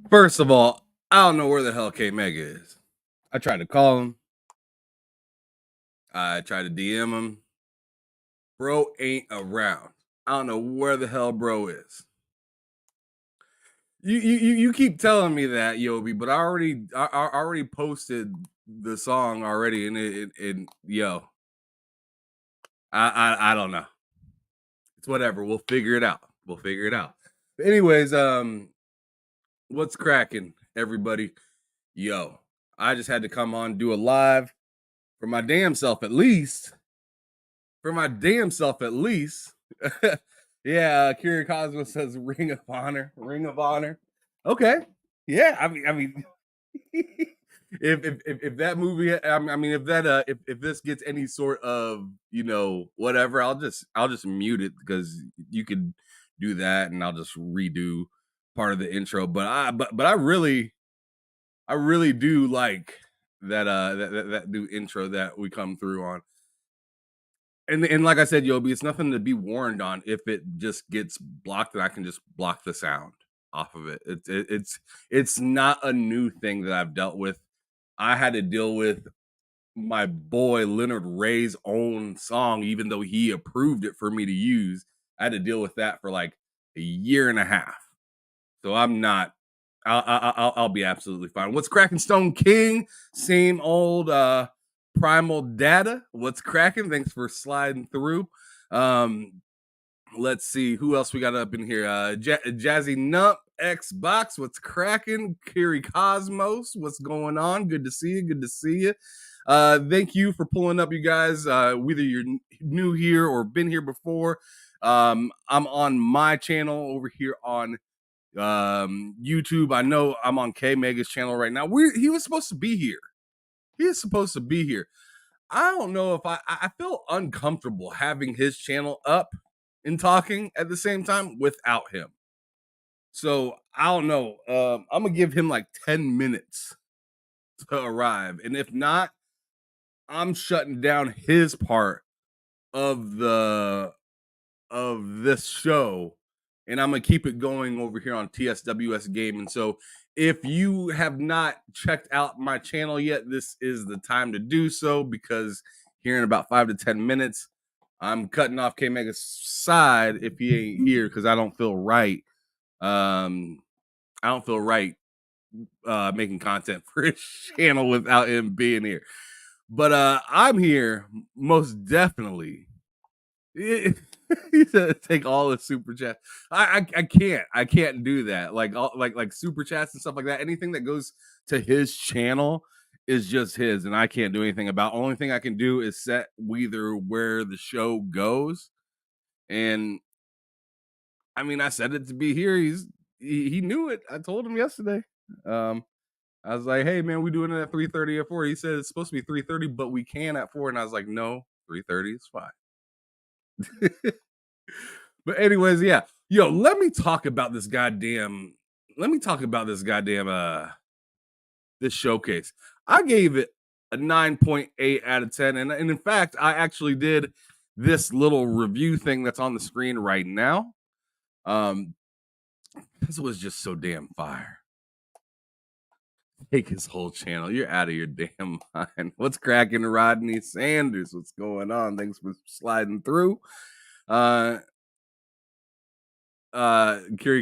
First of all, I don't know where the hell K Mega is. I tried to call him. I tried to DM him. Bro ain't around. I don't know where the hell bro is. You keep telling me that, Yobi, but I already posted the song already, and yo, I don't know. It's whatever. We'll figure it out. We'll figure it out. But anyways, what's cracking, everybody? Yo, I just had to come on do a live for my damn self at least. For my damn self at least. Yeah, Kiri Cosmo says Ring of Honor. Ring of Honor. Okay. Yeah, I mean if that movie I mean if that if this gets any sort of, whatever, I'll just mute it because you could do that and I'll just redo part of the intro. But I really do like that new intro that we come through on. And like I said, Yobi, it's nothing to be warned on. If it just gets blocked, then I can just block the sound off of it. It's not a new thing that I've dealt with. I had to deal with my boy Leonard Ray's own song, even though he approved it for me to use. I had to deal with that for like a year and a half. So I'm not. I'll be absolutely fine. What's cracking, Stone King? Same old primal data. What's cracking? Thanks for sliding through. Let's see who else we got up in here. Jazzy Nump, Xbox. What's cracking? Kiri Cosmos. What's going on? Good to see you. Good to see you. Thank you for pulling up, you guys. Whether you're new here or been here before, I'm on my channel over here on YouTube. I know I'm on K Mega's channel right now. He was supposed to be here. He is supposed to be here. I don't know if I feel uncomfortable having his channel up and talking at the same time without him. So I don't know. I'm gonna give him like 10 minutes to arrive, and if not, I'm shutting down his part of this show, and I'm gonna keep it going over here on TSWS Gaming. So if you have not checked out my channel yet, this is the time to do so, because here in about 5 to 10 minutes, I'm cutting off K Mega's side if he ain't here, because I don't feel right. I don't feel right making content for his channel without him being here. But I'm here most definitely. He said take all the super chats. I can't do that. Like super chats and stuff like that. Anything that goes to his channel is just his, and I can't do anything about. Only thing I can do is set either where the show goes, and I mean I said it to be here. He knew it. I told him yesterday. I was like, hey man, we doing it at 3:30 or 4. He said it's supposed to be 3:30, but we can at 4, and I was like, no, 3:30 is fine. But anyways, yeah. Yo, let me talk about this goddamn this showcase. I gave it a 9.8 out of 10. And in fact, I actually did this little review thing that's on the screen right now. This was just so damn fire. Take his whole channel. You're out of your damn mind. What's cracking, Rodney Sanders? What's going on? Thanks for sliding through. Kiri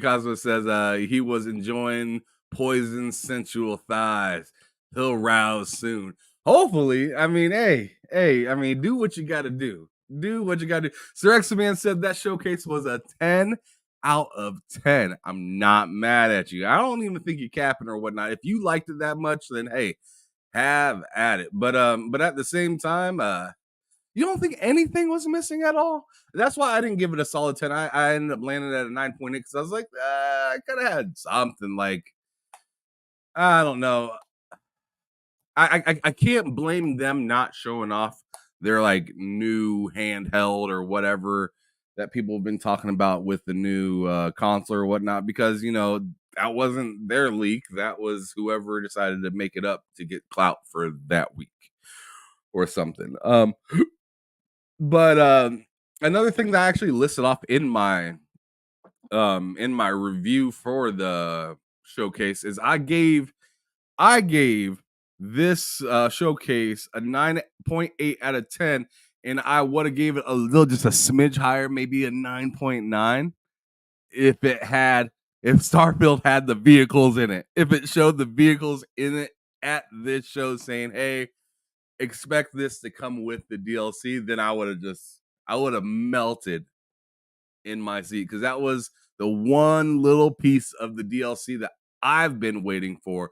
Cosmo says he was enjoying Poison sensual thighs. He'll rouse soon. Hopefully. I mean, I mean, do what you gotta do. Do what you gotta do. Sir X-Man said that showcase was a 10 out of 10. I'm not mad at you. I don't even think you're capping or whatnot. If you liked it that much, then hey, have at it. But at the same time, you don't think anything was missing at all? That's why I didn't give it a solid 10. I ended up landing at a 9.8 because I was like, I could have had something. Like, I don't know. I can't blame them not showing off their like new handheld or whatever that people have been talking about with the new console or whatnot, because that wasn't their leak. That was whoever decided to make it up to get clout for that week or something. But another thing that I actually listed off in my review for the showcase is I gave this showcase a 9.8 out of 10, and I would have gave it a little, just a smidge higher, maybe a 9.9, if it had, if Starfield had the vehicles in it. If it showed the vehicles in it at this show saying, "Hey, expect this to come with the DLC," then I would have melted in my seat, because that was the one little piece of the DLC that I've been waiting for.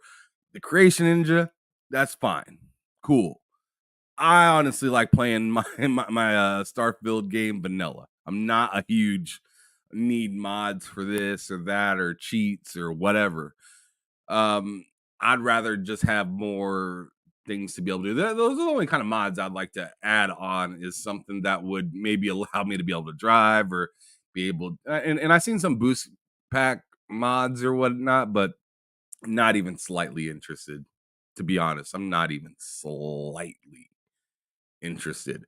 The Creation Ninja, that's fine, cool. I honestly like playing my Starfield game vanilla. I'm not a huge need mods for this or that or cheats or whatever. Um, I'd rather just have more things to be able to do. Those are the only kind of mods I'd like to add on, is something that would maybe allow me to be able to drive or be able. And I've seen some boost pack mods or whatnot, but not even slightly interested. To be honest, I'm not even slightly interested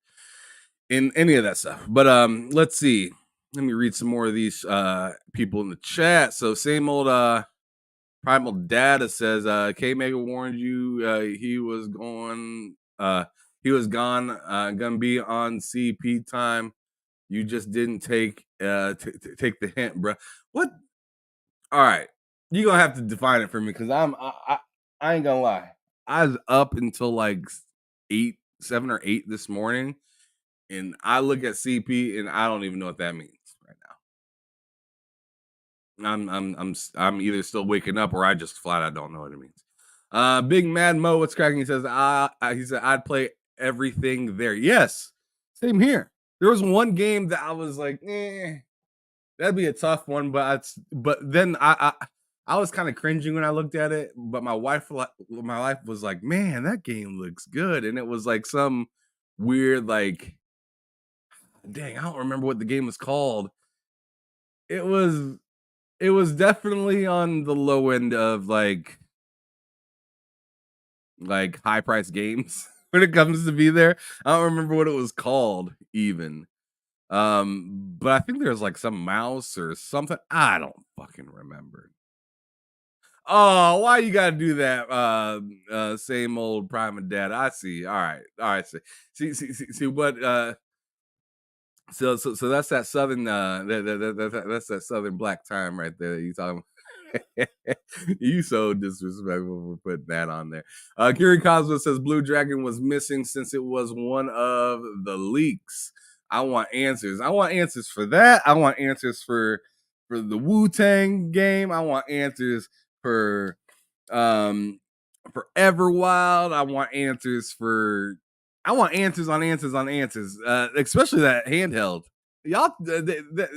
in any of that stuff. But let's see. Let me read some more of these people in the chat. So same old Primal Data says K Mega warned you he was gone, gonna be on CP time. You just didn't take the hint, bro. What? All right. You're gonna have to define it for me, because I ain't gonna lie. I was up until like 7 or 8 this morning, and I look at CP and I don't even know what that means right now. I'm either still waking up, or I just flat out don't know what it means. Big Mad Mo, what's cracking? He said I'd play everything there. Yes, same here. There was one game that I was like, that'd be a tough one, but then I was kind of cringing when I looked at it. But my wife was like, "Man, that game looks good," and it was like some weird, like, dang, I don't remember what the game was called. It was it was definitely on the low end of like high price games when it comes to be there. I don't remember what it was called even. But I think there's like some mouse or something. I don't fucking remember. Oh, why you gotta do that? Same old prime and dad. I see. All right. See what? So that's that southern. That's that southern black time right there. You talking? You so disrespectful for putting that on there. Kiri Cosmo says Blue Dragon was missing since it was one of the leaks. I want answers. I want answers for that. I want answers for the Wu Tang game. I want answers for um for Everwild. I want answers on answers on answers. Especially that handheld. Y'all,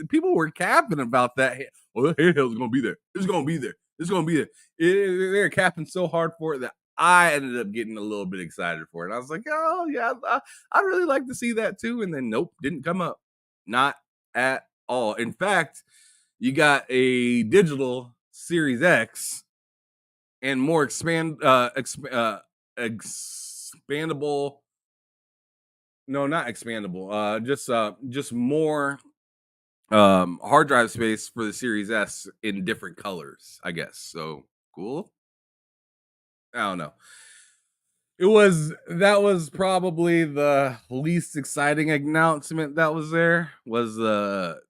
people were capping about that. Well, the handheld's gonna be there. It's gonna be there. It's gonna be there. They're capping so hard for it that I ended up getting a little bit excited for it. I was like, oh yeah, I really like to see that too. And then nope, didn't come up. Not at all. In fact, you got a digital Series X and more expandable. No, not expandable. Just more hard drive space for the Series S in different colors, I guess. So cool. I don't know. That was probably the least exciting announcement that was there, was the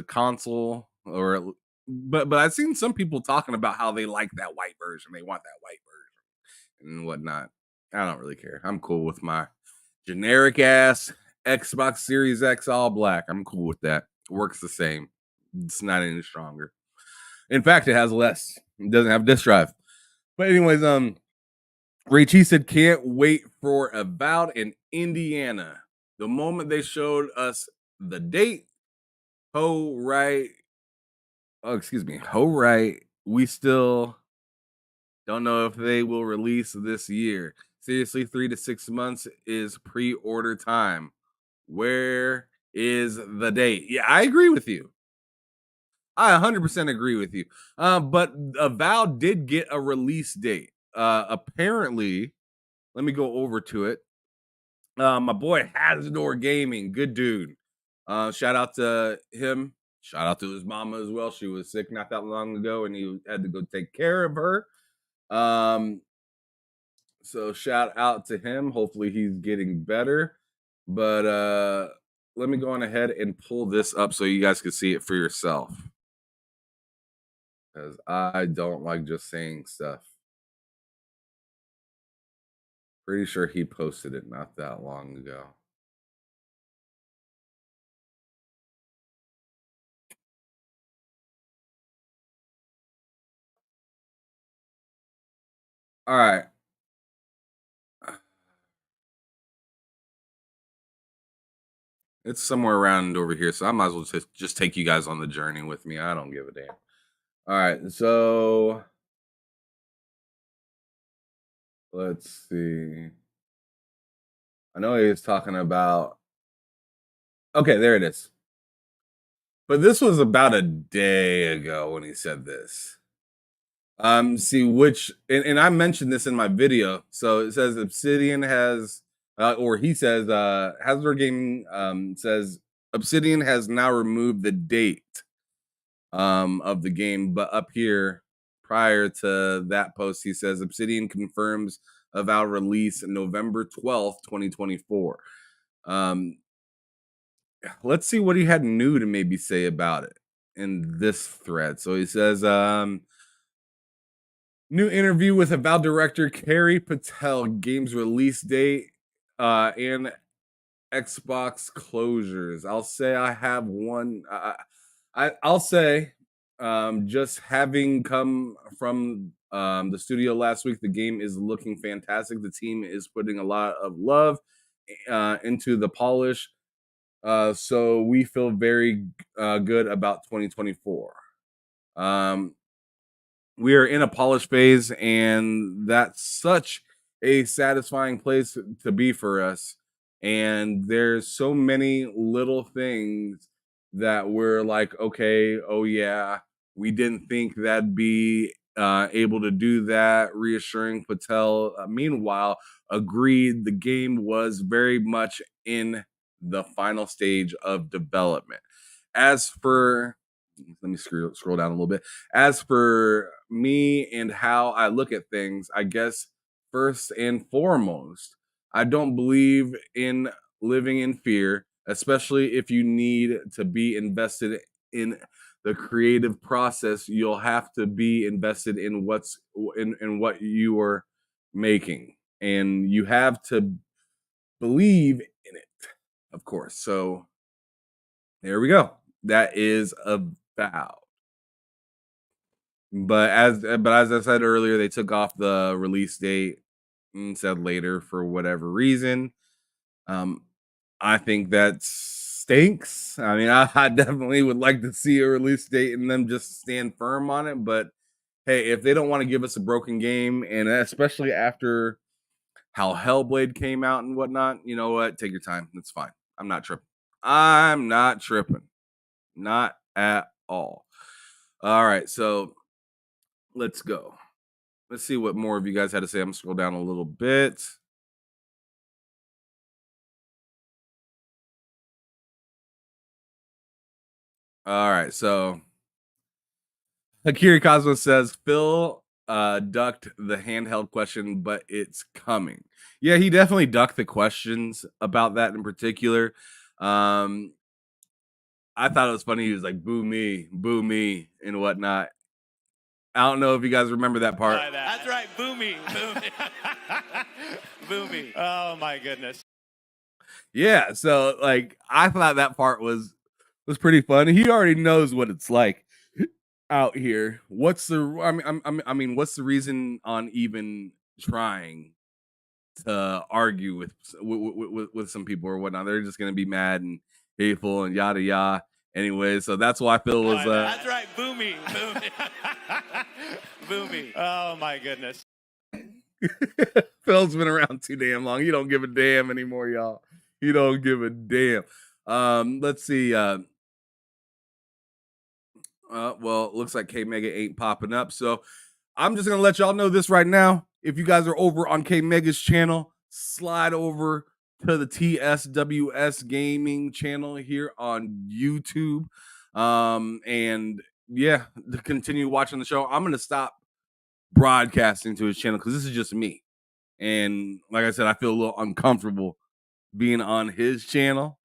console, but I've seen some people talking about how they like that white version. They want that white version and whatnot. I don't really care. I'm cool with my generic ass Xbox Series X all black. I'm cool with that. Works the same. It's not any stronger. In fact, it has less. It doesn't have disk drive. But anyways, Ray Chi said can't wait for Avowed in Indiana. The moment they showed us the date, right. Oh, excuse me. Right. We still don't know if they will release this year. Seriously, 3 to 6 months is pre-order time. Where is the date? Yeah, I agree with you. I 100% agree with you. But Avowed did get a release date. Apparently, let me go over to it. My boy Hasdor Gaming, good dude. Shout out to him. Shout out to his mama as well. She was sick not that long ago, and he had to go take care of her. Um, so shout out to him. Hopefully he's getting better. But let me go on ahead and pull this up so you guys can see it for yourself. Because I don't like just saying stuff. Pretty sure he posted it not that long ago. All right. It's somewhere around over here, so I might as well just take you guys on the journey with me. I don't give a damn. All right, so let's see. I know he was talking about. Okay, there it is. But this was about a day ago when he said this. See which, and I mentioned this in my video. So it says Obsidian has, or he says, Hasbro Gaming says Obsidian has now removed the date of the game, but up here prior to that post, he says Obsidian confirms Avowed release November 12th, 2024. Let's see what he had new to maybe say about it in this thread. So he says, new interview with Avowed director Carrie Patel, game's release date, and Xbox closures. I'll say I have one. I'll say, just having come from the studio last week, the game is looking fantastic. The team is putting a lot of love into the polish. So we feel very good about 2024. We are in a polish phase, and that's such a satisfying place to be for us. And there's so many little things that we're like, okay, oh yeah, we didn't think that'd be able to do that. Reassuring Patel. Meanwhile, agreed the game was very much in the final stage of development. As for let me scroll down a little bit. As for me and how I look at things, I guess first and foremost, I don't believe in living in fear, especially if you need to be invested in the creative process. You'll have to be invested in in what you are making, and you have to believe in it, of course. So there we go. That is Avowed. But as I said earlier, they took off the release date and said later for whatever reason. I think that stinks. I mean, I definitely would like to see a release date and them just stand firm on it. But hey, if they don't want to give us a broken game, and especially after how Hellblade came out and whatnot, you know what? Take your time. It's fine. I'm not tripping. I'm not tripping. Not at all. All right, so let's go. Let's see what more of you guys had to say. I'm gonna scroll down a little bit. All right, so Akiri Cosmo says Phil ducked the handheld question, but it's coming. Yeah, he definitely ducked the questions about that in particular. I thought it was funny. He was like, boo me, and whatnot. I don't know if you guys remember that part. That's right, boo me. Boo me. Oh my goodness. Yeah, so like I thought that part was pretty funny. He already knows what it's like out here. What's the I mean what's the reason on even trying to argue with some people or whatnot? They're just gonna be mad and hateful and yada yada. Anyway, so that's why Phil was. That's right, boo me. Boo me. Boo me. Oh my goodness. Phil's been around too damn long. He don't give a damn anymore, y'all. He don't give a damn. Let's see. Well, it looks like K Mega ain't popping up. So I'm just gonna let y'all know this right now. If you guys are over on K Mega's channel, slide over to the TSWS Gaming channel here on YouTube. And yeah, to continue watching the show, I'm gonna stop broadcasting to his channel because this is just me. And like I said, I feel a little uncomfortable being on his channel.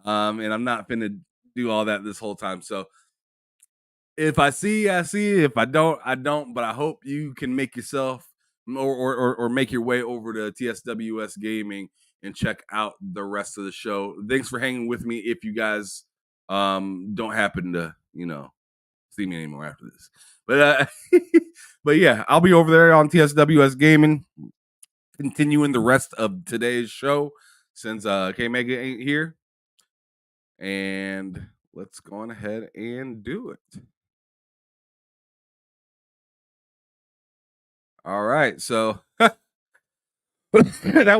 And I'm not gonna do all that this whole time. So if I see, I see. If I don't, I don't. But I hope you can make yourself or make your way over to TSWS Gaming and check out the rest of the show. Thanks for hanging with me. If you guys don't happen to, see me anymore after this. But but yeah, I'll be over there on TSWS Gaming, continuing the rest of today's show since K Mega ain't here. And let's go on ahead and do it. All right, so that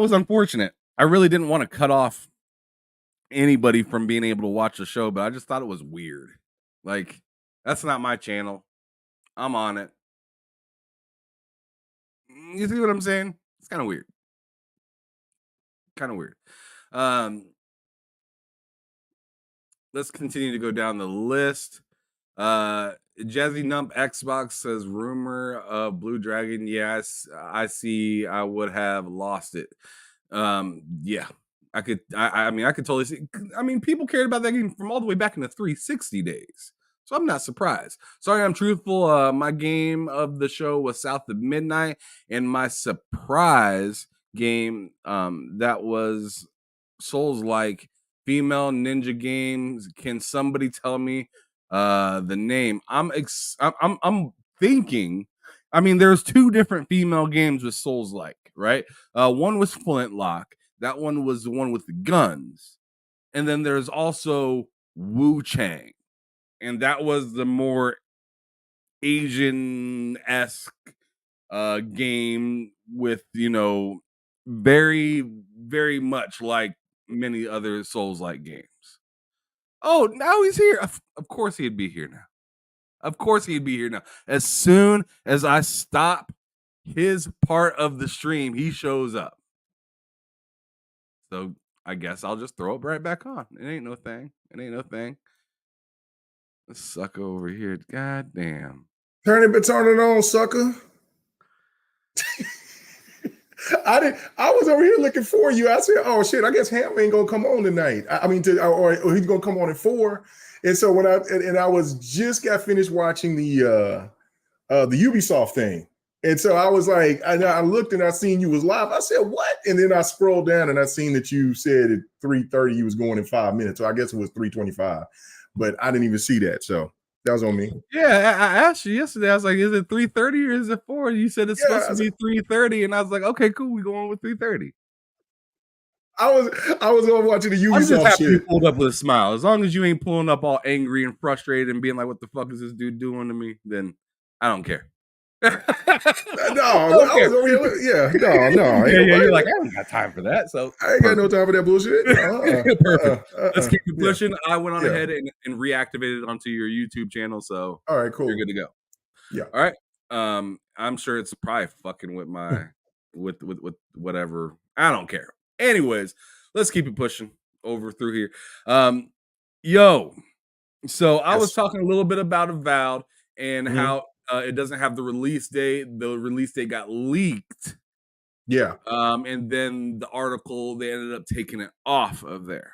was unfortunate. I really didn't want to cut off anybody from being able to watch the show, but I just thought it was weird. Like, that's not my channel. I'm on it. You see what I'm saying? It's kind of weird. Kind of weird. Let's continue to go down the list. Jazzy Nump Xbox says rumor of Blue Dragon. Yes, I see. I would have lost it. Yeah, I could. I mean, I could totally see. I mean, people cared about that game from all the way back in the 360 days, so I'm not surprised. Sorry, I'm truthful. My game of the show was South of Midnight, and my surprise game, that was Souls like female ninja games. Can somebody tell me the name? I'm thinking. I mean, there's two different female games with Souls like, right? One was Flintlock. That one was the one with the guns. And then there's also Wu Chang. And that was the more Asian-esque game with, very, very much like many other Souls-like games. Oh, now he's here. Of course he'd be here now. Of course he'd be here now. As soon as I stop his part of the stream, he shows up. So I guess I'll just throw it right back on. It ain't no thing. It ain't no thing. This sucker over here. God damn. Turn it on, sucker. I was over here looking for you. I said, "Oh shit! I guess Ham ain't gonna come on tonight. Or he's gonna come on at 4." And so when I was just got finished watching the Ubisoft thing, and so I was like, I looked and I seen you was live. I said, "What?" And then I scrolled down and I seen that you said at 3:30 you was going in 5 minutes. So I guess it was 3:25, but I didn't even see that. So that was on me. Yeah, I asked you yesterday. I was like, "Is it 3:30 or is it 4?" You said it's supposed to be 3:30, and I was like, "Okay, cool. We going with 3:30." I was over watching the Ubisoft I'm just happy shit. you pulled up with a smile. As long as you ain't pulling up all angry and frustrated and being like, "What the fuck is this dude doing to me?" Then I don't care. No, I was over here. Yeah, no. Yeah, you're like, I don't got time for that. So I ain't got no time for that bullshit. Perfect. Let's keep it pushing. I went on ahead and reactivated it onto your YouTube channel. So all right, cool. You're good to go. Yeah. All right. I'm sure it's probably fucking with my with whatever. I don't care. Anyways, let's keep it pushing over through here. So I was talking a little bit about Avowed and how it doesn't have the release date. The release date got leaked. Yeah. And then the article, they ended up taking it off of there.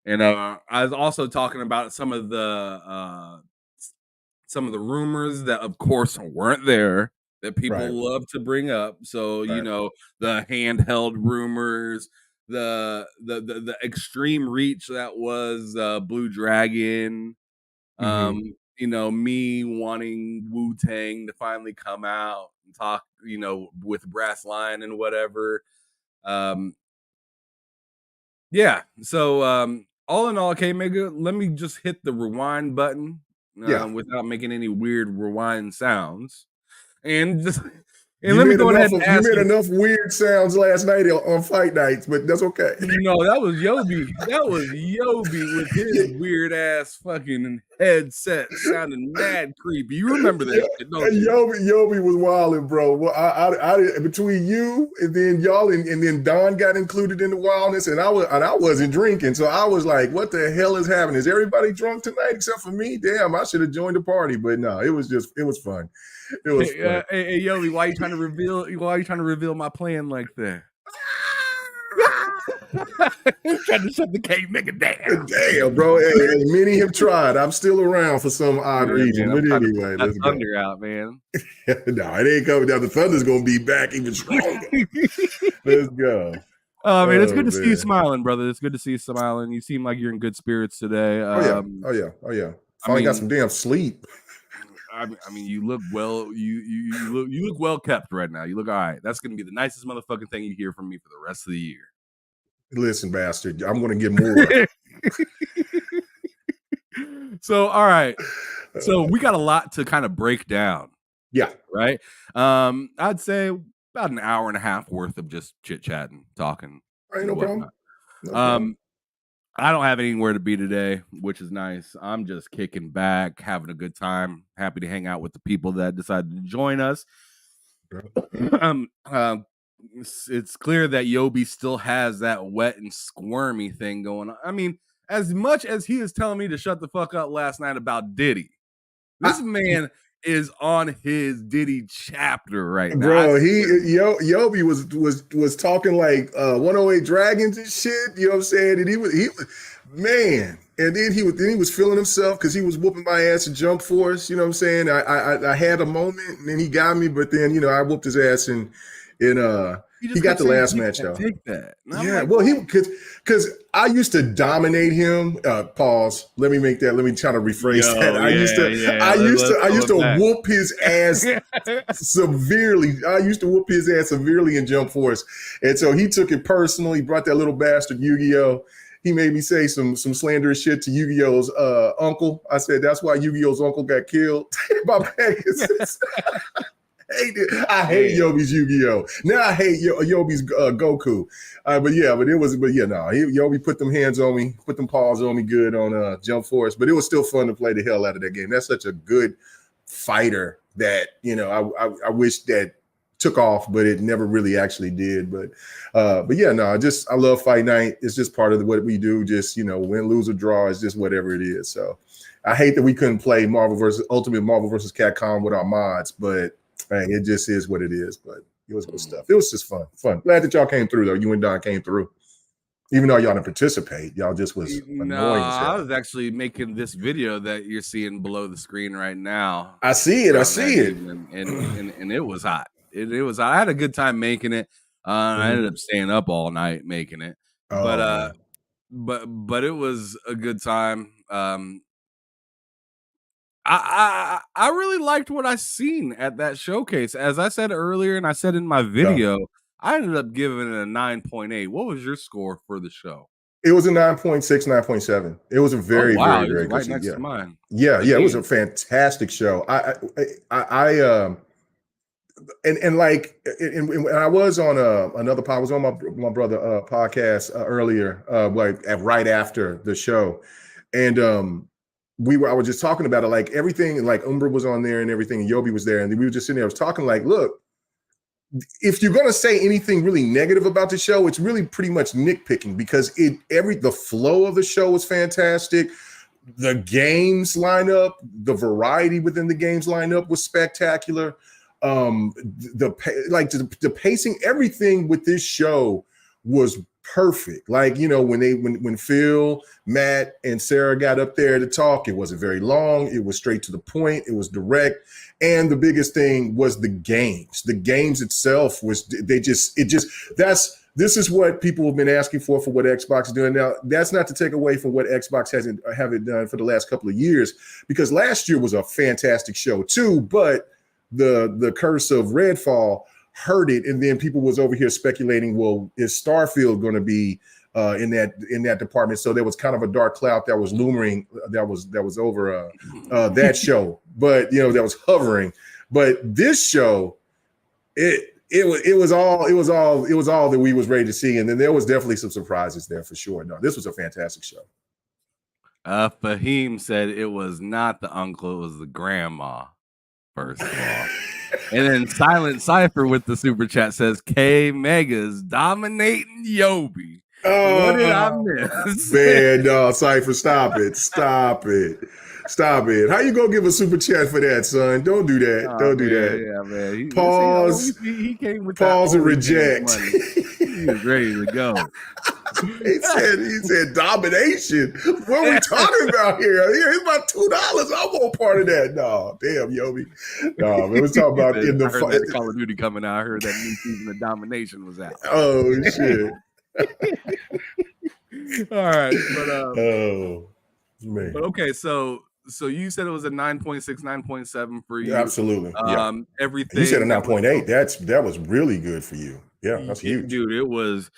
And I was also talking about some of the rumors that, of course, weren't there that people love to bring up. So the handheld rumors, the extreme reach that was Blue Dragon. Me wanting Wu-Tang to finally come out and talk, with Brass Lion and whatever. Yeah. So all in all, okay, Mega, let me just hit the rewind button without making any weird rewind sounds. And And let me go ahead and you ask made you. enough weird sounds last night on fight nights, but that's okay. No, that was Yobi. That was Yobi with his weird ass fucking headset sounding mad creepy. You remember that shit, don't you? Yobi was wilding, bro. Well, I between you and then y'all and then Don got included in the wildness, and I wasn't drinking, so I was like, "What the hell is happening? Is everybody drunk tonight except for me? Damn, I should have joined the party." But no, it was fun. It was fun. Hey, Yobi, why are you trying to reveal my plan like that? Trying to shut the cake nigga down. Damn, bro. Hey, many have tried. I'm still around for some odd reason. Man, but anyway, let's go. Thunder out, man. No, it ain't coming down. The Thunder's gonna be back even stronger. Let's go. Oh man, it's good to see you smiling, brother. It's good to see you smiling. You seem like you're in good spirits today. Oh yeah. Finally got some damn sleep. I mean, you look well. You look well kept right now. You look all right. That's gonna be the nicest motherfucking thing you hear from me for the rest of the year. Listen, bastard, I'm gonna get more. So, all right. So we got a lot to kind of break down. Yeah. Right. I'd say about an hour and a half worth of just chit chatting, talking. Ain't no problem. I don't have anywhere to be today, which is nice. I'm just kicking back, having a good time. Happy to hang out with the people that decided to join us. It's clear that Yobi still has that wet and squirmy thing going on. I mean, as much as he is telling me to shut the fuck up last night about Diddy, this man is on his Diddy chapter right now. Bro, Yobi was talking like 108 Dragons and shit. You know what I'm saying? And he was man. And then he was feeling himself because he was whooping my ass in Jump Force. You know what I'm saying? I had a moment and then he got me, but then I whooped his ass and he got the last match though. Take that. Yeah, well, because I used to dominate him. Pause. Let me try to rephrase that. I used to whoop his ass severely. I used to whoop his ass severely in Jump Force, and so he took it personally. Brought that little bastard Yu-Gi-Oh. He made me say some slanderous shit to Yu-Gi-Oh's uncle. I said that's why Yu-Gi-Oh's uncle got killed by Pegasus. I hate Yobi's Yu-Gi-Oh. Now I hate Yobi's Goku. Yobi put them hands on me, put them paws on me good on Jump Force. But it was still fun to play the hell out of that game. That's such a good fighter that I wish that took off, but it never really actually did. I love Fight Night. It's just part of what we do. Just win, lose, or draw. It's just whatever it is. So I hate that we couldn't play Ultimate Marvel versus Capcom with our mods, but. Man, it just is what it is, but it was good stuff. It was just fun. Glad that y'all came through, though. You and Don came through. Even though y'all didn't participate, y'all just was annoying. I was actually making this video that you're seeing below the screen right now. I see it. And it was hot. It was hot. I had a good time making it. I ended up staying up all night making it. But it was a good time. I really liked what I seen at that showcase. As I said earlier, and I said in my video, I ended up giving it a 9.8. What was your score for the show? It was a 9.6, 9.7. It was a very, very, very good. Right next to mine. Yeah, it was a fantastic show. And I was on another pod. I was on my brother podcast earlier, right after the show, and I was just talking about it, like everything, like Umbra was on there and everything, and Yobi was there, and we were just sitting there. I was talking like, look, if you're gonna say anything really negative about the show, it's really pretty much nitpicking because the flow of the show was fantastic. The games lineup, the variety within the games lineup was spectacular. The pacing, everything with this show was perfect. Like, when Phil, Matt, and Sarah got up there to talk, it wasn't very long. It was straight to the point. It was direct. And the biggest thing was the games. The games itself this is what people have been asking for what Xbox is doing. Now, that's not to take away from what Xbox haven't done for the last couple of years, because last year was a fantastic show too, but the curse of Redfall hurt it, and then people was over here speculating, well, is Starfield going to be in that department? So there was kind of a dark cloud that was looming, that was over that show, but that was hovering. But this show, it was all that we was ready to see, and then there was definitely some surprises there for sure. No, this was a fantastic show. Fahim said it was not the uncle, it was the grandma. First of all, and then Silent Cipher with the super chat says K Mega's dominating Yobi. What did I miss? Man, no, Cypher, stop it. Stop it. Stop it. How you gonna give a super chat for that, son? Don't do that. Don't do that. Yeah, man. Pause. He came with pause and reject. He was ready to go. he said domination. What are we talking about here? Here's my $2. I want part of that. No, damn, Yobi. No, man, we're talking about in the fight. Call of Duty coming out. I heard that new season of Domination was out. Oh shit. All right, but oh man. But okay, so you said it was a 9.6, 9.7 for you. Yeah, absolutely. Everything. You said a 9.8. That was really good for you. Yeah, that's huge, dude. It was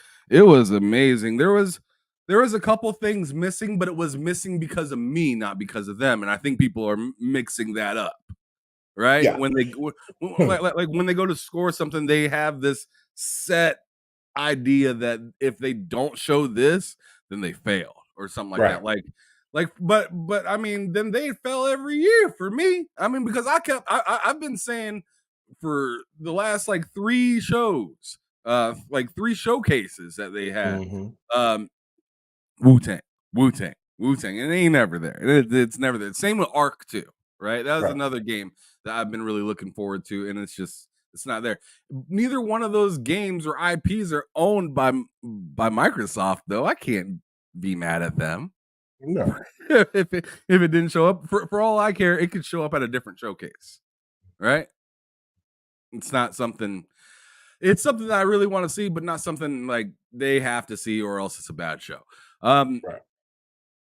amazing. There was a couple things missing, but it was missing because of me, not because of them. And I think people are mixing that up, right? Yeah. When they like when they go to score something, they have this set idea that if they don't show this, then they fail or something like that. But I mean, then they fell every year for me. I mean, because I've been saying for the last like 3 shows, like 3 showcases that they had, Wu-Tang, and it ain't never there. It's never there. Same with Arc 2, right? That was another game that I've been really looking forward to, and it's not there. Neither one of those games or IPs are owned by Microsoft, though. I can't be mad at them. No. if it didn't show up, for all I care, it could show up at a different showcase, right? It's not something. It's something that I really want to see, but not something like they have to see, or else it's a bad show.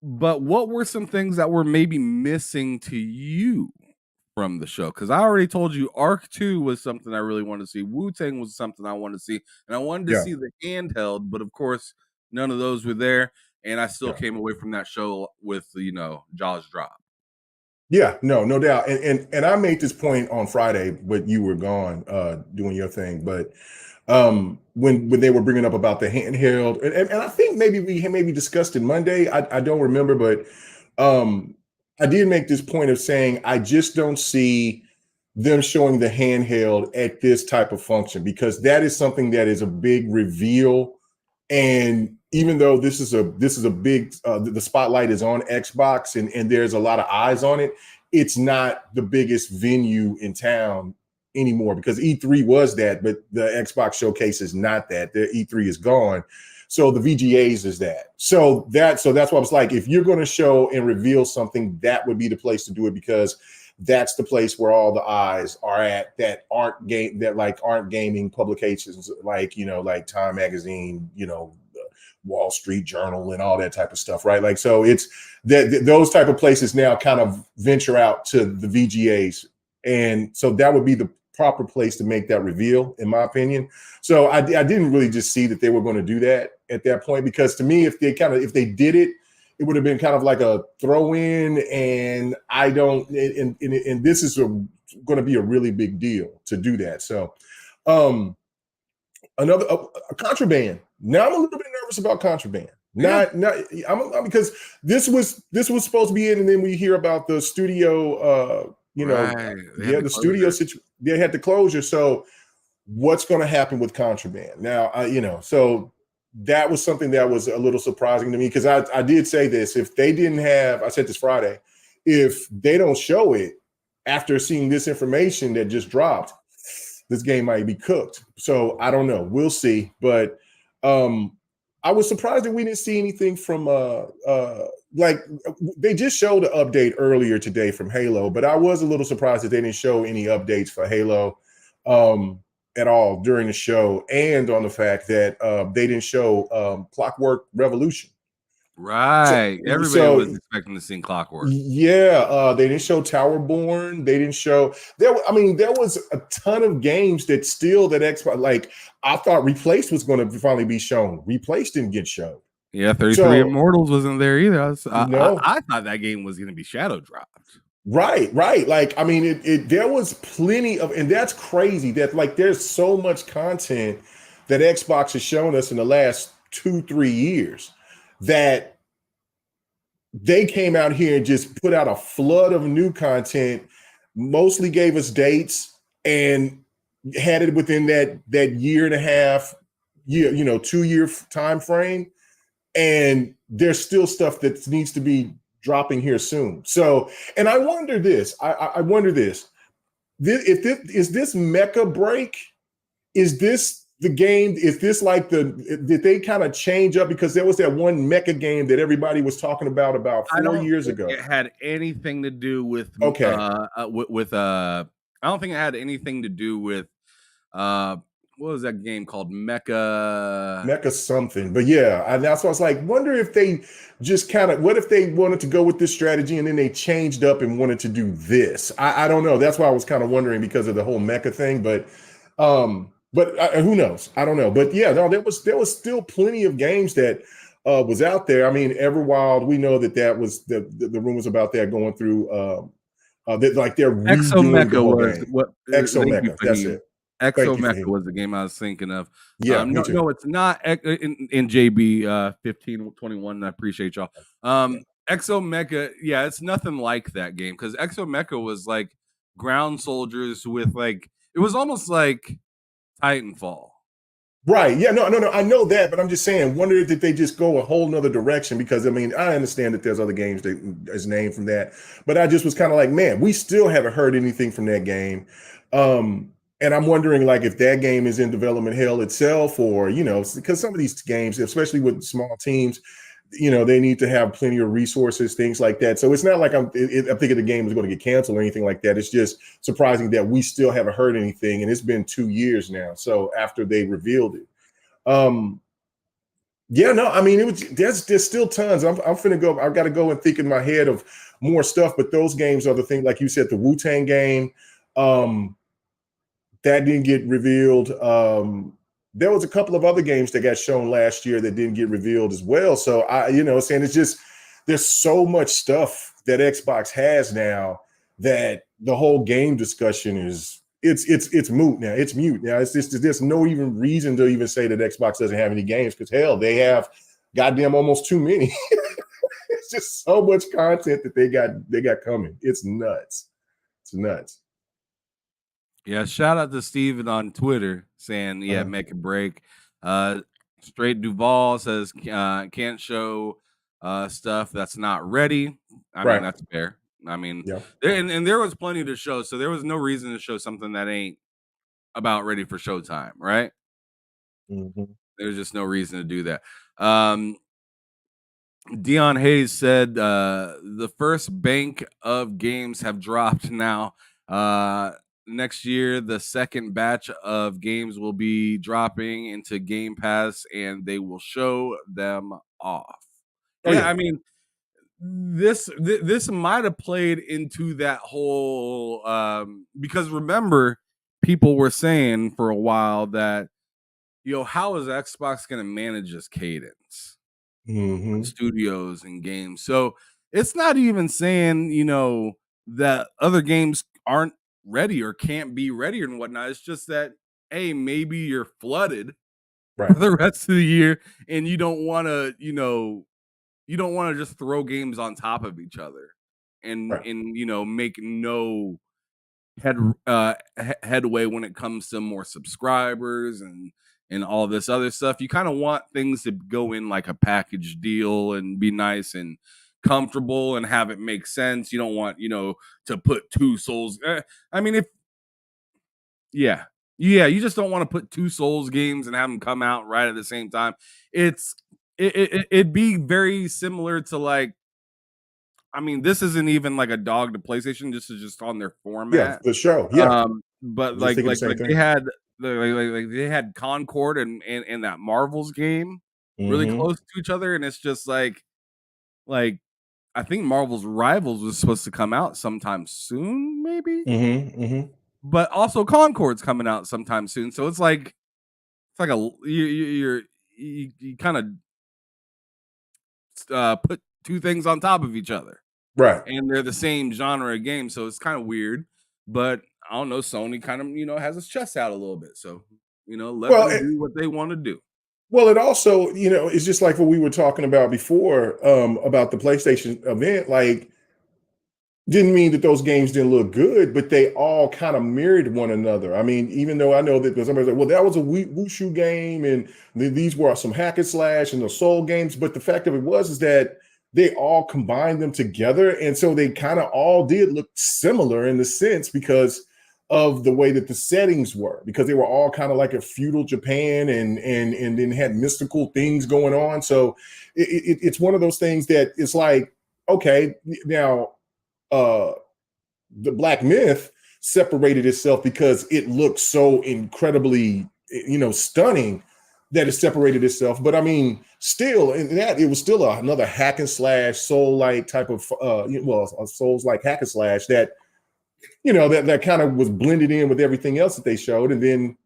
But what were some things that were maybe missing to you from the show? Because I already told you Arc 2 was something I really wanted to see. Wu-Tang was something I wanted to see. And I wanted to see the handheld, but of course, none of those were there. And I still came away from that show with, jaws dropped. Yeah, no doubt. And I made this point on Friday, but you were gone doing your thing. But when they were bringing up about the handheld, and I think maybe we discussed it Monday. I don't remember, but I did make this point of saying I just don't see them showing the handheld at this type of function, because that is something that is a big reveal. And even though this is a big the spotlight is on Xbox and there's a lot of eyes on it, it's not the biggest venue in town anymore, because E3 was that, but the Xbox showcase is not that. The E3 is gone. So the VGAs is that. So that's why I was like, if you're going to show and reveal something, that would be the place to do it, because that's the place where all the eyes are at that aren't gaming publications, like Time Magazine, Wall Street Journal and all that type of stuff, right? Like, so it's those type of places now kind of venture out to the VGAs. And so that would be the proper place to make that reveal, in my opinion. So I didn't really just see that they were going to do that at that point, because to me, if they did it, it would have been kind of like a throw in, and and this is going to be a really big deal to do that. So another Contraband. Now I'm a little bit nervous about Contraband. Because this was supposed to be in, and then we hear about the studio the studio situation. They had the closure. So what's going to happen with Contraband now? So that was something that was a little surprising to me, because I did say this. If they didn't have, I said this Friday, if they don't show it after seeing this information that just dropped, this game might be cooked. So I don't know. We'll see. But I was surprised that we didn't see anything from they just showed an update earlier today from Halo, but I was a little surprised that they didn't show any updates for Halo at all during the show, and on the fact that they didn't show Clockwork Revolution. Right. So, everybody was expecting to see Clockwork. Yeah. They didn't show Towerborn. They didn't show there was a ton of games that Xbox, like, I thought Replaced was going to finally be shown. Replaced didn't get shown. Yeah, 33 Immortals wasn't there either. I thought that game was going to be shadow dropped. Right, right. Like, I mean, there was plenty of, and that's crazy that like there's so much content that Xbox has shown us in the last 2, 3 years that they came out here and just put out a flood of new content, mostly gave us dates and had it within that year and a half, 2 year time frame. And there's still stuff that needs to be dropping here soon. So, and I wonder this. I wonder this. If this is this Mecha break, is this the game? Is this like did they kind of change up because there was that one Mecha game that everybody was talking about I 4 years don't think ago? it had anything to do with Okay, I don't think it had anything to do with uh what was that game called? Mecha. Mecha something, but yeah, and that's why I was like, wonder if they just kind of, what if they wanted to go with this strategy and then they changed up and wanted to do this? I don't know. That's why I was kind of wondering because of the whole Mecha thing, but who knows? I don't know. But yeah, no, there was still plenty of games that was out there. I mean, Everwild, we know that was the rumors about that going through. That like they're Exo redoing the Mecha whole was game. what Exo thank you, Mecha, that's Fahim. it. Exo Thank you, Mecha Fahim. was the game I was thinking of. Yeah, me No, too. no, it's not in JB 1521. I appreciate y'all. Yeah. Exo Mecha, yeah, it's nothing like that game because Exo Mecha was like ground soldiers with like it was almost like Titanfall. Right. Yeah. No, no, no. I know that, but I'm just saying, wonder if they just go a whole nother direction because I mean, I understand that there's other games that is named from that, but I just was kind of like, man, we still haven't heard anything from that game. And I'm wondering like if that game is in development hell itself, or because some of these games, especially with small teams, they need to have plenty of resources, things like that. So it's not like I'm thinking the game is going to get canceled or anything like that. It's just surprising that we still haven't heard anything, and it's been 2 years now. So after they revealed it, yeah, no, I mean there's still tons. I'm finna go. I've got to go and think in my head of more stuff. But those games are the thing, like you said, the Wu-Tang game. Um, that didn't get revealed. There was a couple of other games that got shown last year that didn't get revealed as well. So saying it's just there's so much stuff that Xbox has now that the whole game discussion is it's moot now. It's mute now. It's just there's no even reason to even say that Xbox doesn't have any games because hell, they have goddamn almost too many. It's just so much content that they got coming. It's nuts. It's nuts. Yeah, shout out to Steven on Twitter saying, yeah, Uh, make a break. Straight Duval says can't show stuff that's not ready. I mean, right. that's fair. I mean, Yeah. and there was plenty to show, so there was no reason to show something that ain't about ready for showtime, right? Mhm. There's just no reason to do that. Dion Hayes said the first bank of games have dropped now. Next year, the second batch of games will be dropping into Game Pass and they will show them off. Oh Yeah, yeah. I mean, this might have played into that whole because remember, people were saying for a while that how is Xbox going to manage this cadence? Hmm. Studios and games. So it's not even saying, that other games aren't ready or can't be ready and whatnot. It's just that, hey, maybe you're flooded for Right. the rest of the year and you don't want to, you don't want to just throw games on top of each other Right. and make no headway when it comes to more subscribers and all this other stuff. You kind of want things to go in like a package deal and be nice and comfortable and have it make sense. You don't want, to put two souls. I mean, you just don't want to put two Souls games and have them come out right at the same time. It'd be very similar to like, I mean, this isn't even like a dog to PlayStation. This is just on their Yeah. format. The show. Yeah. But Just thinking the like same they thing. had like they had Concord and that Marvels game really Hmm. close to each other, and it's just like I think Marvel's Rivals was supposed to come out sometime soon, maybe, Hmm. Hmm. but also Concord's coming out sometime soon. So it's like you kind of put two things on top of each other. Right. and they're the same genre of game, so it's kind of weird. But I don't know, Sony kind of has its chest out a little bit, so let Well, them do what they want to do. well, it also, it's just like what we were talking about before, about the PlayStation event. Like, didn't mean that those games didn't look good, but they all kind of mirrored one another. I mean, even though I know that there's somebody like, well, that was a Wushu game, and these were some hack and slash and the Soul games. But the fact of it is that they all combined them together, and so they kind of all did look similar in the sense because of the way that the settings were, because they were all kind of like a feudal Japan, and then had mystical things going on. So it's one of those things that it's like, okay, now the Black Myth separated itself because it looked so incredibly, stunning, that it separated itself. But I mean, still, in that, it was still another hack and slash, soul like type of, a Souls like hack and slash that, that kind of was blended in with everything else that they showed. And then,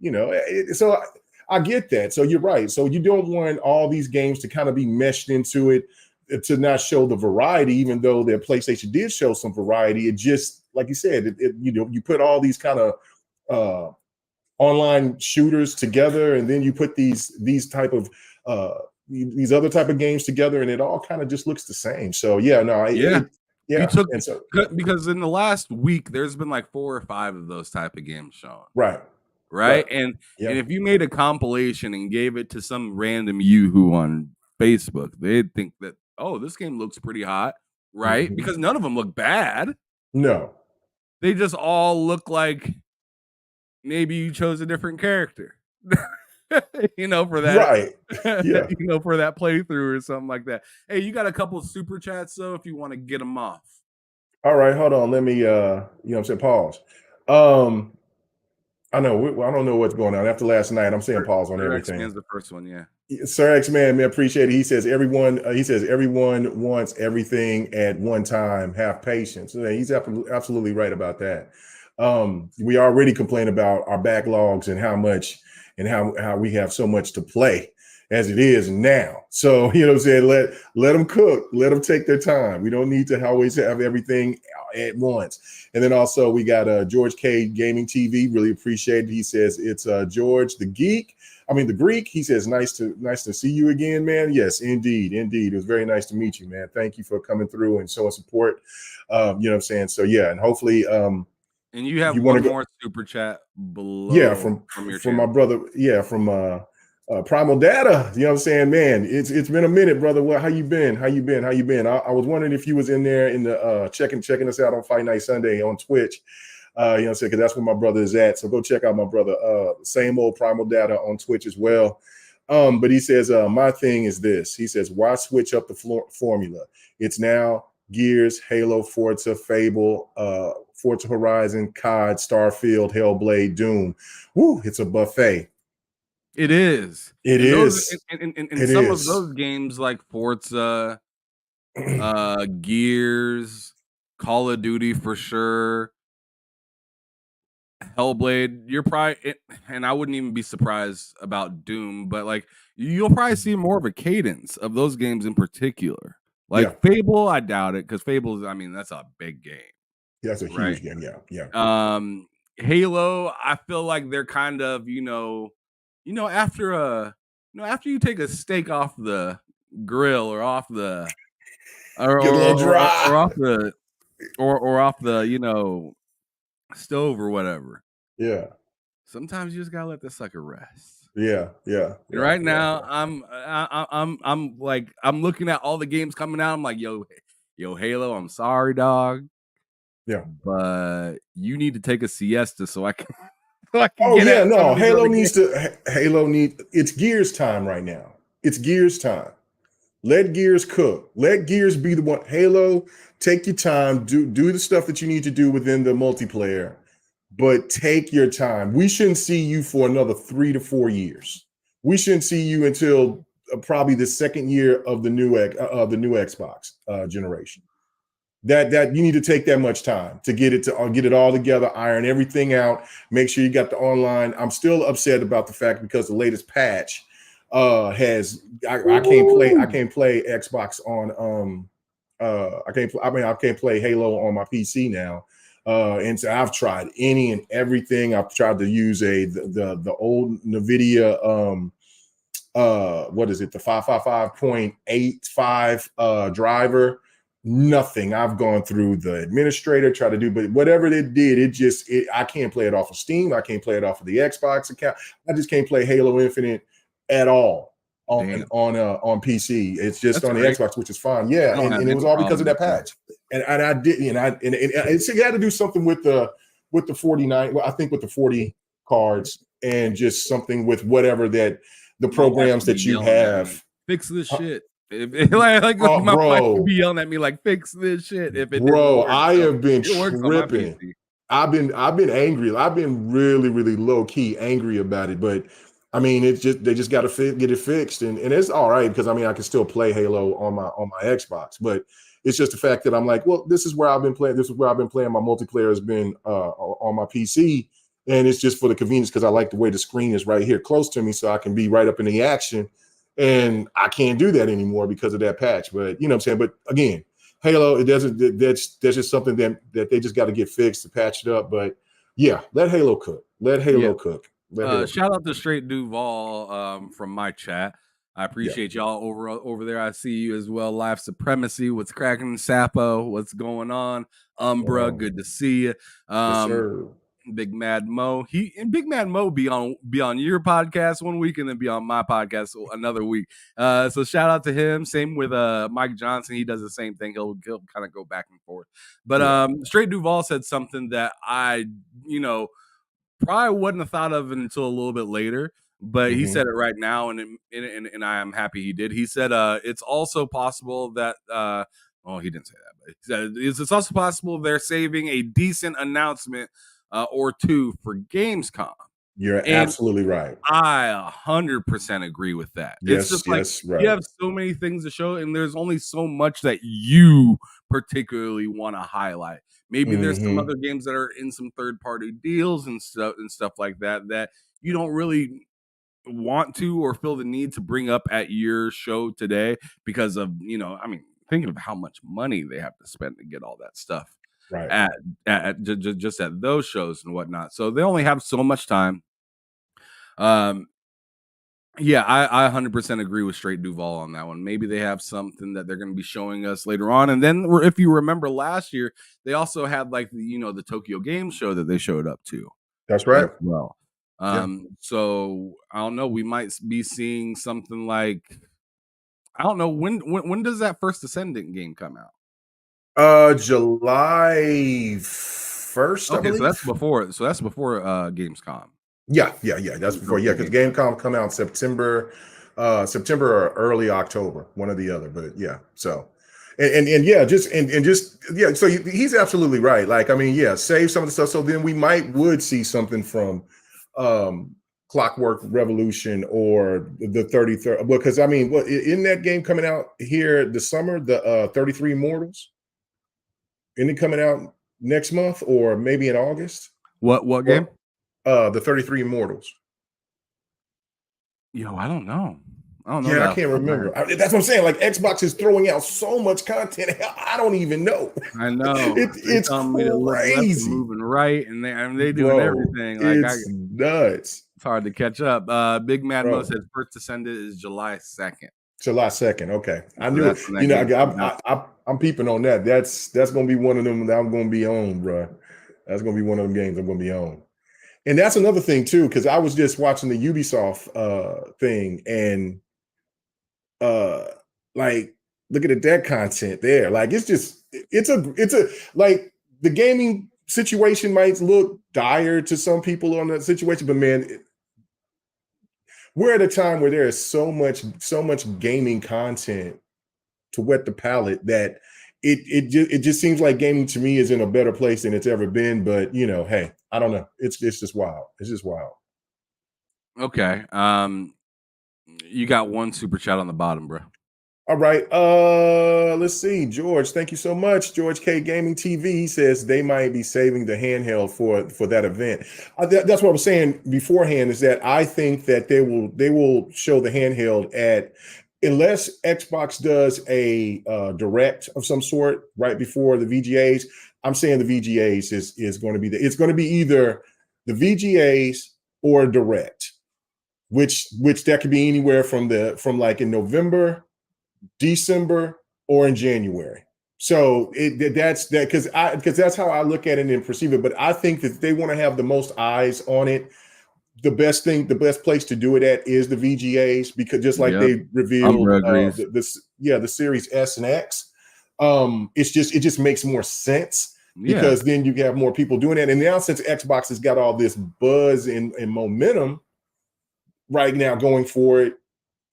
so I get that. So you're right. So you don't want all these games to kind of be meshed into it, to not show the variety, even though their PlayStation did show some variety. It just, like you said, you put all these kind of online shooters together, and then you put these type of these other type of games together, and it all kind of just looks the same. So yeah, no, Yeah. yeah. And so because in the last week there's been like 4 or 5 of those type of games shown. Right. And if you made a compilation and gave it to some random who on Facebook, they'd think that, oh, this game looks pretty hot, right? Mm-hmm. Because none of them look bad. No. They just all look like maybe you chose a different character. For that, right? Yeah. For that playthrough or something like that. Hey, you got a couple of super chats though, if you want to get them off. All right, hold on. Let me, I'm saying pause. I know I don't know what's going on after last night. I'm saying pause on everything. X-Man's the first one, yeah. Sir X-Man, man, appreciate it. He says everyone wants everything at one time. Have patience. So he's absolutely right about that. We already complain about our backlogs and how much and how we have so much to play as it is now. So, I'm saying, let them cook, let them take their time. We don't need to always have everything at once. And then also we got George K Gaming TV. Really appreciate it. He says it's George the Greek. He says nice to see you again, man. Yes, indeed. It was very nice to meet you, man. Thank you for coming through and showing support. You know what I'm saying? So yeah, and hopefully and you have one more super chat below. Yeah, from my brother. Yeah, from Primal Data. You know what I'm saying, man? It's been a minute, brother. Well, how you been? I was wondering if you was in there in the checking us out on Fight Night Sunday on Twitch. Because that's where my brother is at. So go check out my brother. Same old Primal Data on Twitch as well. But he says, my thing is this. He says, why switch up the formula? It's now Gears, Halo, Forza, Fable, Forza Horizon, COD, Starfield, Hellblade, Doom. Woo, it's a buffet. It is. It is. And some of those games like Forza, Gears, Call of Duty for sure, Hellblade, you're probably, and I wouldn't even be surprised about Doom, but like you'll probably see more of a cadence of those games in particular. Like Fable, I doubt it, because Fable is, that's a big game. Yeah, that's a huge game. Yeah. Halo, I feel like they're kind of, after you take a steak off the grill or off the or off the stove or whatever. Yeah. Sometimes you just gotta let the sucker rest. Yeah. Right now, I'm looking at all the games coming out. I'm like, yo, Halo, I'm sorry, dog. Yeah. But you need to take a siesta so I can. Halo needs it's Gears time right now. It's Gears time. Let Gears cook. Let Gears be the one. Halo, take your time. Do the stuff that you need to do within the multiplayer, but take your time. We shouldn't see you for another 3 to 4 years. We shouldn't see you until probably the second year of the new Xbox generation. That you need to take that much time to get it all together, iron everything out, make sure you got the online. I'm still upset about the fact because the latest patch I can't play Xbox I can't. I mean, I can't play Halo on my PC now. And so I've tried any and everything. I've tried to use the old NVIDIA what is it, the 555.85 driver. Nothing. I've gone through the administrator, try to do, but whatever it did, I can't play it off of Steam. I can't play it off of the Xbox account. I just can't play Halo Infinite at all on PC. It's just That's on the great. Xbox, which is fine. Yeah, and it was all because of that patch. And I didn't, and so you had to do something with the 49. Well, I think with the 40 cards, and just something with whatever that the programs that you have. Fix this shit. Like my wife would be yelling at me like, "Fix this shit!" If it bro, work, I have been tripping. I've been angry. I've been really, really low key angry about it. But I mean, they just got to get it fixed, and it's all right because I mean I can still play Halo on my Xbox, but it's just the fact that I'm like, well, this is where I've been playing. This is where I've been playing. My multiplayer has been on my PC. And it's just for the convenience because I like the way the screen is right here close to me so I can be right up in the action. And I can't do that anymore because of that patch. But you know what I'm saying? But again, Halo, that's just something that they just got to get fixed to patch it up. But yeah, let Halo cook. Let Halo cook. Shout out to Straight Duval from my chat. I appreciate y'all over there. I see you as well. Live Supremacy. What's cracking? Sapo. What's going on? Umbra. Good to see you. Yes, sir. Big Mad Mo. Big Mad Mo be on your podcast one week and then be on my podcast another week. So shout out to him. Same with Mike Johnson. He does the same thing. He'll kind of go back and forth. But Straight Duval said something that I probably wouldn't have thought of until a little bit later. But he said it right now, and I am happy he did. He said it's also possible that he didn't say that, but he said it's also possible they're saving a decent announcement or two for Gamescom. You're absolutely right. I 100% agree with that. Yes, it's just like right. You have so many things to show, and there's only so much that you particularly want to highlight. Maybe there's some other games that are in some third-party deals and stuff like that you don't really want to or feel the need to bring up at your show today because of thinking of how much money they have to spend to get all that stuff. Right. At just at those shows and whatnot. So they only have so much time. I 100% agree with Straight Duval on that one. Maybe they have something that they're going to be showing us later on. And then if you remember last year, they also had like the Tokyo Game Show that they showed up to. That's right. Well, so I don't know. We might be seeing something like, I don't know, when does that first Ascendant game come out? July 1st. Okay, so that's before. Gamescom. Yeah. That's before. Yeah, because Gamescom come out September or early October, one or the other. But yeah, so and So he's absolutely right. Like, I mean, save some of the stuff. So then we would see something from Clockwork Revolution or the 33rd. Because I mean, in that game coming out here this summer, the 33 Immortals. Isn't it coming out next month or maybe in August? What game? The 33 Immortals. I don't know. Yeah, I can't remember. That's what I'm saying. Like, Xbox is throwing out so much content. Hell, I don't even know. I know. It's crazy. Moving right, and they doing everything. Like, it's nuts. It's hard to catch up. Big Mad Mo says first Ascendant is July 2nd. July 2nd. Okay, I knew it. I'm peeping on that. That's gonna be one of them that I'm gonna be on, bro. That's gonna be one of them games I'm gonna be on. And that's another thing too, because I was just watching the Ubisoft thing, and like looking at that content there. Like, it's a like the gaming situation might look dire to some people on that situation, but man, we're at a time where there is so much gaming content to whet the palate that it just seems like gaming to me is in a better place than it's ever been. But hey, I don't know. It's just wild. It's just wild. Okay. You got one super chat on the bottom, bro. All right. Let's see. George, thank you so much. George K Gaming TV says they might be saving the handheld for that event. That's what I was saying beforehand, is that I think that they will show the handheld unless Xbox does a direct of some sort right before the VGAs, I'm saying the VGAs is going to be it's going to be either the VGAs or a direct, which that could be anywhere from like in November, December, or in January. So that's because that's how I look at it and perceive it. But I think that they want to have the most eyes on it. The best place to do it at is the VGAs, because just like they revealed the Series S and X, it just makes more sense because then you have more people doing it. And now since Xbox has got all this buzz and momentum right now going for it,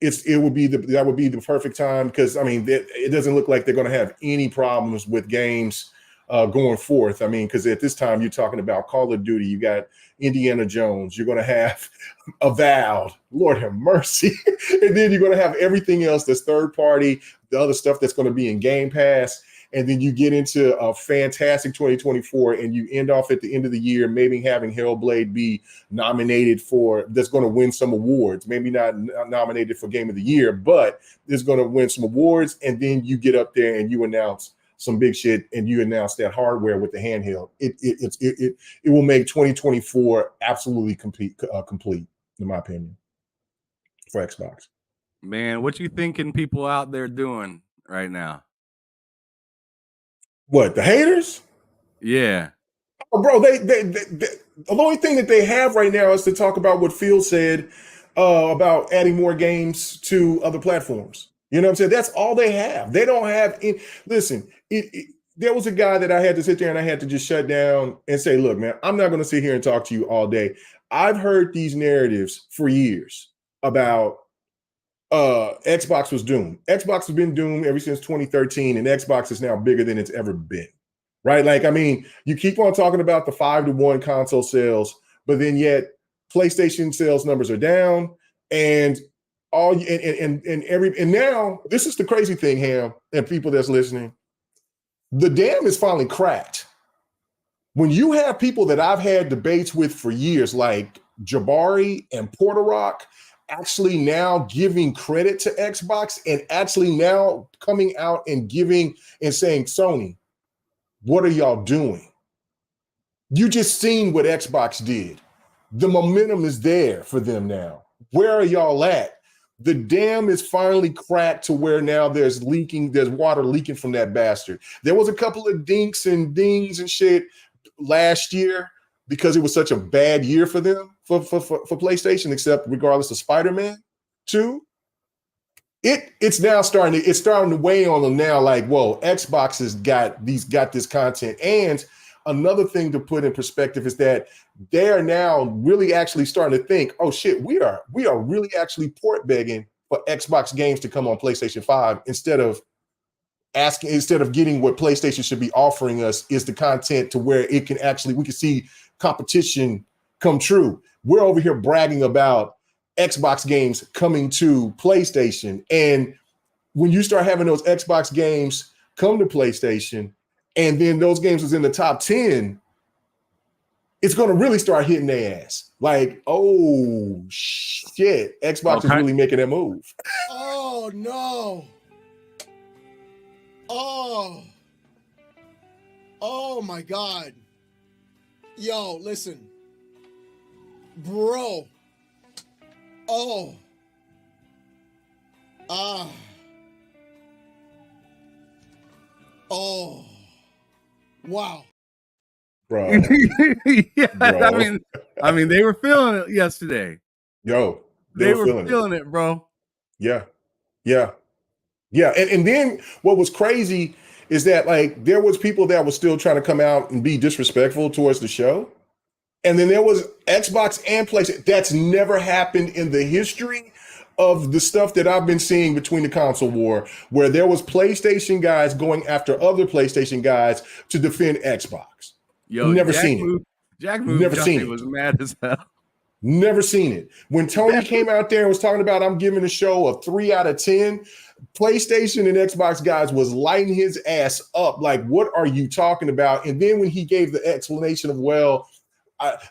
that would be the perfect time, because I mean it doesn't look like they're going to have any problems with games going forth. I mean, because at this time you're talking about Call of Duty, you got Indiana Jones, you're going to have Avowed, Lord have mercy, and then you're going to have everything else that's third party, the other stuff that's going to be in Game Pass, and then you get into a fantastic 2024, and you end off at the end of the year maybe having Hellblade be nominated that's going to win some awards, maybe not nominated for Game of the Year, but is going to win some awards, and then you get up there and you announce some big shit, and you announce that hardware with the handheld. It will make 2024 absolutely complete, in my opinion, for Xbox. Man, what you thinking people out there doing right now? What, the haters? Yeah. Oh, bro, they the only thing that they have right now is to talk about what Phil said about adding more games to other platforms. You know what I'm saying? That's all they have. They don't have any. Listen, there was a guy that I had to sit there and I had to just shut down and say, look, man, I'm not going to sit here and talk to you all day. I've heard these narratives for years about Xbox was doomed. Xbox has been doomed ever since 2013, and Xbox is now bigger than it's ever been. Right? Like, I mean, you keep on talking about the 5-to-1 console sales, but then yet PlayStation sales numbers are down, and now this is the crazy thing, Ham, and people that's listening. The dam is finally cracked. When you have people that I've had debates with for years, like Jabari and Portorock, actually now giving credit to Xbox and actually now coming out and giving and saying, Sony, what are y'all doing? You just seen what Xbox did. The momentum is there for them now. Where are y'all at? The dam is finally cracked to where now there's water leaking from that bastard. There was a couple of dinks and dings and shit last year because it was such a bad year for them, for PlayStation, except regardless of Spider-Man 2. It's starting to weigh on them now, like, whoa, Xbox has got this content. And another thing to put in perspective is that they are now really actually starting to think, oh shit, we are really actually port begging for Xbox games to come on PlayStation 5 instead of getting what PlayStation should be offering us is the content to where we can see competition come true. We're over here bragging about Xbox games coming to PlayStation. And when you start having those Xbox games come to PlayStation, and then those games was in the top 10, it's going to really start hitting their ass. Like, oh, shit, Xbox is really making that move. Oh, no. Oh, my God. Yo, listen. Bro. Oh. Oh. Wow. Bro. Yeah, Bro. I mean, they were feeling it yesterday. Yo, they were feeling it, bro. Yeah. And then what was crazy is that, like, there was people that were still trying to come out and be disrespectful towards the show. And then there was Xbox and PlayStation. That's never happened in the history of the stuff that I've been seeing between the console war, where there was PlayStation guys going after other PlayStation guys to defend Xbox. Yo, never seen it. Jack Moose was mad as hell. Never seen it. When Tony came out there and was talking about, I'm giving the show a 3 out of 10, PlayStation and Xbox guys was lighting his ass up. Like, what are you talking about? And then when he gave the explanation of, well,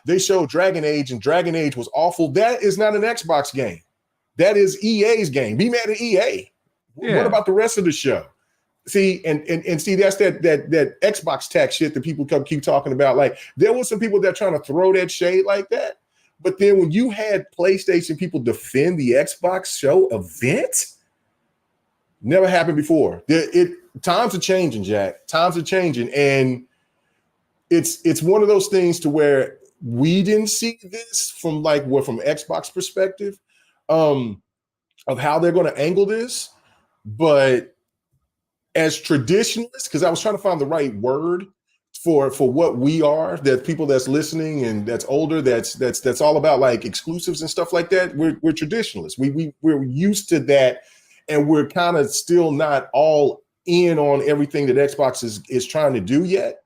they showed Dragon Age and Dragon Age was awful. That is not an Xbox game. That is EA's game. Be mad at EA. What about the rest of the show? See, and see, that's that Xbox tax shit that people keep talking about. Like, there was some people that are trying to throw that shade like that. But then when you had PlayStation people defend the Xbox show event, never happened before. Times are changing, Jack. Times are changing. And it's one of those things to where we didn't see this from Xbox perspective, of how they're going to angle this. But as traditionalists, because I was trying to find the right word for what we are, that people that's listening and that's older, that's all about like exclusives and stuff like that. We're traditionalists. We're used to that, and we're kind of still not all in on everything that Xbox is trying to do yet.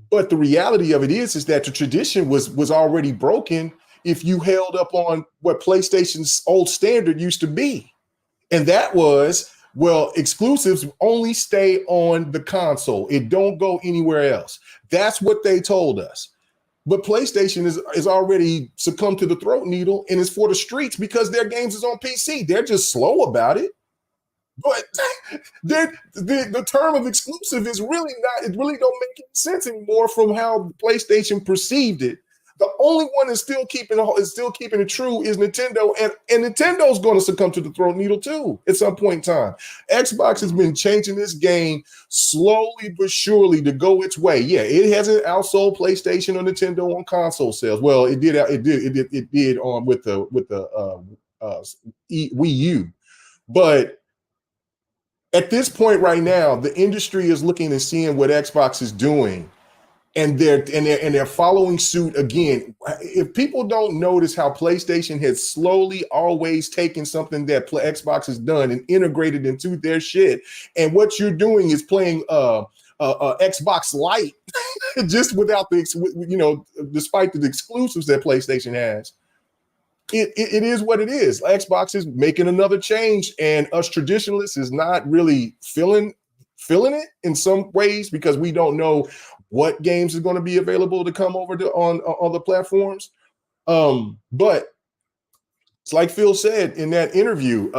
But the reality of it is that the tradition was already broken if you held up on what PlayStation's old standard used to be, and that was, well, exclusives only stay on the console. It don't go anywhere else. That's what they told us. But PlayStation is already succumbed to the throat needle and is for the streets because their games is on PC. They're just slow about it. But the term of exclusive is really not, it really don't make any sense anymore from how PlayStation perceived it. The only one that's still keeping it true is Nintendo, and Nintendo's going to succumb to the throat needle too at some point in time. Xbox has been changing this game slowly but surely to go its way. Yeah, it hasn't outsold PlayStation or Nintendo on console sales. Well, it did on with the Wii U, but at this point right now, the industry is looking and seeing what Xbox is doing. And they're following suit again. If people don't notice how PlayStation has slowly always taken something that Xbox has done and integrated into their shit, and what you're doing is playing Xbox Lite, just without despite the exclusives that PlayStation has. It is what it is. Xbox is making another change, and us traditionalists is not really feeling it in some ways because we don't know what games is going to be available to come over to on the platforms. But it's like Phil said in that interview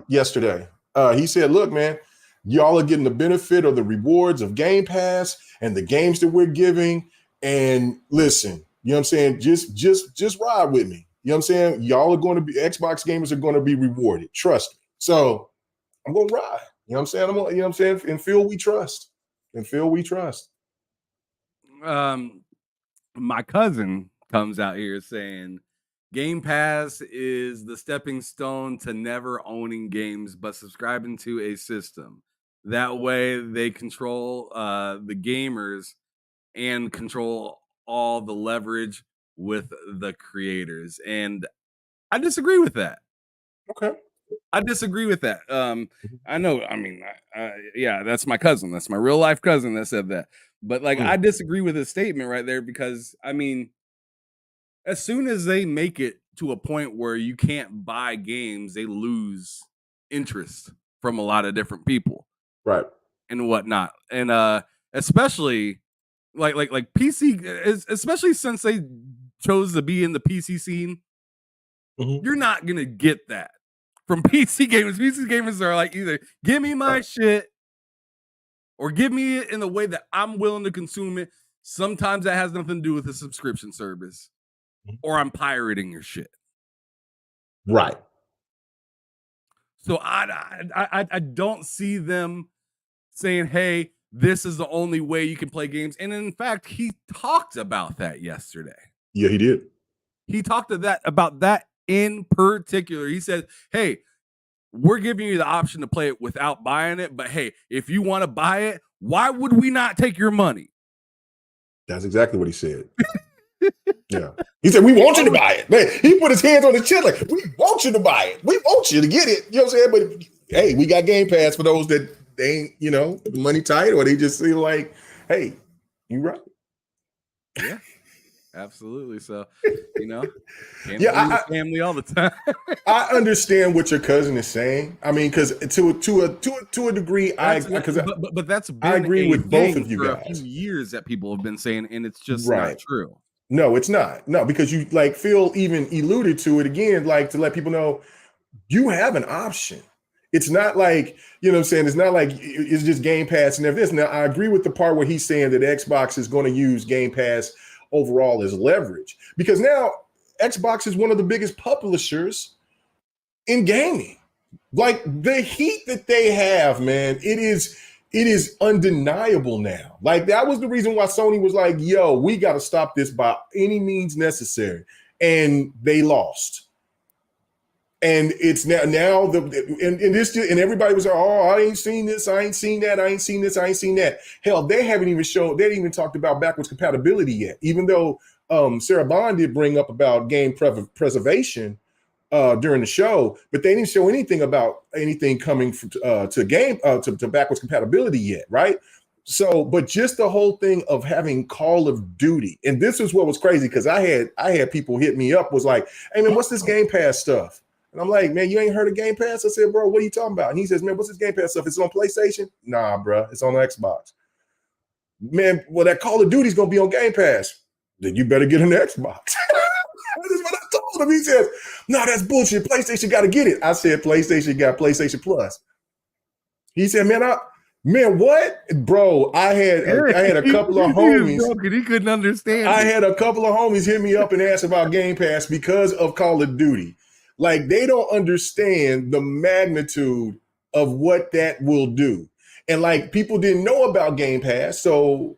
yesterday. He said, look, man, y'all are getting the benefit of the rewards of Game Pass and the games that we're giving. And listen, you know what I'm saying? Just ride with me. You know what I'm saying? Y'all are going to be, Xbox gamers are going to be rewarded. Trust me. So I'm going to ride. You know what I'm saying? You know what I'm saying? And Phil, we trust. My cousin comes out here saying Game Pass is the stepping stone to never owning games, but subscribing to a system. That way they control the gamers and control all the leverage with the creators. And I disagree with that. Okay. I disagree with that. I know, I mean, yeah, that's my cousin. That's my real life cousin that said that. But like, I disagree with his statement right there because, I mean, as soon as they make it to a point where you can't buy games, they lose interest from a lot of different people. Right. And whatnot. And especially like PC, especially since they chose to be in the PC scene, you're not going to get that from PC gamers. PC gamers are like, either give me my shit or give me it in the way that I'm willing to consume it. Sometimes that has nothing to do with a subscription service, or I'm pirating your shit. Right. So I don't see them saying, hey, this is the only way you can play games. And in fact, he talked about that yesterday. Yeah, he did. He talked about that in particular. He said, hey, we're giving you the option to play it without buying it. But hey, if you want to buy it, why would we not take your money? That's exactly what he said. Yeah. He said, we want you to buy it. Man, he put his hands on his chest like, we want you to buy it. We want you to get it. You know what I'm saying? But hey, we got Game Pass for those that they ain't, money tight, or they just feel like, hey, you right. Yeah. Absolutely. So, yeah, family all the time. I understand what your cousin is saying. I mean, because to a degree, but that's been I agree with both of you guys. For a few years that people have been saying, and it's just not true. No, it's not. No, because you like Phil even alluded to it again, like to let people know you have an option. It's not like, you know what I'm saying? It's not like it's just Game Pass and everything. Now, I agree with the part where he's saying that Xbox is going to use Game Pass overall as leverage, because now Xbox is one of the biggest publishers in gaming. Like the heat that they have, man, it is undeniable now. Like that was the reason why Sony was like, yo, we got to stop this by any means necessary. And they lost. And it's now and everybody was like, oh, I ain't seen this, I ain't seen that, I ain't seen this, I ain't seen that. Hell, they haven't even talked about backwards compatibility yet, even though Sarah Bond did bring up about game preservation during the show, but they didn't show anything about anything coming to backwards compatibility yet, right? So, but just the whole thing of having Call of Duty, and this is what was crazy, because I had people hit me up, was like, hey man, what's this Game Pass stuff? And I'm like, man, you ain't heard of Game Pass? I said, bro, what are you talking about? And he says, man, what's this Game Pass stuff? It's on PlayStation? Nah, bro, it's on Xbox. Man, well, that Call of Duty's gonna be on Game Pass. Then you better get an Xbox. That's what I told him. He says, no, that's bullshit. PlayStation got to get it. I said, PlayStation got PlayStation Plus. He said, man, what? Bro, I had a couple of homies. He couldn't understand. I had a couple of homies hit me up and ask about Game Pass because of Call of Duty. Like, they don't understand the magnitude of what that will do. And like, people didn't know about Game Pass. So,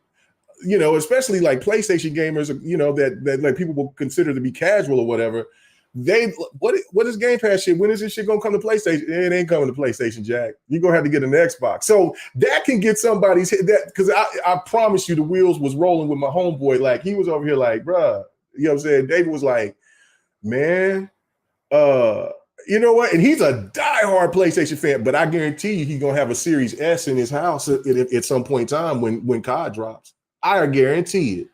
you know, especially like PlayStation gamers, you know, that like people will consider to be casual or whatever. What is Game Pass shit? When is this shit gonna come to PlayStation? It ain't coming to PlayStation, Jack. You're gonna have to get an Xbox. So that can get somebody's hit, that, because I promise you the wheels was rolling with my homeboy. Like, he was over here like, bruh, you know what I'm saying? David was like, man, you know what? And he's a diehard PlayStation fan, but I guarantee you he's gonna have a Series S in his house at some point in time when COD drops. I guarantee it.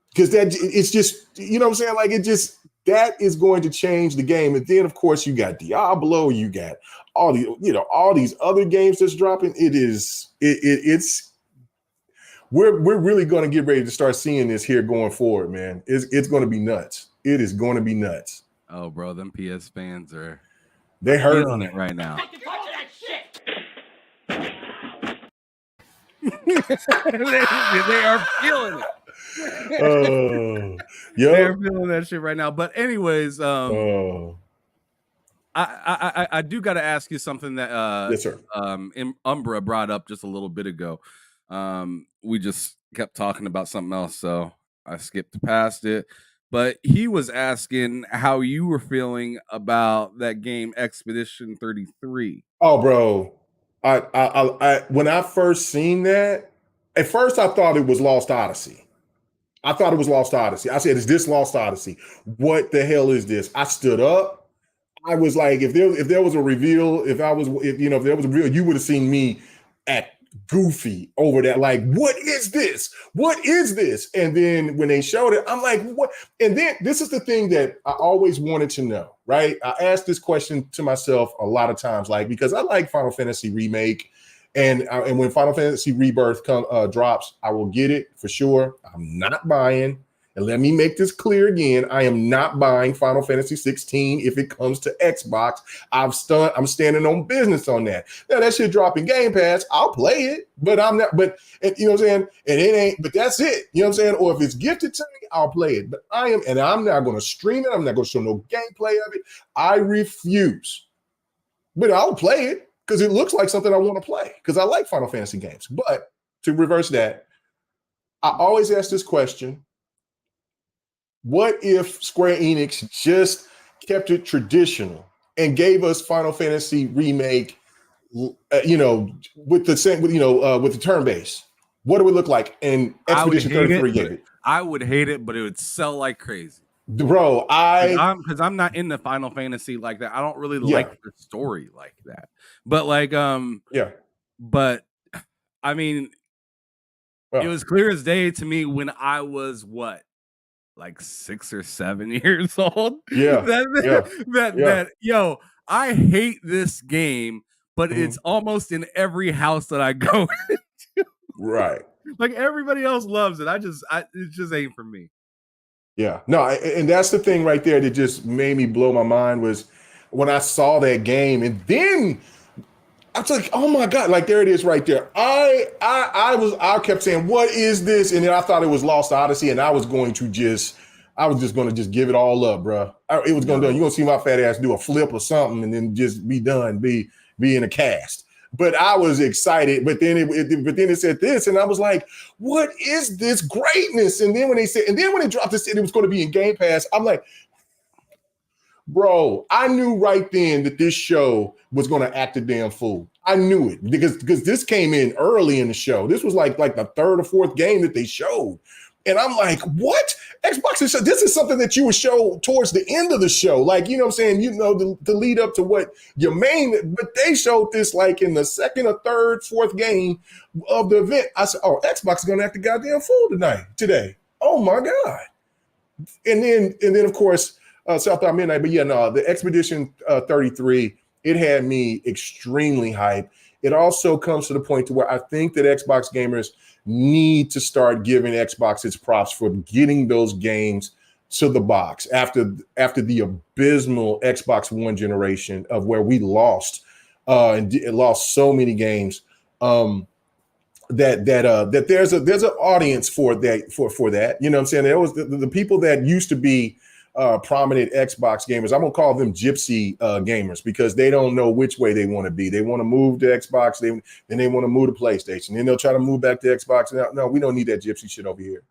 Because that it's just, you know what I'm saying? Like, it just, that is going to change the game. And then of course you got Diablo, you got all the, you know, all these other games that's dropping. We're really going to get ready to start seeing this here going forward, man. It's going to be nuts. It is going to be nuts. Oh, bro, them PS fans they hurt on it right now. they are feeling it. They're feeling that shit right now. But anyways, I do got to ask you something that yes, sir. Umbra brought up just a little bit ago. We just kept talking about something else, so I skipped past it. But he was asking how you were feeling about that game Expedition 33. Oh, bro. I when I first seen that, at first I thought it was Lost Odyssey. I said, is this Lost Odyssey? What the hell is this? I stood up. I was like, if there was a reveal, if there was a reveal, you would have seen me act goofy over that. Like, what is this? What is this? And then when they showed it, I'm like, what? And then this is the thing that I always wanted to know, right? I asked this question to myself a lot of times, like, because I like Final Fantasy Remake, and when Final Fantasy Rebirth drops, I will get it for sure. I'm not buying. And let me make this clear again. I am not buying Final Fantasy 16 if it comes to Xbox. I'm standing on business on that. Now that shit dropping Game Pass, I'll play it, but I'm not, but you know what I'm saying? And it ain't, but that's it. You know what I'm saying? Or if it's gifted to me, I'll play it. But I'm not going to stream it. I'm not going to show no gameplay of it. I refuse. But I'll play it because it looks like something I want to play because I like Final Fantasy games. But to reverse that, I always ask this question. What if Square Enix just kept it traditional and gave us Final Fantasy Remake, with the turn base? What it would look like? And Expedition 33 gave it. I would hate it, but it would sell like crazy. Bro, because I'm not into Final Fantasy like that. I don't really like the story like that. But but I mean, it was clear as day to me when I was like 6 or 7 years old. Yo, I hate this game, but it's almost in every house that I go into. Right. Like everybody else loves it. It just ain't for me. Yeah. No, and that's the thing right there that just made me blow my mind was when I saw that game. And then I was like, oh my God, like there it is right there. I kept saying, what is this? And then I thought it was Lost Odyssey, and I was just going to just give it all up, bro. It was going to, you're going to see my fat ass do a flip or something and then just be done, be in a cast. But I was excited, but then it said this, and I was like, what is this greatness? And then when they dropped this, it was going to be in Game Pass, I'm like, bro, I knew right then that this show was going to act a damn fool. I knew it because this came in early in the show. This was like the third or fourth game that they showed. And I'm like, what? Xbox is, this is something that you would show towards the end of the show. Like, you know what I'm saying? You know, the lead up to what your main, but they showed this like in the second or third, fourth game of the event. I said, oh, Xbox is going to act a goddamn fool today. Oh my God. And then of course, Southbound Midnight, but yeah, no, the Expedition 33, it had me extremely hyped. It also comes to the point to where I think that Xbox gamers need to start giving Xbox its props for getting those games to the box after the abysmal Xbox One generation of where we lost lost so many games. That there's an audience for that. You know what I'm saying? There was the people that used to be prominent Xbox gamers. I'm gonna call them gypsy gamers because they don't know which way they want to be. They want to move to Xbox, then they want to move to PlayStation, then they'll try to move back to Xbox. No, we don't need that gypsy shit over here.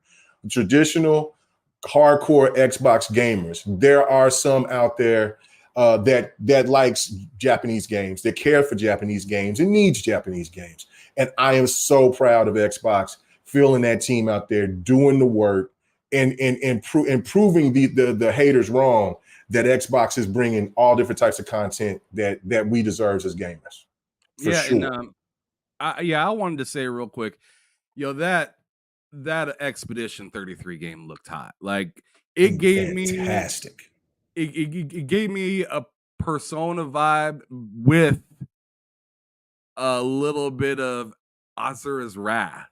Traditional, hardcore Xbox gamers. There are some out there that likes Japanese games, that care for Japanese games, and needs Japanese games. And I am so proud of Xbox feeling that team out there doing the work and proving the haters wrong, that Xbox is bringing all different types of content that we deserve as gamers. For sure. And I wanted to say real quick, that Expedition 33 game looked hot. Like it gave fantastic. It gave me a Persona vibe with a little bit of Asura's Wrath.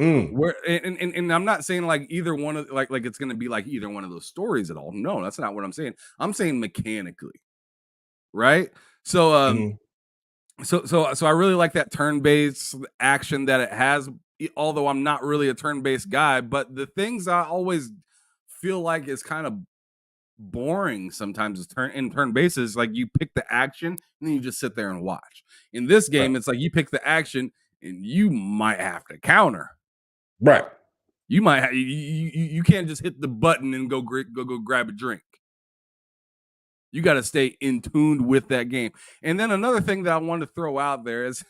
Where and I'm not saying like either one of like it's gonna be like either one of those stories at all. No, that's not what I'm saying. I'm saying mechanically, right? So so I really like that turn-based action that it has, although I'm not really a turn-based guy, but the things I always feel like is kind of boring sometimes is turn-based is like you pick the action and then you just sit there and watch. In this game, it's like you pick the action and you might have to counter. Right. You might you can't just hit the button and go grab a drink. You got to stay in tuned with that game. And then another thing that I want to throw out there is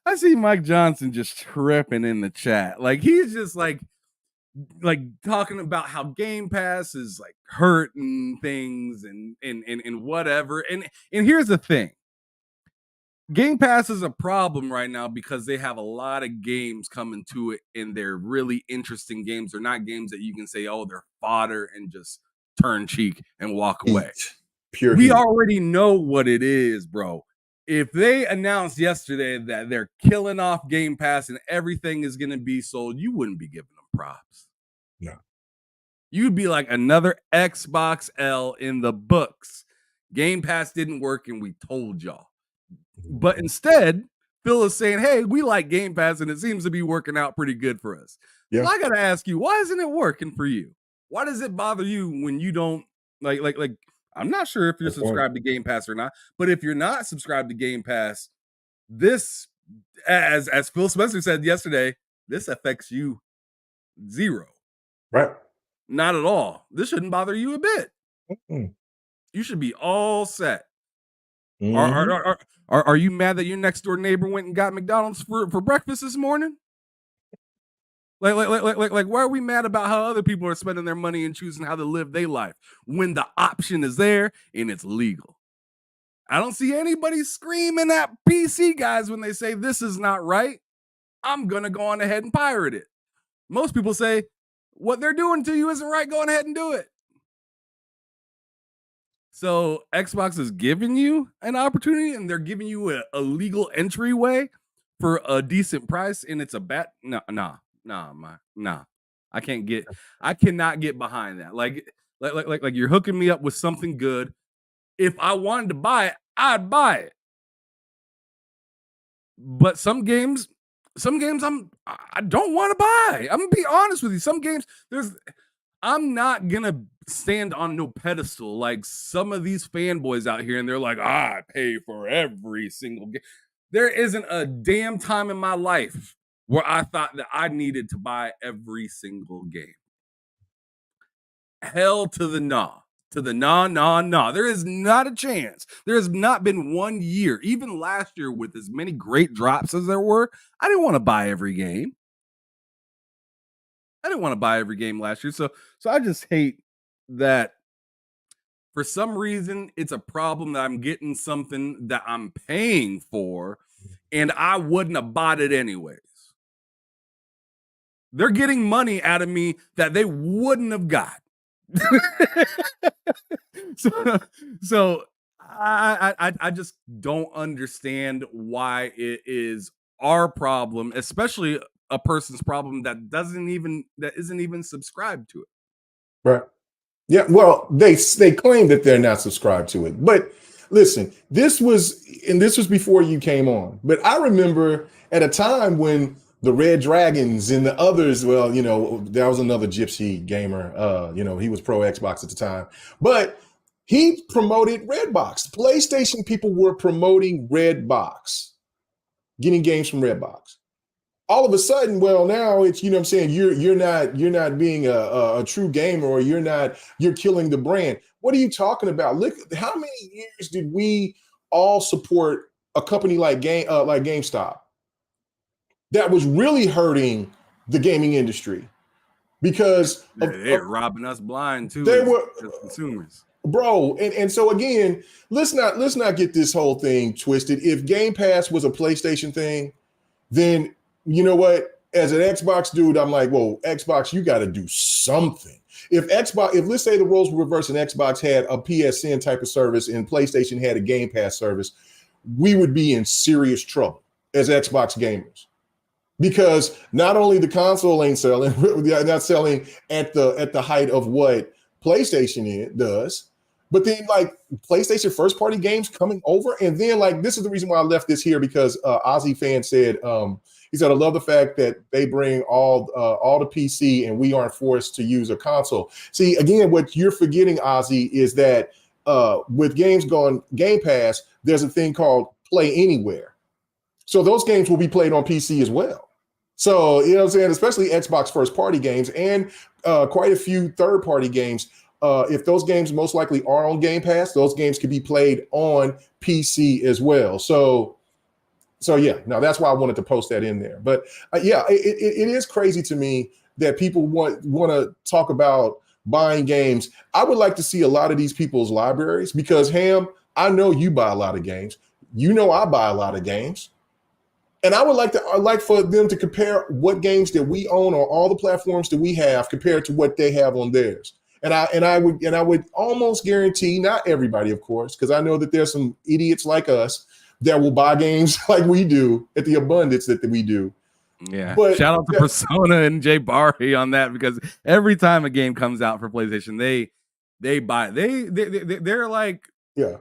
I see Mike Johnson just tripping in the chat. Like he's just like talking about how Game Pass is like hurting things and whatever. And here's the thing. Game Pass is a problem right now because they have a lot of games coming to it and they're really interesting games. They're not games that you can say, oh, they're fodder and just turn cheek and walk away. We already know what it is, bro. If they announced yesterday that they're killing off Game Pass and everything is going to be sold, you wouldn't be giving them props. No. You'd be like another Xbox L in the books. Game Pass didn't work and we told y'all. But instead, Phil is saying, hey, we like Game Pass and it seems to be working out pretty good for us. Yeah. So I got to ask you, why isn't it working for you? Why does it bother you when you don't like I'm not sure if you're subscribed to Game Pass or not, but if you're not subscribed to Game Pass, this, as Phil Spencer said yesterday, this affects you zero. Right. Not at all. This shouldn't bother you a bit. Mm-mm. You should be all set. Mm-hmm. Are you mad that your next door neighbor went and got McDonald's for breakfast this morning? Like, why are we mad about how other people are spending their money and choosing how to live their life when the option is there and it's legal? I don't see anybody screaming at PC guys when they say this is not right. I'm going to go on ahead and pirate it. Most people say what they're doing to you isn't right. Go on ahead and do it. So Xbox is giving you an opportunity and they're giving you a legal entryway for a decent price. And it's a bet. Nah. I cannot get behind that. Like you're hooking me up with something good. If I wanted to buy it, I'd buy it. But some games I don't want to buy. I'm gonna be honest with you. Some games I'm not gonna stand on no pedestal like some of these fanboys out here, and they're like, I pay for every single game. There isn't a damn time in my life where I thought that I needed to buy every single game. Hell to the nah. To the nah. There is not a chance. There has not been 1 year, even last year, with as many great drops as there were. I didn't want to buy every game. I didn't want to buy every game last year. So I just hate that for some reason it's a problem that I'm getting something that I'm paying for and I wouldn't have bought it anyways. They're getting money out of me that they wouldn't have got. so I just don't understand why it is our problem, especially a person's problem that isn't even subscribed to it. Right. Yeah. Well, they claim that they're not subscribed to it, but listen, this was before you came on. But I remember at a time when the Red Dragons and the others, well, that was another gypsy gamer. He was pro Xbox at the time, but he promoted Redbox. PlayStation people were promoting Redbox, getting games from Redbox. All of a sudden, well, now it's, what I'm saying, you're not being a true gamer, or you're killing the brand. What are you talking about? Look, how many years did we all support a company like GameStop that was really hurting the gaming industry because they're robbing us blind too? They were consumers, bro. And so again, let's not get this whole thing twisted. If Game Pass was a PlayStation thing, then you know what? As an Xbox dude, I'm like, whoa, Xbox, you got to do something. If let's say the roles were reversed and Xbox had a PSN type of service and PlayStation had a Game Pass service, we would be in serious trouble as Xbox gamers. Because not only the console ain't selling, not selling at the height of what PlayStation does, but then like PlayStation first party games coming over. And then like, this is the reason why I left this here, because Ozzy fan said, he said, I love the fact that they bring all the PC and we aren't forced to use a console. See, again, what you're forgetting, Ozzy, is that with games going Game Pass, there's a thing called Play Anywhere. So those games will be played on PC as well. So, you know what I'm saying, especially Xbox first party games and quite a few third party games. If those games most likely are on Game Pass, those games can be played on PC as well. So yeah, now that's why I wanted to post that in there. But yeah, it is crazy to me that people want to talk about buying games. I would like to see a lot of these people's libraries, because Ham, I know you buy a lot of games. I buy a lot of games. And I'd like for them to compare what games that we own on all the platforms that we have compared to what they have on theirs. And I would almost guarantee, not everybody, of course, because I know that there's some idiots like us that will buy games like we do at the abundance that we do. Yeah. But shout out to Persona and Jay Barry on that, because every time a game comes out for PlayStation, they buy it. They're like, yeah.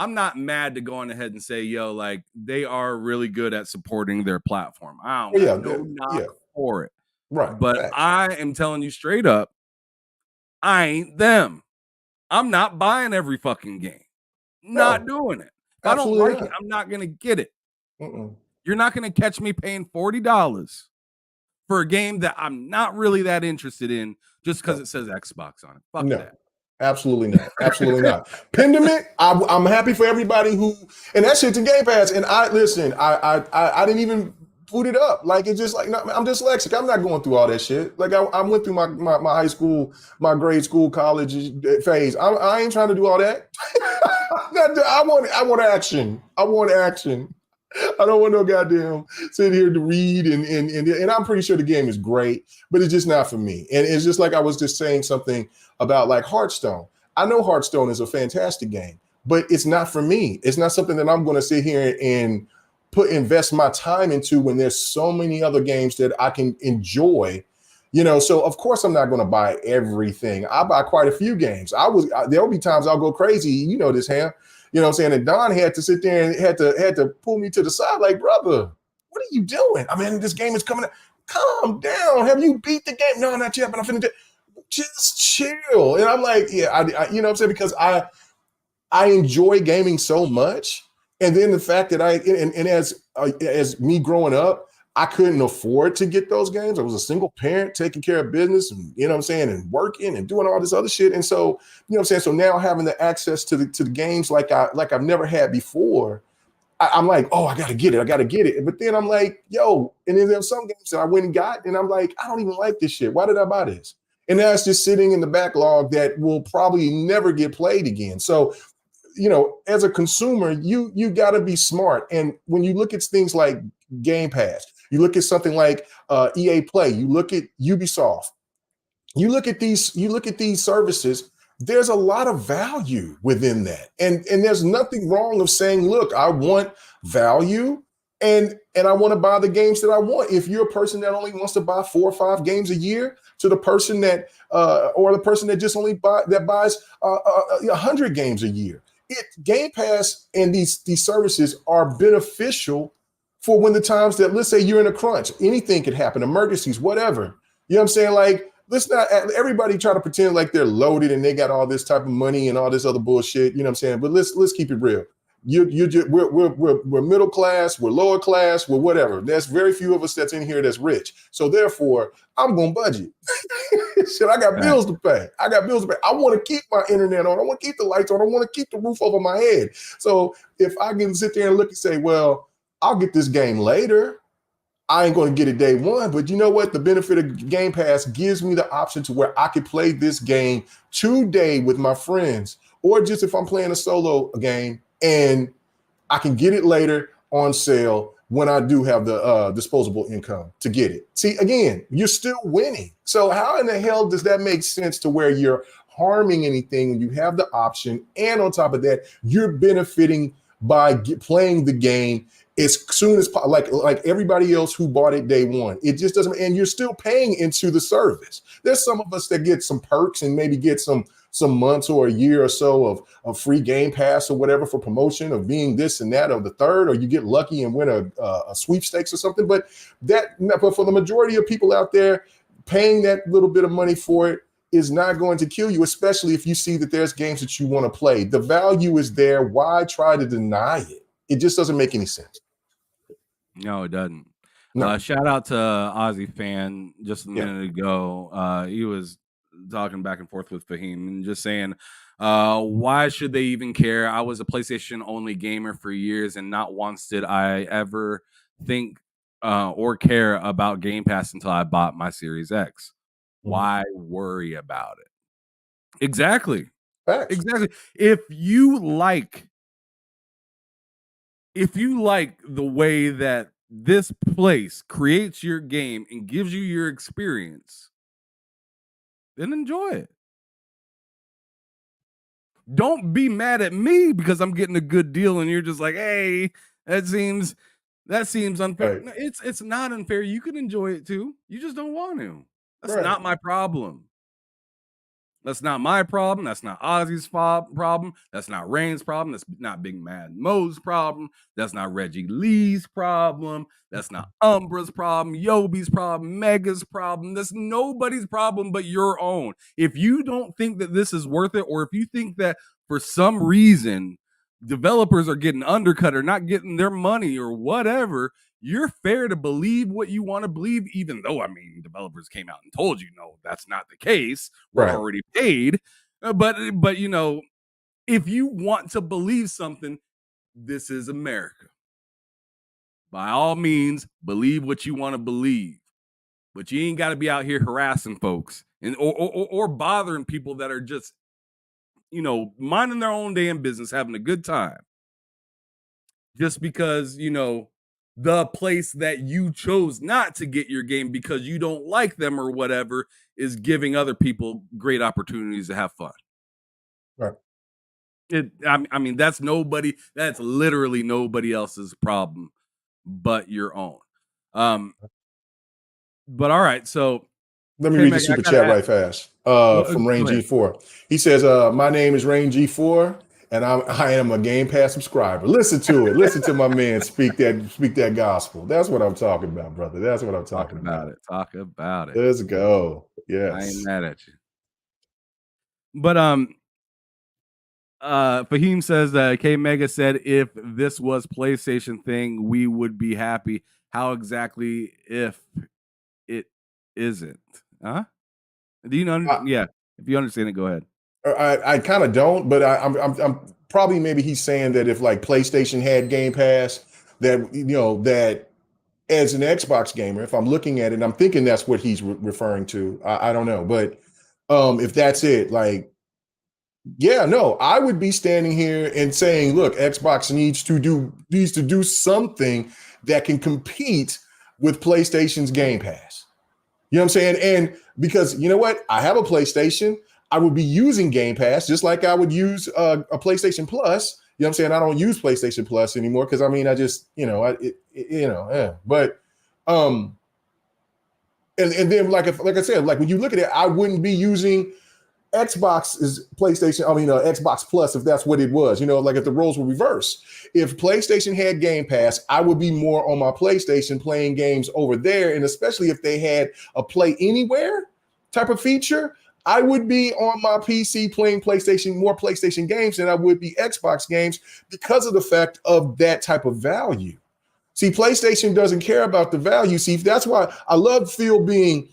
I'm not mad to go on ahead and say, yo, like they are really good at supporting their platform. I don't have no knock for it. Right. But I am telling you straight up, I ain't them. I'm not buying every fucking game. Not doing it. If I don't like it, I'm not going to get it. You're not going to catch me paying $40 for a game that I'm not really that interested in just because it says Xbox on it. Fuck that. Absolutely not. Absolutely not. Pendiment, I'm happy for everybody and that shit's in Game Pass. And I didn't even boot it up. Like, it's just like, no, I'm dyslexic. I'm not going through all that shit. Like I went through my high school, my grade school, college phase. I ain't trying to do all that. I want action. I want action. I don't want no goddamn sit here to read and I'm pretty sure the game is great, but it's just not for me. And it's just like I was just saying something about like Hearthstone. I know Hearthstone is a fantastic game, but it's not for me. It's not something that I'm going to sit here and invest my time into when there's so many other games that I can enjoy So of course I'm not going to buy everything. I buy quite a few games. There'll be times I'll go crazy. This, Ham. You know what I'm saying? And Don had to sit there and had to pull me to the side, like, brother, what are you doing? I mean, this game is coming out. Calm down. Have you beat the game? No, not yet, but I'm finna just chill. And I'm like, yeah, you know what I'm saying? Because I enjoy gaming so much. And then the fact that as me growing up, I couldn't afford to get those games. I was a single parent taking care of business and, you know what I'm saying, and working and doing all this other shit. And so, you know what I'm saying? So now having the access to the games like I've never had before, I'm like, oh, I gotta get it. But then I'm like, yo, and then there's some games that I went and got, and I'm like, I don't even like this shit. Why did I buy this? And now it's just sitting in the backlog that will probably never get played again. So, as a consumer, you got to be smart. And when you look at things like Game Pass, you look at something like EA Play, you look at Ubisoft, you look at these services. There's a lot of value within that, and there's nothing wrong of saying, look, I want value, and I want to buy the games that I want. If you're a person that only wants to buy 4 or 5 games a year, to the person that or the person that just only buys 100 games a year. Game Pass and these services are beneficial for when the times that, let's say you're in a crunch, anything could happen, emergencies, whatever. You know what I'm saying? Like, let's not everybody try to pretend like they're loaded and they got all this type of money and all this other bullshit. You know what I'm saying? But let's keep it real. We're middle class, we're lower class, we're whatever. There's very few of us that's in here that's rich. So therefore, I'm gonna budget. Shit, I got bills to pay. I want to keep my internet on. I want to keep the lights on. I want to keep the roof over my head. So if I can sit there and look and say, well, I'll get this game later, I ain't going to get it day one. But you know what? The benefit of Game Pass gives me the option to where I could play this game today with my friends, or just if I'm playing a solo game, and I can get it later on sale when I do have the disposable income to get it. See, again, you're still winning. So how in the hell does that make sense to where you're harming anything when you have the option? And on top of that, you're benefiting by playing the game as soon as like everybody else who bought it day one. It just doesn't, and you're still paying into the service. There's some of us that get some perks and maybe get some months or a year or so of free Game Pass or whatever for promotion of being this and that or the third, or you get lucky and win a sweepstakes or something. But for the majority of people out there, paying that little bit of money for it is not going to kill you, especially if you see that there's games that you want to play. The value is there. Why try to deny it? It just doesn't make any sense. No, it doesn't. No. Shout out to Aussie fan just a minute ago. He was talking back and forth with Fahim and just saying, why should they even care? I was a PlayStation only gamer for years, and not once did I ever think or care about Game Pass until I bought my Series X. Why worry about it? Exactly. Facts. Exactly. If you like the way that this place creates your game and gives you your experience, then enjoy it. Don't be mad at me because I'm getting a good deal and you're just like, hey, that seems unfair. Right. No, it's not unfair. You can enjoy it too. You just don't want to. That's Right. not my problem. That's not my problem. That's not Ozzy's problem. That's not Rain's problem. That's not Big Mad Mo's problem. That's not Reggie Lee's problem. That's not Umbra's problem, Yobi's problem, Mega's problem. That's nobody's problem but your own. If you don't think that this is worth it, or if you think that for some reason developers are getting undercut or not getting their money or whatever, you're fair to believe what you want to believe, even though, I mean, developers came out and told you, no, that's not the case. We're Right. already paid. But you know, if you want to believe something, this is America. By all means, believe what you want to believe. But you ain't got to be out here harassing folks and or bothering people that are just, you know, minding their own damn business, having a good time. Just because, you know, the place that you chose not to get your game because you don't like them or whatever is giving other people great opportunities to have fun. Right. I mean, that's literally nobody else's problem but your own. But all right, so Let me Hey, read the Meg, I super gotta chat ask. right fast. Well, From Rain go ahead. G4. He says, "My name is Rain G4, and I am a Game Pass subscriber." Listen to it. Listen to my man speak that gospel. That's what I'm talking about, brother. That's what I'm Talk talking about about. it. Talk about it. Let's go. I ain't Yes. mad at you. But Fahim says K Mega said if this was PlayStation thing, we would be happy. How exactly if it isn't? Huh? Do you know? I, Yeah. If you understand it, go ahead. I kind of don't, but I'm probably maybe he's saying that if like PlayStation had Game Pass, that that as an Xbox gamer, if I'm looking at it, and I'm thinking that's what he's referring to. I don't know, but if that's it, like, yeah, no, I would be standing here and saying, look, Xbox needs to do something that can compete with PlayStation's Game Pass. You know what I'm saying? And because you know what, I have a PlayStation, I would be using Game Pass just like I would use a PlayStation Plus. You know what I'm saying? I don't use PlayStation Plus anymore because I mean, I just yeah. But and then like I said, like when you look at it, I wouldn't be using Xbox is PlayStation. I mean, Xbox Plus, if that's what it was, like if the roles were reversed. If PlayStation had Game Pass, I would be more on my PlayStation playing games over there. And especially if they had a Play Anywhere type of feature, I would be on my PC playing more PlayStation games than I would be Xbox games because of the fact of that type of value. See, PlayStation doesn't care about the value. See, that's why I love Phil being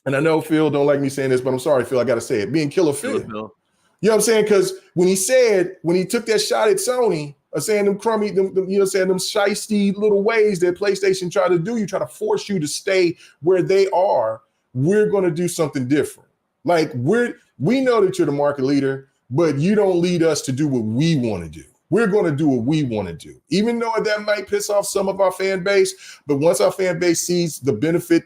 and I know Phil don't like me saying this, but I'm sorry, Phil, I got to say it. Being Killer Phil. You know what I'm saying? Because when he took that shot at Sony, saying them crummy, them shisty little ways that PlayStation try to do, you try to force you to stay where they are. We're going to do something different. Like we know that you're the market leader, but you don't lead us to do what we want to do. We're going to do what we want to do, even though that might piss off some of our fan base. But once our fan base sees the benefit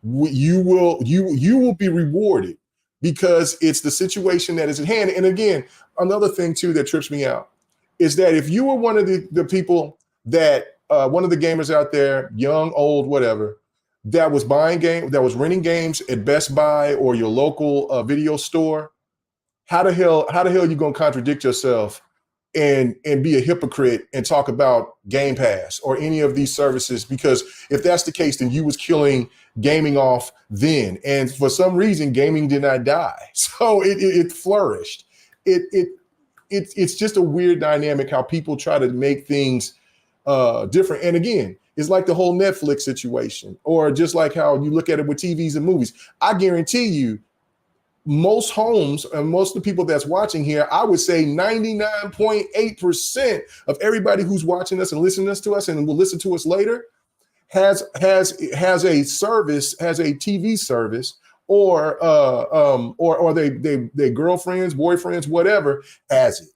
you will be rewarded because it's the situation that is at hand. And again, another thing too that trips me out is that if you were one of the people that one of the gamers out there, young, old, whatever, that was renting games at Best Buy or your local video store, how the hell are you going to contradict yourself and be a hypocrite and talk about Game Pass or any of these services? Because if that's the case, then you was killing gaming off then, and for some reason gaming did not die, so it flourished. It's just a weird dynamic how people try to make things different. And again, it's like the whole Netflix situation, or just like how you look at it with TVs and movies. I guarantee you, most homes and most of the people that's watching here, I would say 99.8% of everybody who's watching us and listening to us and will listen to us later has a service, has a TV service, or they girlfriends, boyfriends, whatever, has it.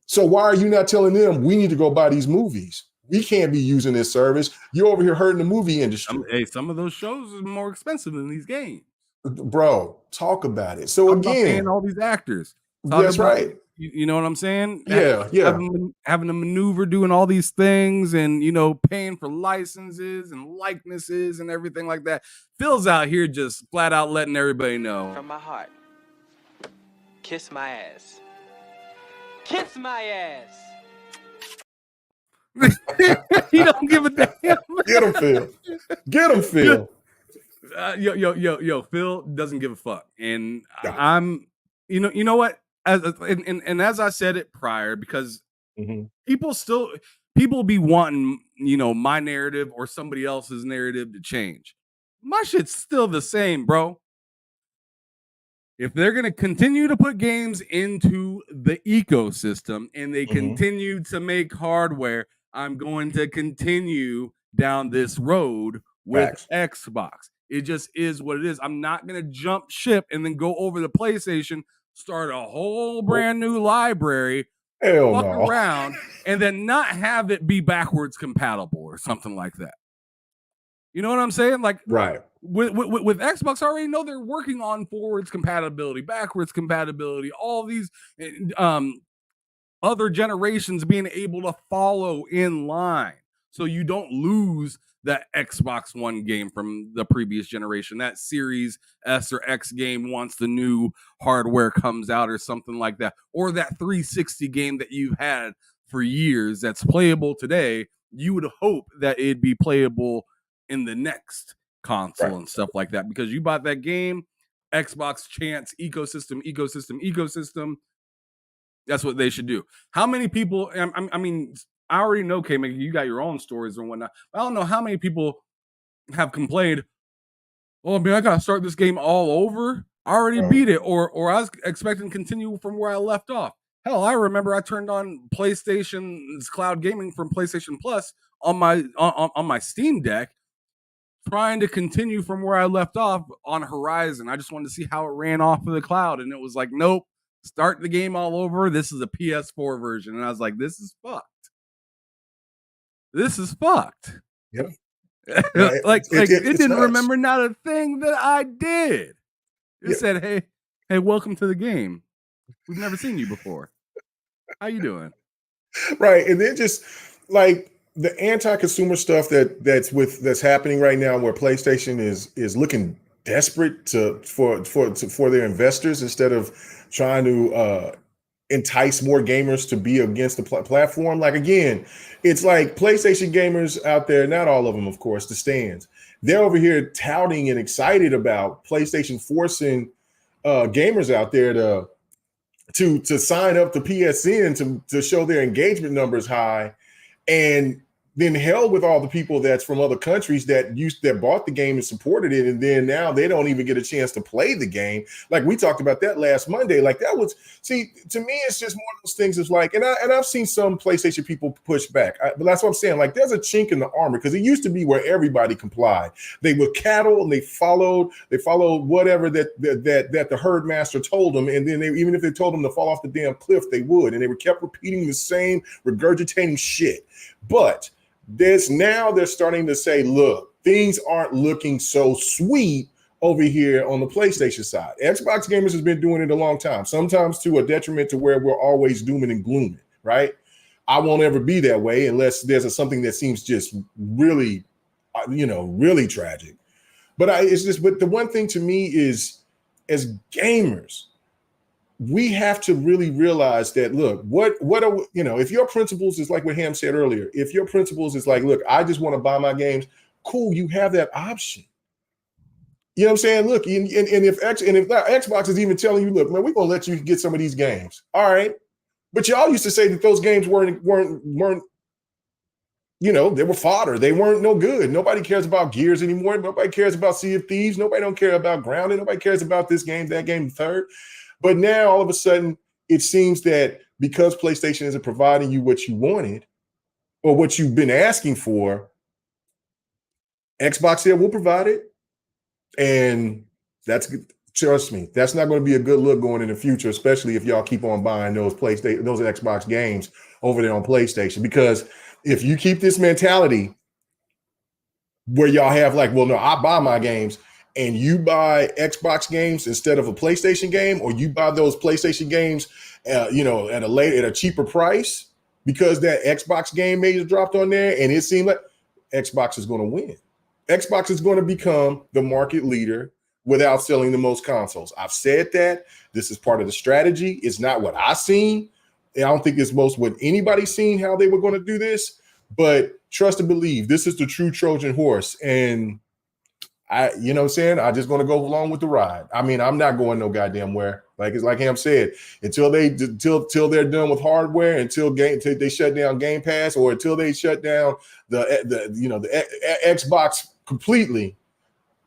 So why are you not telling them we need to go buy these movies? We can't be using this service. You're over here hurting the movie industry. Some of those shows are more expensive than these games. Bro, talk about it. So again, all these actors. That's right. You know what I'm saying? Yeah. Having to maneuver, doing all these things, and paying for licenses and likenesses and everything like that. Phil's out here just flat out letting everybody know. From my heart, kiss my ass. Kiss my ass. He don't give a damn. Get him, Phil. Get him, Phil. Yo, Phil doesn't give a fuck, and I'm, you know what? As I said it prior, because people be wanting, my narrative or somebody else's narrative to change. My shit's still the same, bro. If they're gonna continue to put games into the ecosystem and they continue to make hardware, I'm going to continue down this road with Xbox. It just is what it is. I'm not going to jump ship and then go over to PlayStation, start a whole brand new library, fuck around, and then not have it be backwards compatible or something like that. You know what I'm saying? Like, right. With Xbox, I already know they're working on forwards compatibility, backwards compatibility, all these other generations being able to follow in line, so you don't lose that Xbox One game from the previous generation, that Series S or X game once the new hardware comes out or something like that, or that 360 game that you've had for years that's playable today. You would hope that it'd be playable in the next console and stuff like that, because you bought that game. Xbox chants ecosystem. That's what they should do. How many people, I mean, I already know, K-Maker, you got your own stories and whatnot. I don't know how many people have complained, oh, man, I got to start this game all over. I already beat it, or I was expecting to continue from where I left off. Hell, I remember I turned on PlayStation's cloud gaming from PlayStation Plus on my Steam Deck, trying to continue from where I left off on Horizon. I just wanted to see how it ran off of the cloud, and it was like, nope, start the game all over. This is a PS4 version, and I was like, this is fucked. This is fucked. Yep. Like it didn't nuts. remember not a thing that I did. It said, hey, welcome to the game. We've never seen you before. How you doing? Right, and then just like the anti-consumer stuff that's happening right now, where PlayStation is looking desperate for their investors instead of trying to entice more gamers to be against the platform. Like, again, it's like PlayStation gamers out there, not all of them, of course, the stands, they're over here touting and excited about PlayStation forcing gamers out there to sign up to PSN to show their engagement numbers high, and then hell with all the people that's from other countries that bought the game and supported it, and then now they don't even get a chance to play the game. Like we talked about that last Monday. Like that was, see, to me, it's just one of those things. It's like, and I've seen some PlayStation people push back, but that's what I'm saying. Like there's a chink in the armor, because it used to be where everybody complied. They were cattle and they followed whatever that the herd master told them, and then even if they told them to fall off the damn cliff, they would, and they were kept repeating the same regurgitating shit. But they're starting to say, look, things aren't looking so sweet over here on the PlayStation side. Xbox gamers has been doing it a long time, sometimes to a detriment to where we're always dooming and glooming, right? I won't ever be that way unless there's something that seems just really, really tragic. But but the one thing to me is, as gamers, we have to really realize that, look, what are, if your principles is like what Ham said earlier, if your principles is like, look, I just want to buy my games, cool, you have that option. You know what I'm saying? Look, and if Xbox is even telling you, look, man, we're gonna let you get some of these games. All right. But y'all used to say that those games weren't, they were fodder. They weren't no good. Nobody cares about Gears anymore. Nobody cares about Sea of Thieves. Nobody don't care about Grounded. Nobody cares about this game, that game, the third. But now all of a sudden, it seems that because PlayStation isn't providing you what you wanted or what you've been asking for, Xbox said, we'll provide it. And trust me, that's not going to be a good look going in the future, especially if y'all keep on buying those Xbox games over there on PlayStation. Because if you keep this mentality where y'all have like, well, no, I buy my games, and you buy Xbox games instead of a PlayStation game, or you buy those PlayStation games, at a cheaper price because that Xbox game may have dropped on there, and it seemed like Xbox is going to win. Xbox is going to become the market leader without selling the most consoles. I've said that. This is part of the strategy. It's not what I've seen. I don't think it's most what anybody's seen how they were going to do this, but trust and believe, this is the true Trojan horse. And you know what I'm saying? I'm just going to go along with the ride. I mean, I'm not going no goddamn where. Like it's like Ham said, until they're done with hardware, until they shut down Game Pass, or until they shut down the Xbox completely,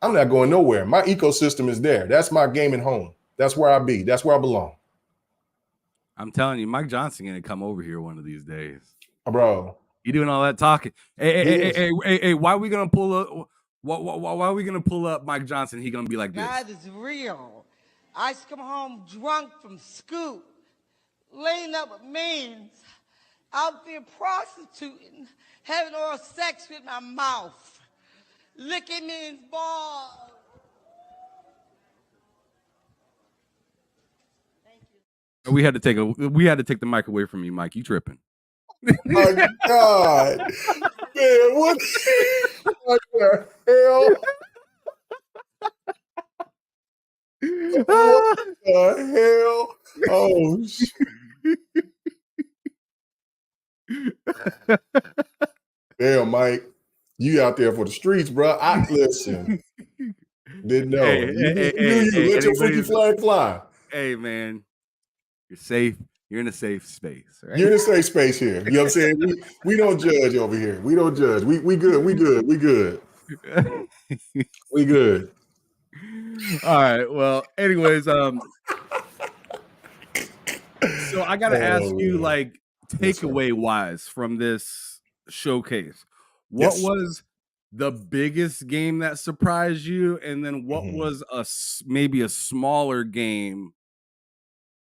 I'm not going nowhere. My ecosystem is there. That's my gaming home. That's where I be. That's where I belong. I'm telling you, Mike Johnson gonna come over here one of these days, bro. You doing all that talking? Hey, why are we gonna pull up? Why are we gonna pull up Mike Johnson? He gonna be like this. God is real. I used to come home drunk from school, laying up with men, out there prostituting, having oral sex with my mouth, licking men's balls. Thank you. We had to take the mic away from you, Mike. You tripping? My God, man, what? What the hell? What the hell? Oh, damn, Mike. You out there for the streets, bro. I listen. Didn't know. Hey, You hey, do hey, you. hey, Let your freaky anybody, flag fly. hey, man, you're safe. You're in a safe space, right? You're in a safe space here. You know what I'm saying? We don't judge over here. We don't judge. We good. We good. We good. We good. All right. Well, anyways, so I gotta ask Oh, you, man. like, Yes, sir. takeaway wise from this showcase, what Yes. was the biggest game that surprised you, and then what Mhm. was maybe a smaller game?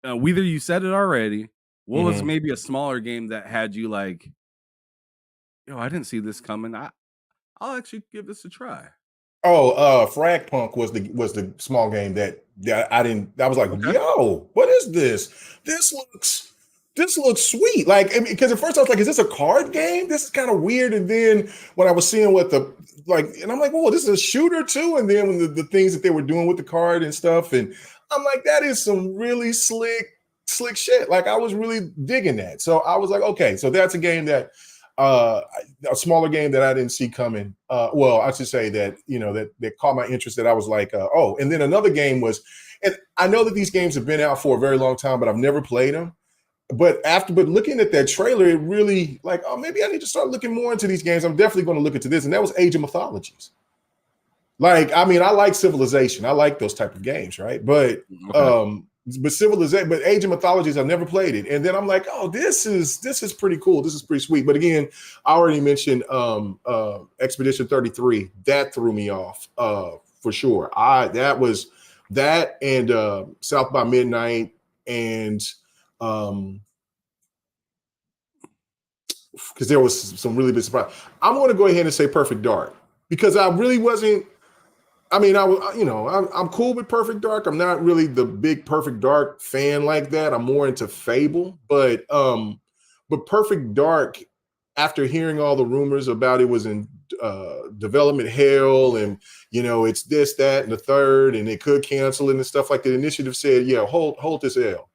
Whether you said it already, what was Mhm. maybe a smaller game that had you like, yo, I didn't see this coming. I'll actually give this a try. Oh, Frag Punk was the small game that I didn't. I was like, Okay. yo, what is this? This looks sweet. Like, because at first I was like, is this a card game? This is kind of weird. And then when I was seeing what the like, and I'm like, oh, this is a shooter too. And then when the things that they were doing with the card and stuff, and I'm like, that is some really slick shit. Like, I was really digging that. So I was like, okay, so that's a game that uh a smaller game that I didn't see coming. Well, I should say that, that caught my interest, that I was like, oh, and then another game was, and I know that these games have been out for a very long time, but I've never played them. But looking at that trailer, it really like, oh, maybe I need to start looking more into these games. I'm definitely going to look into this. And that was Age of Mythologies. Like, I mean, I like Civilization. I like those type of games, right? But Okay. Civilization, but Age of Mythologies, I've never played it. And then I'm like, oh, this is pretty cool. This is pretty sweet. But again, I already mentioned Expedition 33. That threw me off for sure. That was that and South by Midnight and because there was some really big surprise. I'm going to go ahead and say Perfect Dark because I really wasn't. I mean, I'm cool with Perfect Dark. I'm not really the big Perfect Dark fan like that. I'm more into Fable, but Perfect Dark, after hearing all the rumors about it was in development hell, and it's this, that, and the third, and it could cancel it and stuff like that. The initiative said, yeah, hold this L,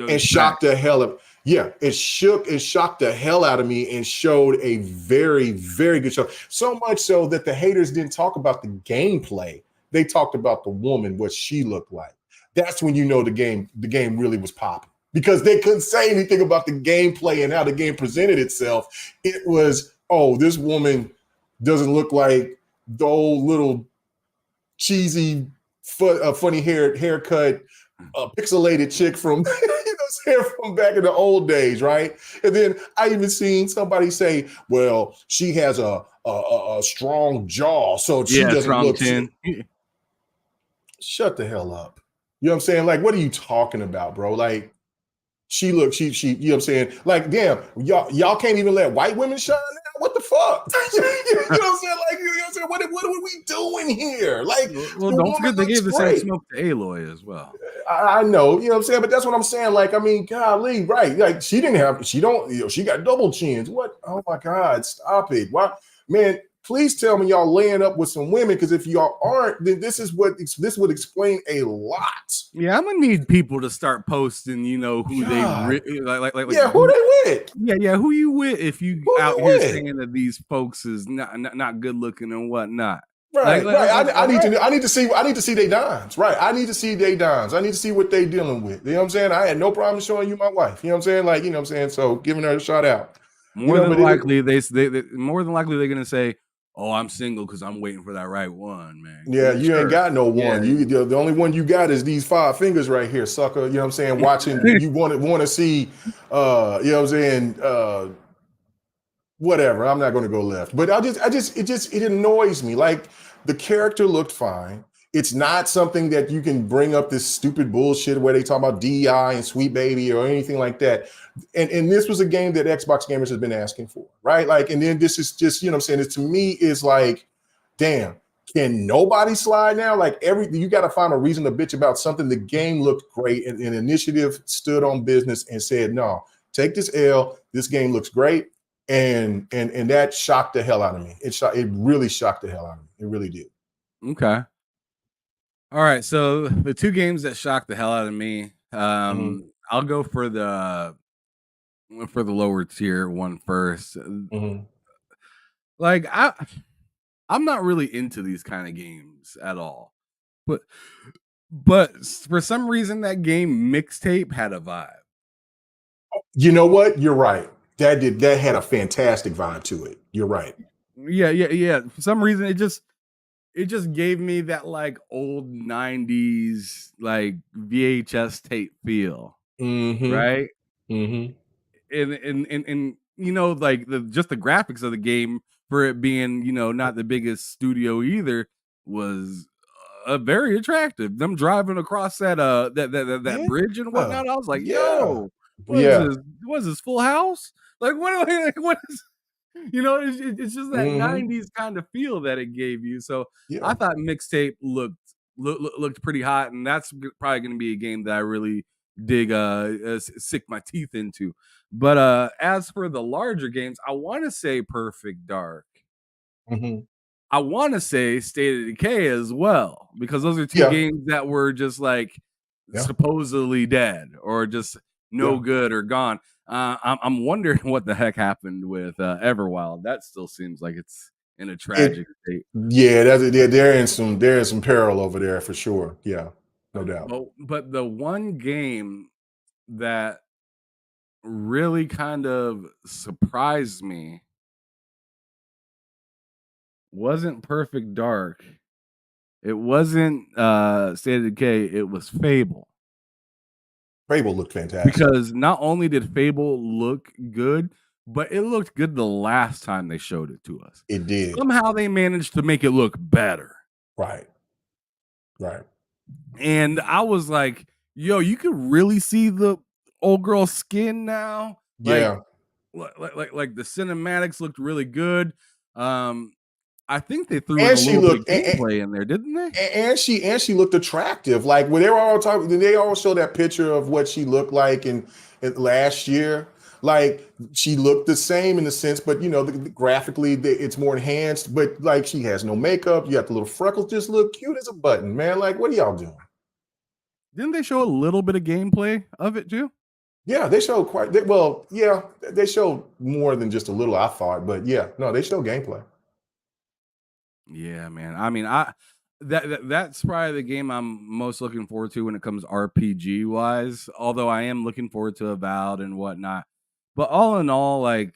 and shocked Facts. the hell of it shocked the hell out of me and showed a very, very good show. So much so that the haters didn't talk about the gameplay. They talked about the woman, what she looked like. That's when the game really was popping. Because they couldn't say anything about the gameplay and how the game presented itself. It was, oh, this woman doesn't look like the old little cheesy, funny haircut, pixelated chick from from back in the old days, right? And then I even seen somebody say, "Well, she has a strong jaw, so she Yeah, doesn't strong look." chin. Shut the hell up! You know what I'm saying? Like, what are you talking about, bro? Like, she, you know what I'm saying? Like, damn, y'all can't even let white women shine now? What the fuck? You know what I'm saying? Like, you know what I'm saying? What are we doing here? Like, Well, the don't woman forget they looks gave the same great. smoke to Aloy as well. I know, you know what I'm saying? But that's what I'm saying. Like, I mean, golly, right. Like, she got double chins. What? Oh my God, stop it. Why, man, please tell me y'all laying up with some women, because if y'all aren't, then this would explain a lot. Yeah, I'm gonna need people to start posting, who they God. like Yeah, who they with? yeah, who you with if you Who out they here with? saying that these folks is not good looking and whatnot. Right, right. I need right. I need to see their dimes. Right. I need to see their dimes. I need to see what they dealing with. You know what I'm saying? I had no problem showing you my wife. You know what I'm saying? Like, you know what I'm saying? So giving her a shout out. More than But likely, more than likely they're gonna say, "Oh, I'm single because I'm waiting for that right one, man." yeah, you ain't Sure. got no Yeah. one. The only one you got is these 5 fingers right here, sucker. You know what I'm saying? Watching you want to see you know what I'm saying, whatever. I'm not going to go left, but it annoys me. Like, the character looked fine. It's not something that you can bring up this stupid bullshit where they talk about DEI and Sweet Baby or anything like that. And this was a game that Xbox gamers has been asking for, right? Like, and then this is just, you know what I'm saying? It to me is like, damn, can nobody slide now? Like, you got to find a reason to bitch about something. The game looked great, and Initiative stood on business and said, no, take this L. This game looks great. and that shocked the hell out of me. It really shocked the hell out of me. It really did. Okay. All right. So the two games that shocked the hell out of me, I'll go for the lower tier one first. Mhm. Like I'm not really into these kind of games at all. But for some reason that game Mixtape had a vibe. You know what? You're right. That had a fantastic vibe to it. You're right. Yeah. For some reason it just gave me that like old 90s like VHS tape feel. Mhm. Right? Mhm. And you know, like the graphics of the game for it being, you know, not the biggest studio either was very attractive. Them driving across that that Yeah. bridge and whatnot. I was like, Yeah. yo, what is Yeah. this? What is this, Full House? Like what is, you know, it's just that Mhm. 90s kind of feel that it gave you. So I Yeah. thought Mixtape looked pretty hot, and that's probably going to be a game that I really dig sick my teeth into. But as for the larger games, I want to say Perfect Dark. Mhm. I want to say State of Decay as well, because those are two Yeah. games that were just like Yeah. supposedly dead or just no Yeah. good or gone. I'm wondering what the heck happened with Everwild. That still seems like it's in a tragic state. Yeah, they're in some peril over there for sure. Yeah, no doubt. But the one game that really kind of surprised me wasn't Perfect Dark. It wasn't State of Decay, it was Fable. Fable looked fantastic. Because not only did Fable look good, but it looked good the last time they showed it to us. It did. Somehow they managed to make it look better. Right. Right. And I was like, yo, you can really see the old girl's skin now. Yeah. Like the cinematics looked really good. I think they threw in And a she little looked bit of gameplay in there, didn't they? and she looked attractive. Like when they were all talking, they all show that picture of what she looked like in last year. Like she looked the same in a sense, but you know, graphically it's more enhanced. But like she has no makeup. You got the little freckles, just look cute as a button, man. Like what are y'all doing? Didn't they show a little bit of gameplay of it too? Yeah, they showed they showed more than just a little, I thought, but yeah, no, they showed gameplay. Yeah, man. I mean, that's probably the game I'm most looking forward to when it comes RPG wise. Although I am looking forward to Avowed and whatnot. But all in all, like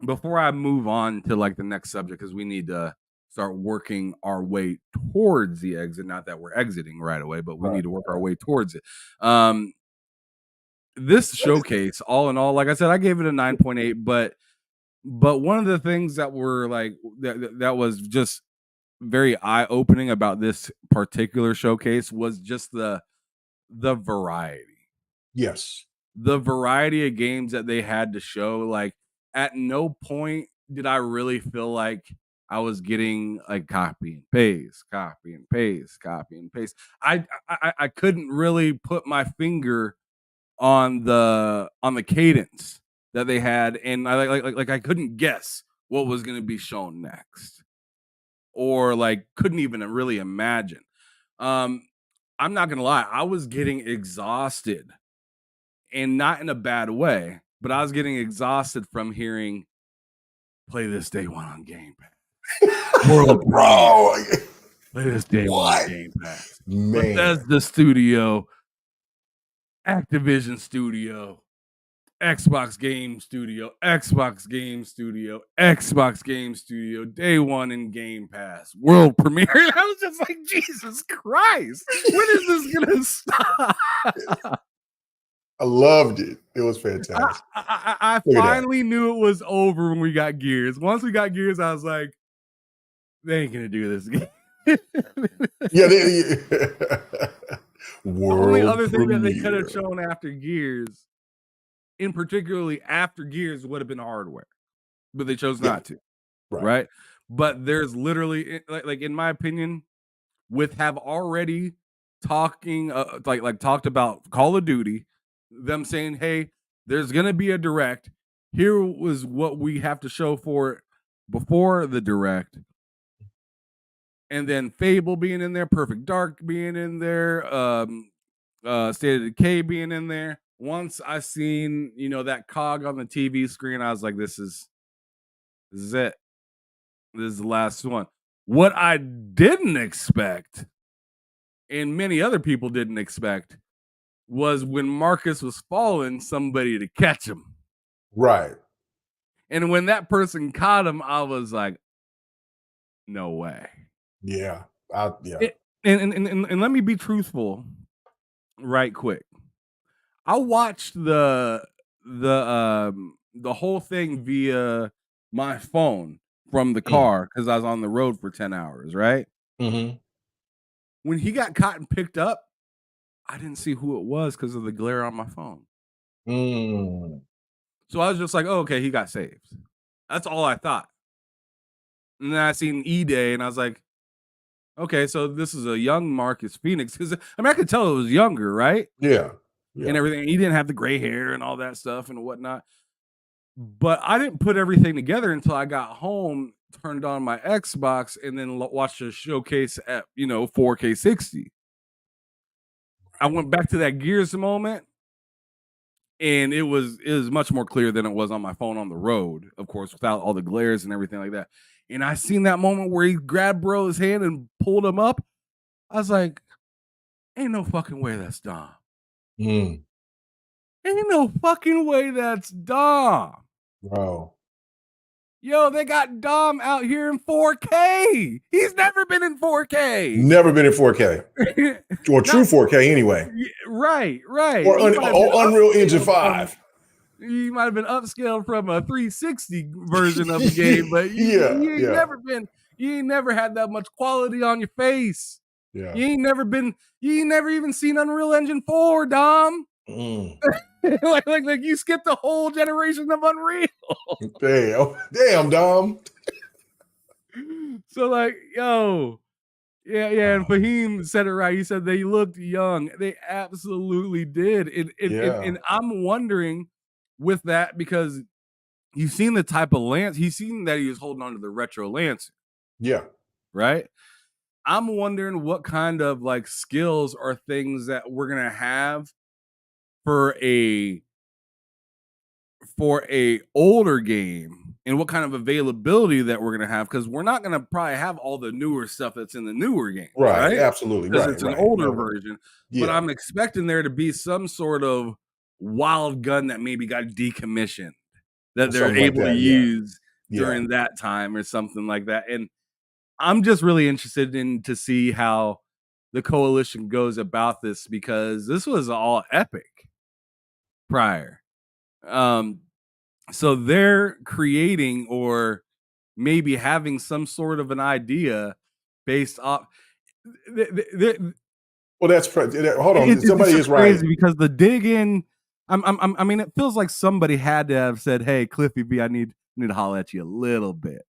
before I move on to like the next subject, because we need to start working our way towards the exit. Not that we're exiting right away, but we need to work our way towards it. This showcase, all in all, like I said, I gave it a 9.8, but one of the things that were like that was just very eye-opening about this particular showcase was just the variety. Yes. The variety of games that they had to show. Like at no point did I really feel like I was getting like copy and paste. I couldn't really put my finger on the cadence that they had, and I like I couldn't guess what was going to be shown next, or like couldn't even really imagine. I'm not gonna lie, I was getting exhausted, and not in a bad way, but I was getting exhausted from hearing play this day one on Game Pass. World Bro, play this day one on Game Pass. man. Bethesda Studio, Activision Studio, Xbox Game Studio, Xbox Game Studio, day one in Game Pass, world premiere. And I was just like, Jesus Christ, when is this gonna stop? I loved it. It was fantastic. I finally knew it was over when we got Gears. Once we got Gears, I was like, they ain't gonna do this again. Yeah, The only other thing that they could premiere. have shown after Gears, in particularly after Gears, would have been hardware, but they chose not to. Right? But there's literally, like in my opinion, with have already talking like talked about Call of Duty, them saying, hey, there's gonna be a direct. here was what we have to show for it before the direct. And then Fable being in there, Perfect Dark being in there, State of Decay being in there. Once I seen, that cog on the TV screen, I was like, this is it. This is the last one. What I didn't expect, and many other people didn't expect, was when Marcus was falling, somebody to catch him. Right. And when that person caught him, I was like, no way. Yeah. And let me be truthful right quick. I watched the whole thing via my phone from the car because I was on the road for 10 hours, right? Mm-hmm. When he got caught and picked up, I didn't see who it was because of the glare on my phone. So I was just like, oh, okay, he got saved. That's all I thought. And then I seen E-Day and I was like, okay, so this is a young Marcus Phoenix. Because I could tell it was younger, right? Yeah. And everything. He didn't have the gray hair and all that stuff and whatnot. But I didn't put everything together until I got home, turned on my Xbox, and then watched a showcase at 4K 60. I went back to that Gears moment, and it was much more clear than it was on my phone on the road, of course, without all the glares and everything like that. And I seen that moment where he grabbed bro's hand and pulled him up. I was like, ain't no fucking way that's Dom. Ain't no fucking way that's Dom. Bro. Yo, they got Dom out here in 4K. He's never been in 4K. Never been in 4K. Or true 4K anyway. Right. Or Unreal Engine 5. He might have been upscaled from a 360 version of the game, but you ain't never had that much quality on your face. Yeah. You ain't never even seen Unreal Engine 4, Dom. like you skipped a whole generation of Unreal. Damn, Dom. So yo, yeah, and Fahim said it right. He said they looked young. They absolutely did. And I'm wondering with that because you've seen the type of lance. He's seen that he was holding on to the retro lance. Yeah. Right. I'm wondering what kind of skills or things that we're gonna have for a older game and what kind of availability that we're gonna have, because we're not gonna probably have all the newer stuff that's in the newer game, right? Absolutely, because right. It's an older version, but I'm expecting there to be some sort of wild gun that maybe got decommissioned that they're able to use during that time or something like that. And I'm just really interested to see how the coalition goes about this, because this was all epic prior. So they're creating or maybe having some sort of an idea based off. Well, that's hold on. Somebody is right because the dig in. I mean, it feels like somebody had to have said, "Hey, Cliffy B, I need to holler at you a little bit."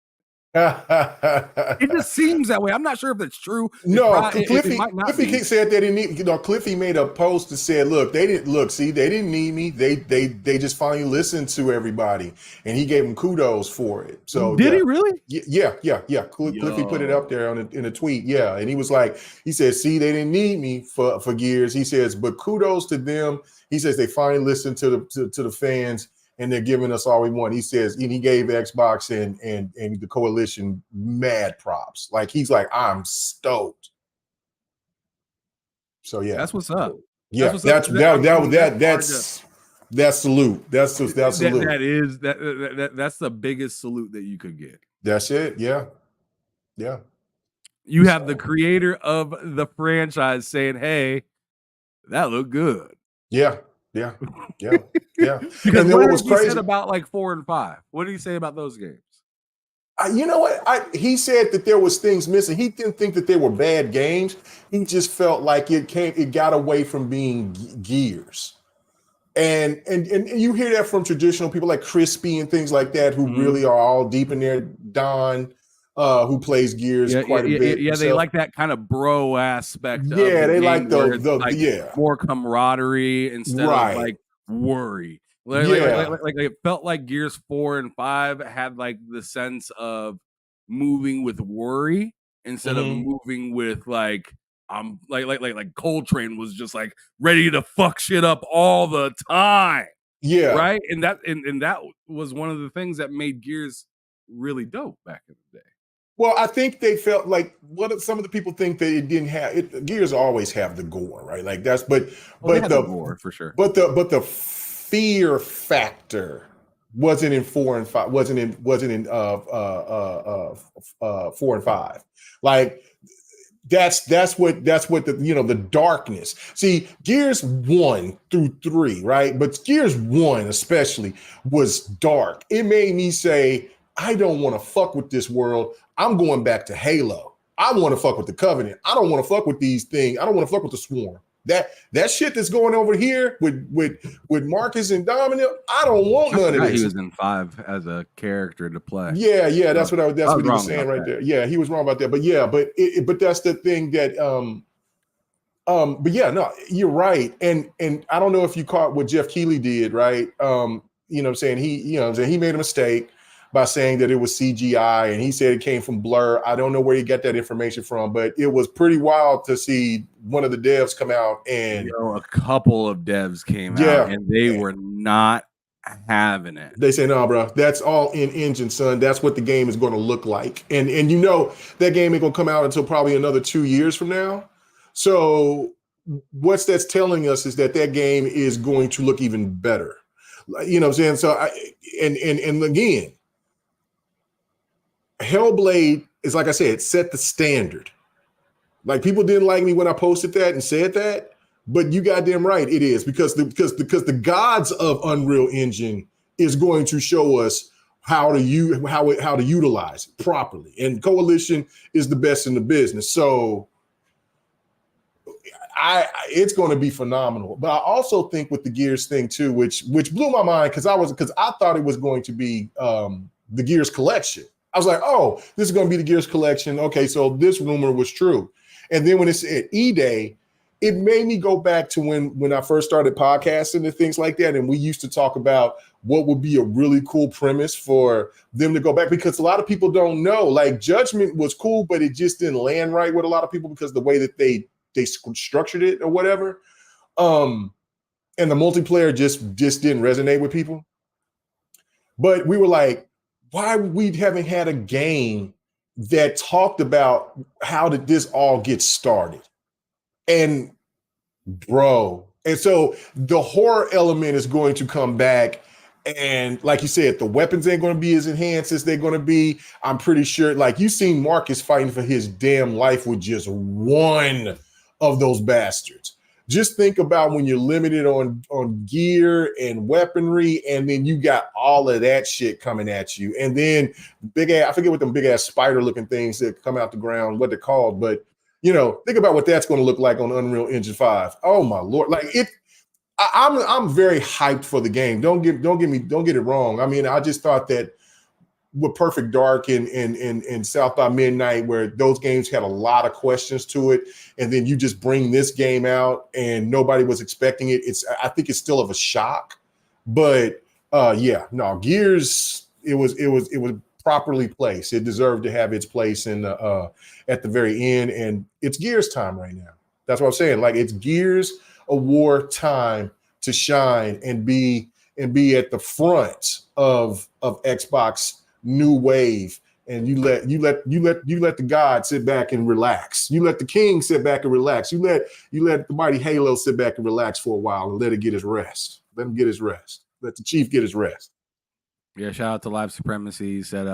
It just seems that way. I'm not sure if it's true. No, Cliffy said that he need. Cliffy made a post that said, "Look, they didn't need me. They just finally listened to everybody, and he gave them kudos for it." So did he really? Yeah. Cliffy put it up there in a tweet. Yeah, and he said, "See, they didn't need me for Gears." He says, "But kudos to them." He says they finally listened to the fans, and they're giving us all we want. He says, and he gave Xbox and the coalition mad props. He's like, I'm stoked. So yeah, that's what's up. Yeah, that's salute. That's salute. That's the biggest salute that you could get. That's it. Yeah. You have the creator of the franchise saying, "Hey, that looked good." Yeah. Because and then what was crazy said about 4 and 5? What did he say about those games? You know what? He said that there was things missing. He didn't think that they were bad games. He just felt like it got away from being Gears. And you hear that from traditional people like Crispy and things like that, who really are all deep in there. Don, who plays Gears quite a bit. Yeah, they like that kind of bro aspect. Yeah, they like the more camaraderie instead of worry. Like it felt like Gears 4 and 5 had like the sense of moving with worry instead of moving with like like Coltrane was just like ready to fuck shit up all the time. Yeah. Right. And that was one of the things that made Gears really dope back in the day. Well, I think they felt like some of the people think that it didn't have it. Gears always have the gore, right? Like that's but the gore for sure. But the fear factor wasn't in 4 and 5. Wasn't in 4 and 5. Like that's what the the darkness. See, Gears 1 through 3, right? But Gears 1 especially was dark. It made me say, I don't want to fuck with this world. I'm going back to Halo. I want to fuck with the Covenant. I don't want to fuck with these things. I don't want to fuck with the Swarm. That shit that's going over here with Marcus and Dominic, I don't want none of this. He was in 5 as a character to play. Yeah, that's what he was saying right there. Yeah, he was wrong about that. But yeah, but that's the thing that but yeah, no, you're right. And I don't know if you caught what Jeff Keighley did, right? You know what I'm saying? He made a mistake by saying that it was CGI, and he said it came from Blur. I don't know where he got that information from, but it was pretty wild to see one of the devs come out and a couple of devs came out and they were not having it. They say, no, bro, that's all in engine, son. That's what the game is going to look like. And that game ain't gonna come out until probably another 2 years from now. So what that's telling us is that game is going to look even better. You know what I'm saying? So and again, Hellblade is, like I said, set the standard. Like, people didn't like me when I posted that and said that, but you goddamn right it is, because the gods of Unreal Engine is going to show us how to utilize it properly, and Coalition is the best in the business. So it's going to be phenomenal. But I also think with the Gears thing too, which blew my mind, because I thought it was going to be the Gears collection. I was like, oh, this is going to be the Gears collection. Okay, so this rumor was true. And then when it's at E-Day, it made me go back to when I first started podcasting and things like that. And we used to talk about what would be a really cool premise for them to go back, because a lot of people don't know. Like, Judgment was cool, but it just didn't land right with a lot of people because the way that they structured it or whatever. And the multiplayer just didn't resonate with people. But we were like, why we haven't had a game that talked about how did this all get started? And so the horror element is going to come back. And like you said, the weapons ain't going to be as enhanced as they're going to be. I'm pretty sure, like, you seen Marcus fighting for his damn life with just one of those bastards. Just think about when you're limited on gear and weaponry, and then you got all of that shit coming at you. And then I forget what them big ass spider looking things that come out the ground, what they're called, but think about what that's going to look like on Unreal Engine 5. Oh my Lord. Like, I'm very hyped for the game. Don't get it wrong. I mean, I just thought that with Perfect Dark and South by Midnight, where those games had a lot of questions to it, and then you just bring this game out and nobody was expecting it. I think it's still of a shock, but Gears, it was properly placed. It deserved to have its place in at the very end, and it's Gears time right now. That's what I'm saying. Like, it's Gears of War time to shine and be at the front of Xbox new wave, and you let the god sit back and relax. You let the king sit back and relax. You let the mighty Halo sit back and relax for a while and let it get his rest. Let him get his rest. Let the chief get his rest. Yeah, shout out to Live Supremacy. He said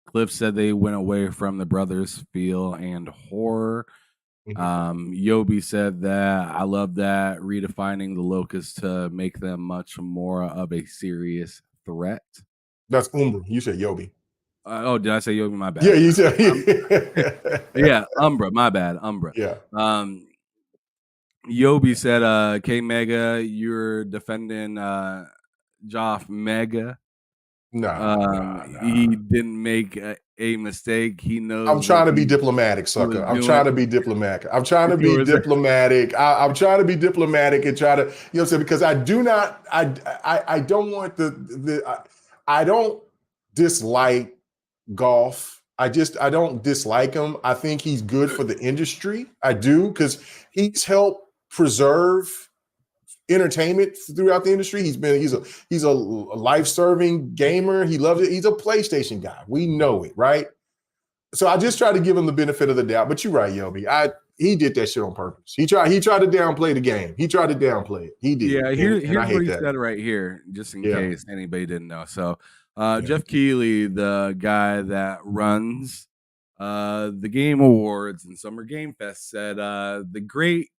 Cliff said they went away from the brothers feel and horror. Yobi said that I love that, redefining the Locust to make them much more of a serious threat. That's Umbra. You said Yobi. Did I say Yobi? My bad. Yeah, you said. Yeah, Umbra. My bad, Umbra. Yeah. Yobi said, K Mega, you're defending Joff Mega. He didn't make a mistake. He knows. I'm trying to be diplomatic, sucker. I'm trying to be diplomatic. I'm trying to be diplomatic. I'm trying to be diplomatic and try to, what I'm saying, because I do not, I don't want I don't dislike Goff. I don't dislike him. I think he's good for the industry. I do, because he's helped preserve entertainment throughout the industry. He's a life-serving gamer. He loves it. He's a PlayStation guy. We know it, right? So I just try to give him the benefit of the doubt. But you're right, Yobi. He did that shit on purpose. He tried to downplay the game. He tried to downplay it. He did. Yeah, here's what he said right here, just in case anybody didn't know. So Jeff Keighley, the guy that runs the Game Awards and Summer Game Fest, said the great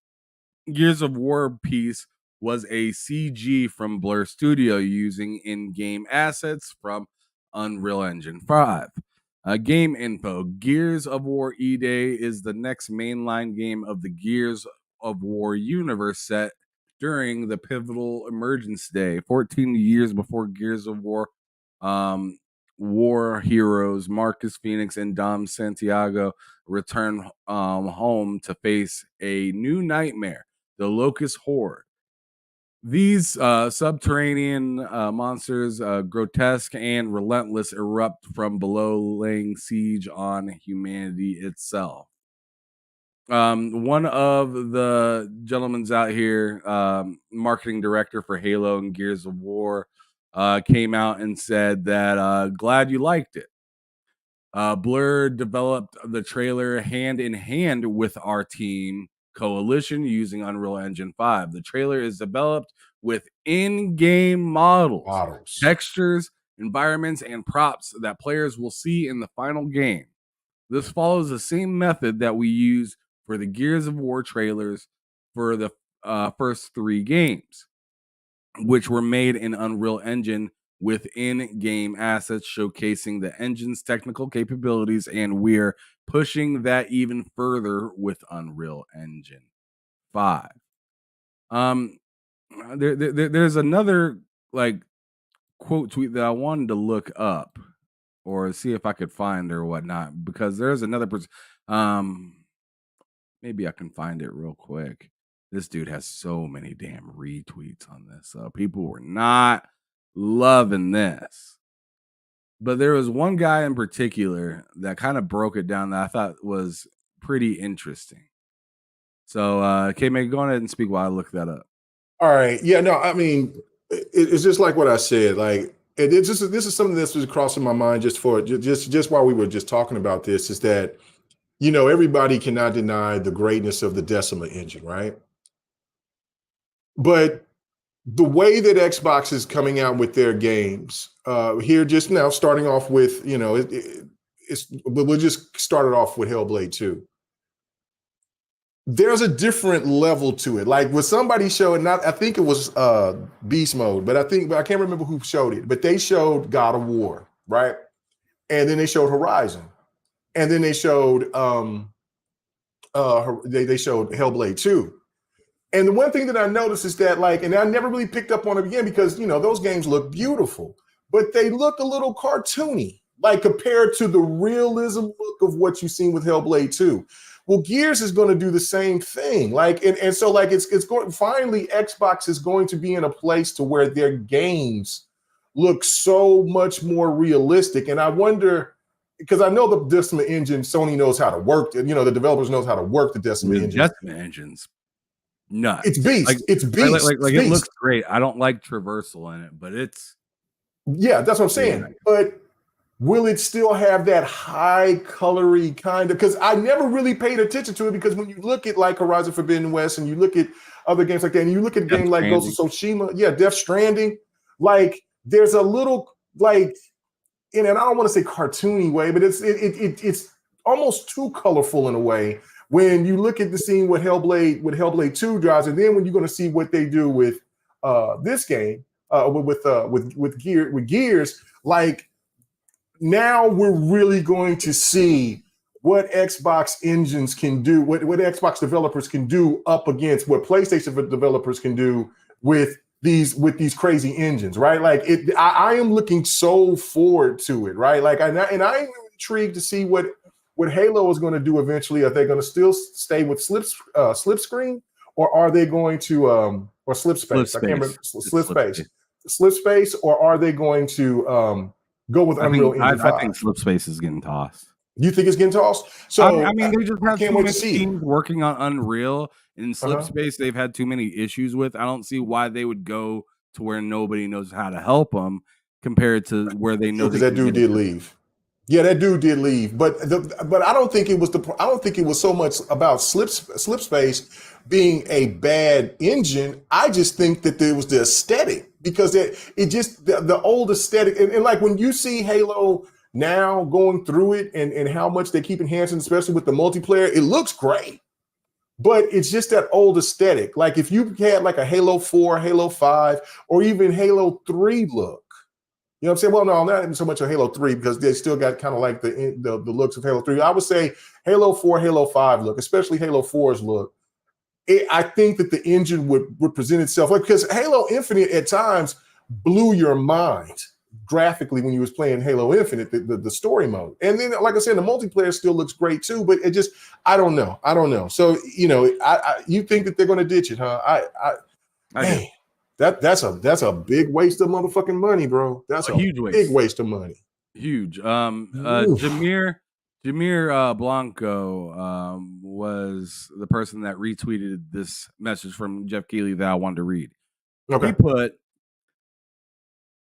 Gears of War piece was a CG from Blur Studio using in-game assets from Unreal Engine 5. Game info: Gears of War E-Day is the next mainline game of the Gears of War universe set during the pivotal Emergence Day, 14 years before Gears of War. War heroes Marcus Phoenix and Dom Santiago return home to face a new nightmare, the Locust Horde. These subterranean monsters, grotesque and relentless, erupt from below, laying siege on humanity itself. One of the gentlemen's out here, marketing director for Halo and Gears of War, came out and said that glad you liked it. Blur developed the trailer hand in hand with our team Coalition using Unreal Engine 5. The trailer is developed with in-game models, textures, environments, and props that players will see in the final game. This follows the same method that we use for the Gears of War trailers for the first 3 games, which were made in Unreal Engine with in-game assets showcasing the engine's technical capabilities, and we're pushing that even further with Unreal Engine 5. There's another quote tweet that I wanted to look up or see if I could find or whatnot, because there's another person. Maybe I can find it real quick. This dude has so many damn retweets on this, so people were not loving this. But there was one guy in particular that kind of broke it down that I thought was pretty interesting. So, K-May, go ahead and speak while I look that up. All right. Yeah, no, I mean, it's just like what I said. Like, this is something that's just crossing my mind just while we were just talking about this, is that, everybody cannot deny the greatness of the Decima engine, right? But the way that Xbox is coming out with their games here, just now, starting off with, we'll just start it off with Hellblade 2. There's a different level to it. Like, with somebody showing, I think it was Beast Mode, but I can't remember who showed it, but they showed God of War, right? And then they showed Horizon, and then they showed they showed Hellblade 2. And the one thing that I noticed is that, and I never really picked up on it again because, those games look beautiful, but they look a little cartoony, compared to the realism look of what you've seen with Hellblade 2. Well, Gears is going to do the same thing. So it's going, finally, Xbox is going to be in a place to where their games look so much more realistic. And I wonder, because I know the Decima engine, Sony knows how to work. The developers knows how to work the Decima engine. Decima engines. No, it's beast. It's beast. It looks great. I don't like traversal in it, but it's that's what I'm saying. Yeah. But will it still have that high colory kind of? Because I never really paid attention to it, because when you look at Horizon Forbidden West and you look at other games like that, and you look at games like Ghost of Tsushima, Death Stranding, there's a little and I don't want to say cartoony way, but it's almost too colorful in a way. When you look at the scene with Hellblade 2 drives, and then when you're going to see what they do with this game, with Gears, now we're really going to see what Xbox engines can do, what Xbox developers can do up against what PlayStation developers can do with these crazy engines, right? Like I am looking so forward to it, right? Like and I'm intrigued to see what Halo is going to do eventually. Are they going to still stay with slipstream, or are they going to or slip space? I can't remember slip space, or are they going to go with Unreal Engine 5? I think slip space is getting tossed. You think it's getting tossed? So I mean, they just have can't too wait many to see teams working on Unreal and slip space. They've had too many issues with. I don't see why they would go to where nobody knows how to help them compared to where they know. Because that dude did leave. Yeah, that dude did leave, but I don't think it was I don't think it was so much about slip space being a bad engine. I just think that there was the aesthetic, because it just the old aesthetic, and like when you see Halo now going through it and how much they keep enhancing, especially with the multiplayer, it looks great. But it's just that old aesthetic. Like if you had like a Halo 4, Halo 5, or even Halo 3 look, you know what I'm saying? Well, no, not even so much a Halo 3, because they still got kind of like the looks of Halo 3. I would say Halo 4, Halo 5 look, especially Halo 4's look. I think that the engine would present itself, like, because Halo Infinite at times blew your mind graphically when you was playing Halo Infinite, the story mode. And then, like I said, the multiplayer still looks great too, but it just, I don't know. So, you know, you think that they're going to ditch it, huh? I that's a big waste of motherfucking money, bro. That's a huge big waste of money. Huge. Jameer Blanco was the person that retweeted this message from Jeff Keighley that I wanted to read. Okay. He put,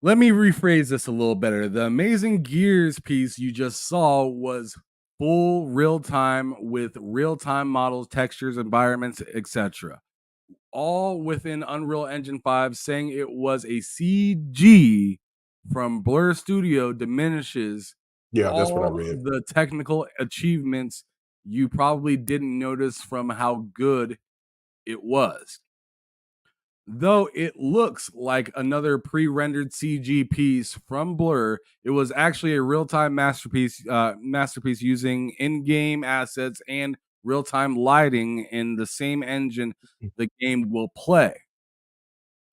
let me rephrase this a little better. The Amazing Gears piece you just saw was full real time with real time models, textures, environments, etc. All within Unreal Engine 5. Saying it was a CG from Blur Studio diminishes that's what I read. The technical achievements you probably didn't notice from how good it was. Though it looks like another pre-rendered CG piece from Blur, it was actually a real-time masterpiece using in-game assets and real-time lighting in the same engine the game will play.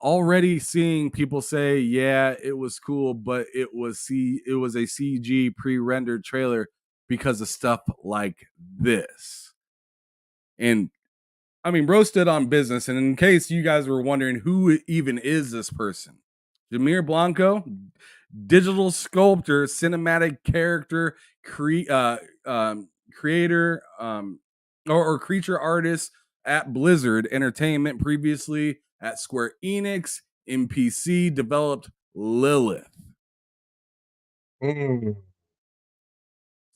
Already seeing people say, yeah, it was cool, but it was a CG pre-rendered trailer because of stuff like this. And I mean, bro stood on business. And in case you guys were wondering who even is this person, Jameer Blanco, digital sculptor, cinematic character, creator, or creature artist at Blizzard Entertainment, previously at Square Enix. NPC, developed Lilith.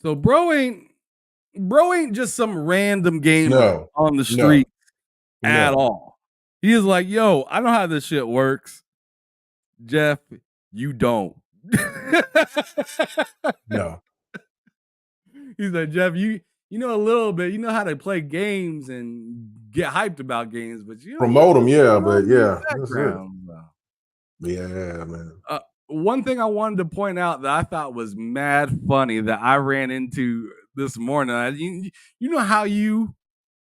So bro ain't just some random gamer on the street at all. He is like, yo, I know how this shit works. Jeff, you don't. No. He's like, Jeff, you know a little bit. You know how to play games and get hyped about games, but you promote them, but yeah. Yeah, man. One thing I wanted to point out that I thought was mad funny that I ran into this morning. You know how you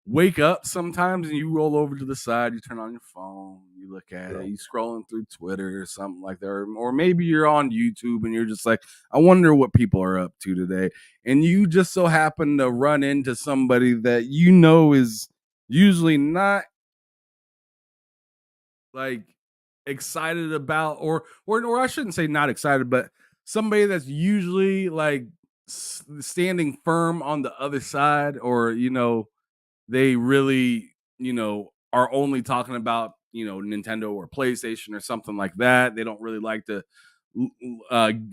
wake up sometimes and you roll over to the side, you turn on your phone, you look at it, you scrolling through Twitter or something like that, or maybe you're on YouTube and you're just like, I wonder what people are up to today, and you just so happen to run into somebody that you know is usually not like excited about, or I shouldn't say not excited, but somebody that's usually like standing firm on the other side, or you know, they really, you know, are only talking about, you know, Nintendo or PlayStation or something like that. They don't really like to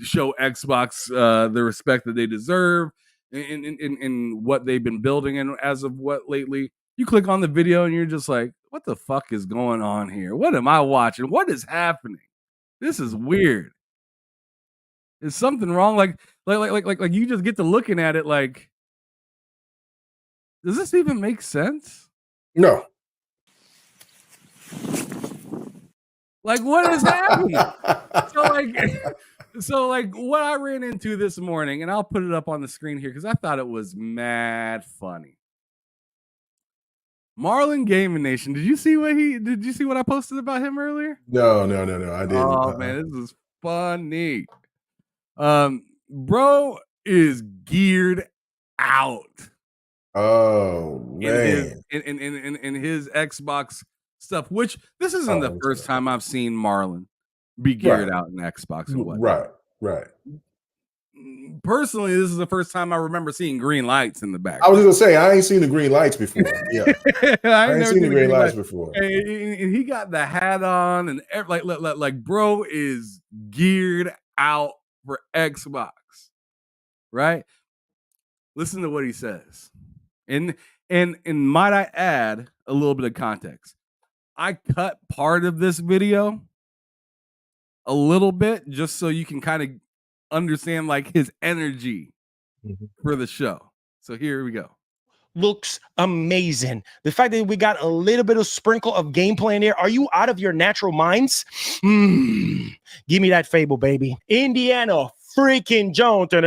show Xbox the respect that they deserve in what they've been building and as of what lately. You click on the video and you're just like, what the fuck is going on here? What am I watching? What is happening? This is weird. Is something wrong? Like you just get to looking at it like, does this even make sense? No. Like, what is happening? so what I ran into this morning, and I'll put it up on the screen here because I thought it was mad funny. Marlon Gaming Nation. Did you see what I posted about him earlier? No, I didn't. Oh man, this is funny. Bro is geared out. Oh man. In his Xbox stuff, which this isn't the first time I've seen Marlon be geared out in Xbox and whatnot. Right. Personally, this is the first time I remember seeing green lights in the back. I was gonna say I ain't seen the green lights before. Yeah, I ain't seen the green lights before. And he got the hat on, and like bro is geared out for Xbox, right? Listen to what he says, and might I add a little bit of context? I cut part of this video a little bit just so you can kind of understand like his energy for the show. So here we go. Looks amazing. The fact that we got a little bit of sprinkle of gameplay in there. Are you out of your natural minds? Give me that Fable, baby. Indiana freaking Jones. Oh,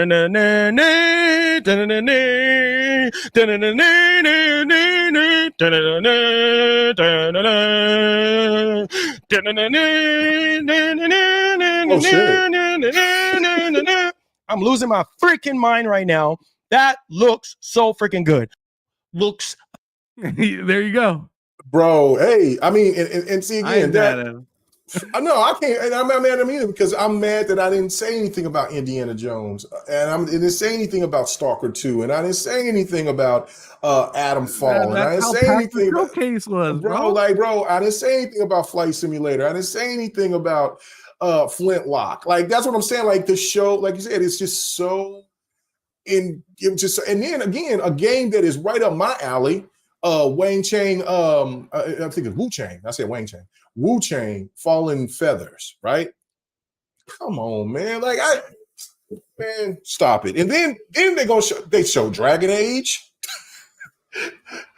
shit. I'm losing my freaking mind right now. That looks so freaking good. Looks. There you go, bro. Hey, I mean, and see again that. No, I can't. And I'm not mad at him either because I'm mad that I didn't say anything about Indiana Jones, and I didn't say anything about Stalker 2, and I didn't say anything about Adam Fall, and I didn't say anything about case was, bro. I didn't say anything about Flight Simulator. I didn't say anything about Flintlock. Like that's what I'm saying. Like the show, like you said, it's just so and then again, a game that is right up my alley. Wang Chang, I think it's Wu Chang. I said Wang Chang. Wu Chang, Fallen Feathers, right? Come on, man. Like man, stop it. And then they show Dragon Age.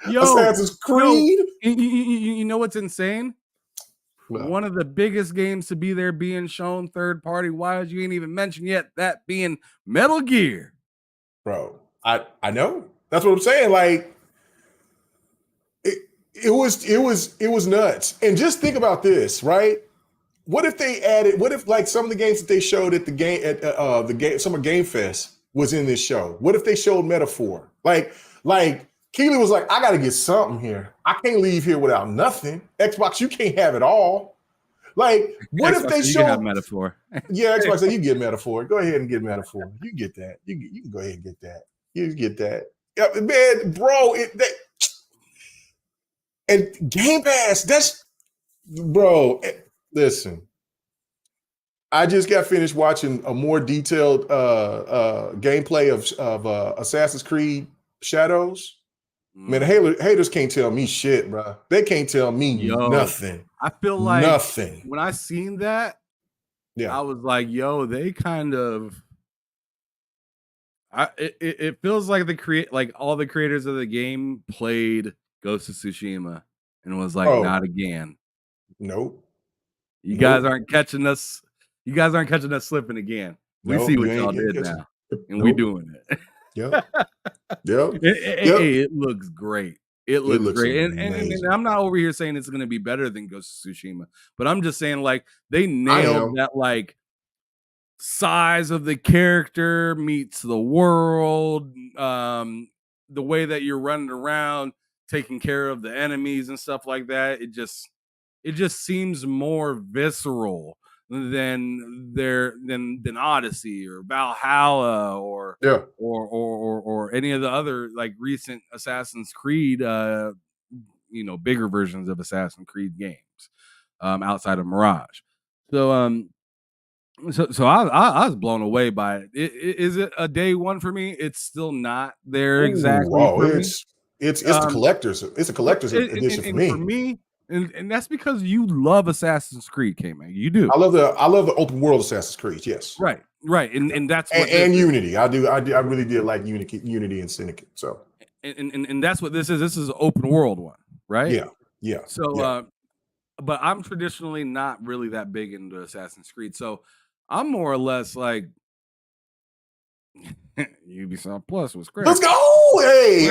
Assassin's Creed. You know what's insane? Well, one of the biggest games to be there being shown third party wise, you ain't even mentioned yet, that being Metal Gear. Bro, I know. That's what I'm saying. Like it was nuts. And just think about this, right? What if like some of the games that they showed at the Summer Game Fest was in this show? What if they showed Metaphor? Like Keely was like, I gotta get something here. I can't leave here without nothing. Xbox, you can't have it all. Like, what Xbox, if they you showed can have Metaphor? Yeah, Xbox said you get Metaphor. Go ahead and get Metaphor. You get that. You can go ahead and get that. You get that. Yeah, man, bro, and Game Pass, that's bro. Listen, I just got finished watching a more detailed gameplay of Assassin's Creed Shadows. Man, haters can't tell me shit, bro. They can't tell me nothing. I feel like nothing. When I seen that, I was like, yo, they kind of. It feels like all the creators of the game played Ghost of Tsushima and was like, not again. Nope. You guys aren't catching us. You guys aren't catching us slipping again. We see what y'all did now, and we doing it. Yeah. It looks great. It looks great. And I'm not over here saying it's going to be better than Ghost of Tsushima, but I'm just saying like they nailed that like size of the character meets the world, the way that you're running around, taking care of the enemies and stuff like that. It just seems more visceral than Odyssey or Valhalla or any of the other like recent Assassin's Creed bigger versions of Assassin's Creed games outside of Mirage. So I was blown away by it. Is it a day one for me? It's still not there exactly. Whoa, it's a collector's edition for me. For me, and that's because you love Assassin's Creed, K-Man. You do. I love the open world Assassin's Creed. Yes. Right. And that's what and Unity. I really did like Unity and Syndicate. So and that's what this is. This is an open world one, right? Yeah. So but I'm traditionally not really that big into Assassin's Creed. So I'm more or less like Ubisoft Plus was great. Let's go. Hey,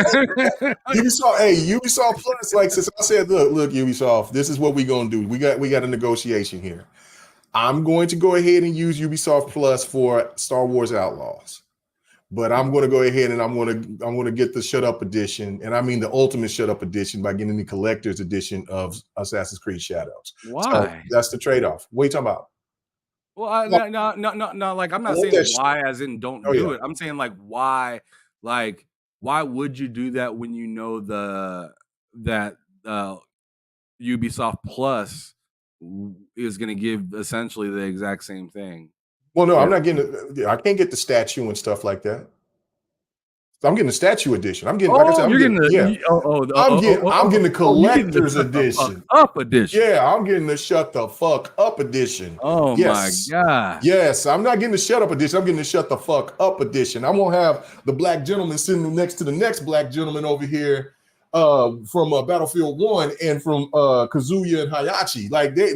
Ubisoft Plus. Like since I said, look, Ubisoft, this is what we gonna do. We got a negotiation here. I'm going to go ahead and use Ubisoft Plus for Star Wars Outlaws. But I'm going to go ahead and I'm going to get the Shut Up edition, and I mean the ultimate Shut Up edition by getting the collector's edition of Assassin's Creed Shadows. Why? So that's the trade-off. What are you talking about? Well, no. Like, I'm not saying why, as in don't do it. I'm saying like why would you do that when you know that Ubisoft Plus is going to give essentially the exact same thing? Well, no, I'm not getting. I can't get the statue and stuff like that. So I'm getting the statue edition. I'm getting. Like I said, I'm getting the collector's edition. Up edition. Yeah, I'm getting the Shut the Fuck Up edition. Oh my god. Yes, I'm not getting the Shut Up edition. I'm getting the Shut the Fuck Up edition. I won't have the black gentleman sitting next to the next black gentleman over here from Battlefield 1 and from Kazuya and Hayachi. Like they're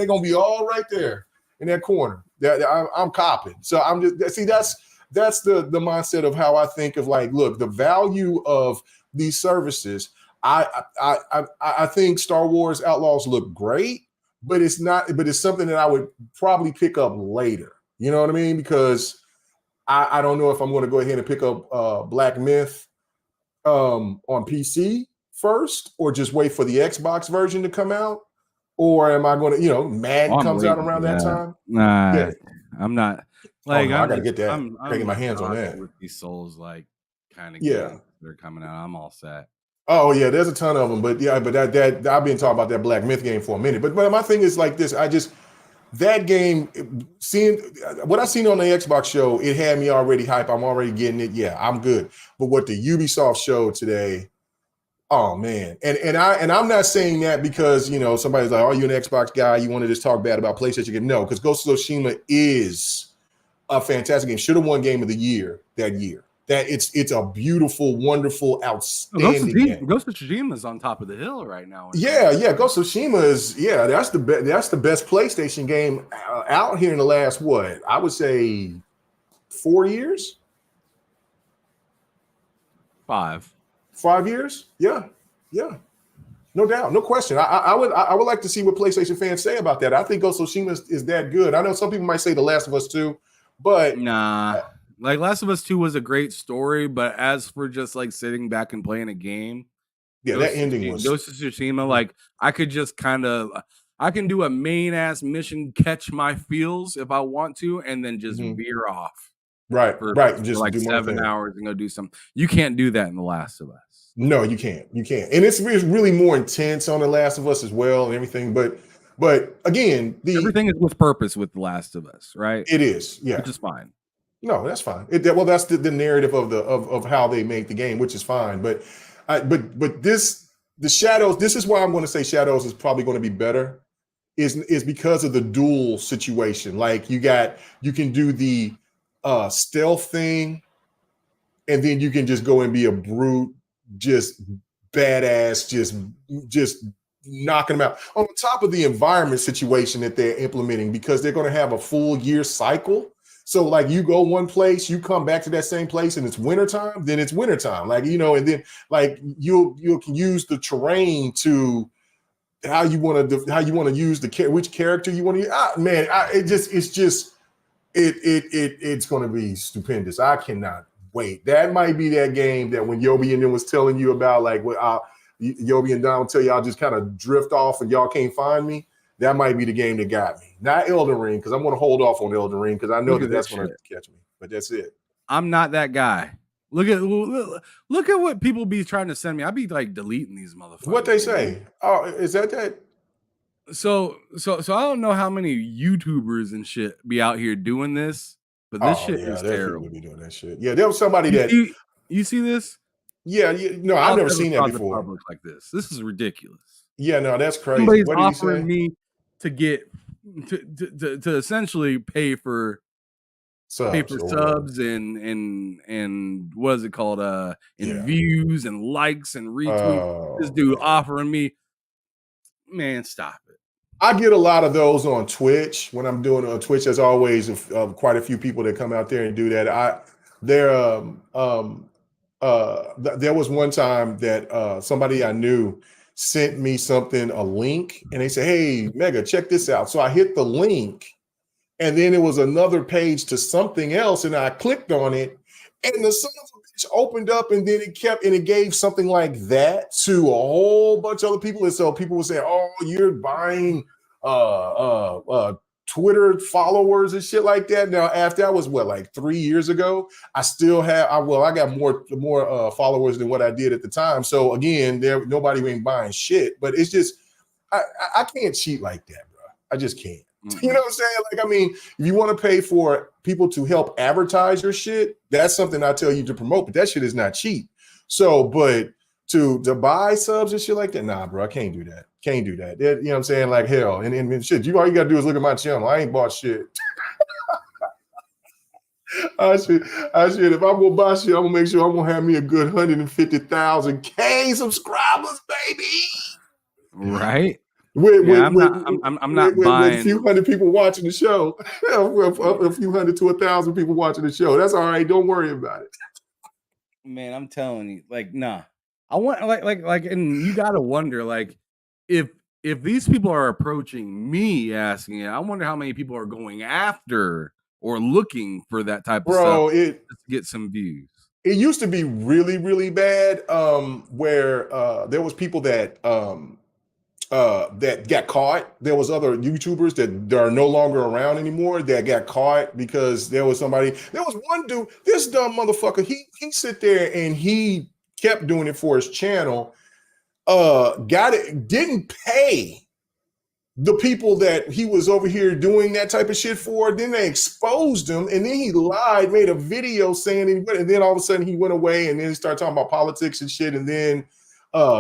gonna be all right there in that corner. I'm copping. So I'm just that's the mindset of how I think of like, look, the value of these services. I think Star Wars Outlaws look great, but it's something that I would probably pick up later. You know what I mean? Because I don't know if I'm going to go ahead and pick up Black Myth on PC first, or just wait for the Xbox version to come out. Or am I going to, Madden comes out around that time? Nah, yeah. I'm not. Like, I gotta get that. I'm getting my hands on that. With these Souls, like, kind of they're coming out. I'm all set. Oh yeah, there's a ton of them, but that I've been talking about that Black Myth game for a minute. But my thing is like this: that game, seeing what I seen on the Xbox show, it had me already hype. I'm already getting it. Yeah, I'm good. But what the Ubisoft showed today. Oh man, and I'm not saying that because somebody's like, "Oh, you an Xbox guy? You want to just talk bad about PlayStation game?" No, because Ghost of Tsushima is a fantastic game. Should have won Game of the Year that year. That it's a beautiful, wonderful, outstanding game. Ghost of Tsushima is on top of the hill right now. Yeah. Ghost of Tsushima is that's the best PlayStation game out here in the last I would say 4 years. 5 years? Yeah. No doubt, no question. I would like to see what PlayStation fans say about that. I think Ghost of Tsushima is that good. I know some people might say The Last of Us 2, but nah. Like Last of Us 2 was a great story, but as for just like sitting back and playing a game, that ending was Ghost of Tsushima. Like I could just I can do a main ass mission, catch my feels if I want to, and then just veer off. Right. Just like 7 hours and go do something. You can't do that in The Last of Us. No, you can't. And it's really more intense on The Last of Us as well and everything. But again, everything is with purpose with The Last of Us, right? It is, yeah. Which is fine. No, that's fine. That's the narrative of how they make the game, which is fine. But the Shadows. This is why I'm going to say Shadows is probably going to be better. Is because of the dual situation. Like you can do the stealth thing, and then you can just go and be a brute, just badass, just knocking them out. On top of the environment situation that they're implementing, because they're going to have a full year cycle. So like you go one place, you come back to that same place, and it's wintertime, then it's wintertime. Like, and then like you can use the terrain to how you want to use which character you want to use. It's going to be stupendous. I cannot wait. That might be that game that when Yobi and them was telling you about, like Yobi and Don will tell you I'll just kind of drift off and y'all can't find me. That might be the game that got me. Not Elden Ring, because I'm going to hold off on Elden Ring because I know that's going to catch me. But that's it. I'm not that guy. Look at what people be trying to send me. I be like deleting these motherfuckers. What they say? Oh, is that? So I don't know how many YouTubers and shit be out here doing this, but this shit is terrible. Be doing that shit. Yeah, there was somebody you see this? Yeah, no, I've never seen that before. Like this. This is ridiculous. Yeah, no, that's crazy. Somebody's offering me to get to essentially pay for subs and what is it called? Views and likes and retweets. This dude offering me, man, stop it. I get a lot of those on Twitch when I'm doing on Twitch. There's always quite a few people that come out there and do that. There was one time that somebody I knew sent me something, a link, and they said, "Hey, Mega, check this out." So I hit the link, and then it was another page to something else, and I clicked on it, and the son of a bitch opened up, and then it gave something like that to a whole bunch of other people. And so people would say, "Oh, you're buying Twitter followers and shit like that." Now, after that was like 3 years ago, I still have I got more followers than what I did at the time. So again, nobody ain't buying shit, but it's just I can't cheat like that, bro. I just can't. Mhm. You know what I'm saying? Like, I mean, if you want to pay for people to help advertise your shit, that's something I tell you to promote, but that shit is not cheap. So, but to buy subs and shit like that, nah, bro, I can't do that. Can't do that. You know what I'm saying? Like, hell, and shit, all you gotta do is look at my channel. I ain't bought shit. I should. If I'm gonna buy shit, I'm gonna make sure I'm gonna have me a good 150,000 K subscribers, baby. Right? I'm not buying with a few hundred people watching the show. A few hundred to 1,000 people watching the show. That's all right. Don't worry about it. Man, I'm telling you, like, nah. I want like, and you gotta wonder, like, if these people are approaching me asking it, I wonder how many people are going after or looking for that type of stuff just to get some views. It used to be really, really bad, where there was people that got caught. There was other YouTubers that are no longer around anymore that got caught because there was one dude, this dumb motherfucker, he sit there and he kept doing it for his channel, didn't pay the people that he was over here doing that type of shit for. Then they exposed him, and then he lied, made a video saying it, and then all of a sudden he went away, and then he started talking about politics and shit, and then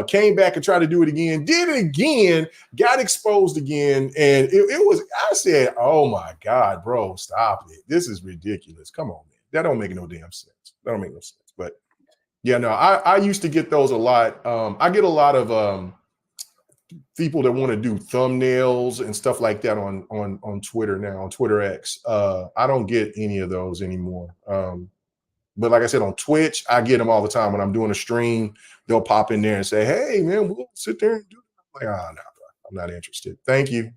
came back and tried to do it again, did it again, got exposed again, and it was, I said, oh my God, bro, stop it. This is ridiculous. Come on, man. That don't make no damn sense. That don't make no sense. But yeah, no, I used to get those a lot. I get a lot of people that want to do thumbnails and stuff like that on Twitter now, on Twitter X. I don't get any of those anymore. But like I said, on Twitch, I get them all the time. When I'm doing a stream, they'll pop in there and say, "Hey, man, we'll sit there and do it." I'm like, "Oh, no, bro. I'm not interested. Thank you."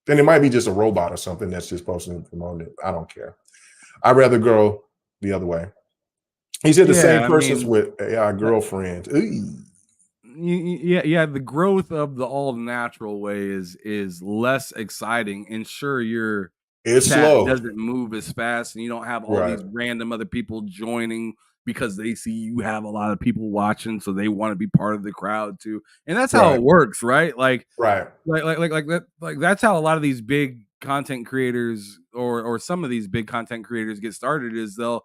Then it might be just a robot or something that's just posting and promoting it. I don't care. I'd rather go the other way. He said the same person's with a girlfriend. Yeah, the growth of the all natural way is less exciting, and sure, it's slow, doesn't move as fast, and you don't have all these random other people joining because they see you have a lot of people watching, so they want to be part of the crowd too. And that's how it works, right? Like that's how a lot of these big content creators or some of these big content creators get started, is they'll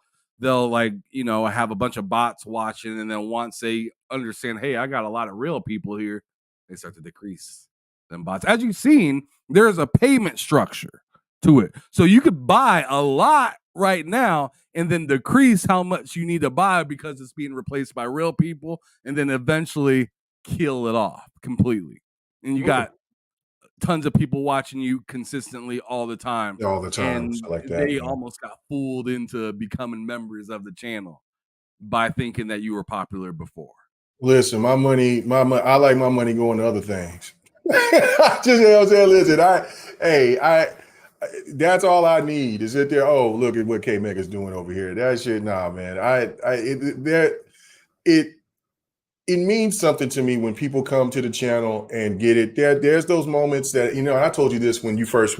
like, you know, have a bunch of bots watching, and then once they understand, hey, I got a lot of real people here, they start to decrease them bots. As you've seen, there's a payment structure to it. So you could buy a lot right now and then decrease how much you need to buy because it's being replaced by real people, and then eventually kill it off completely. And you got tons of people watching you consistently all the time. And like that, they almost got fooled into becoming members of the channel by thinking that you were popular before. Listen, my money, I like my money going to other things. Just, you know what I'm saying? Listen, that's all I need is sit there. Oh, look at what K Mega's doing over here. That shit, nah, man. It means something to me when people come to the channel and get it. There's those moments that, you know, and I told you this when we first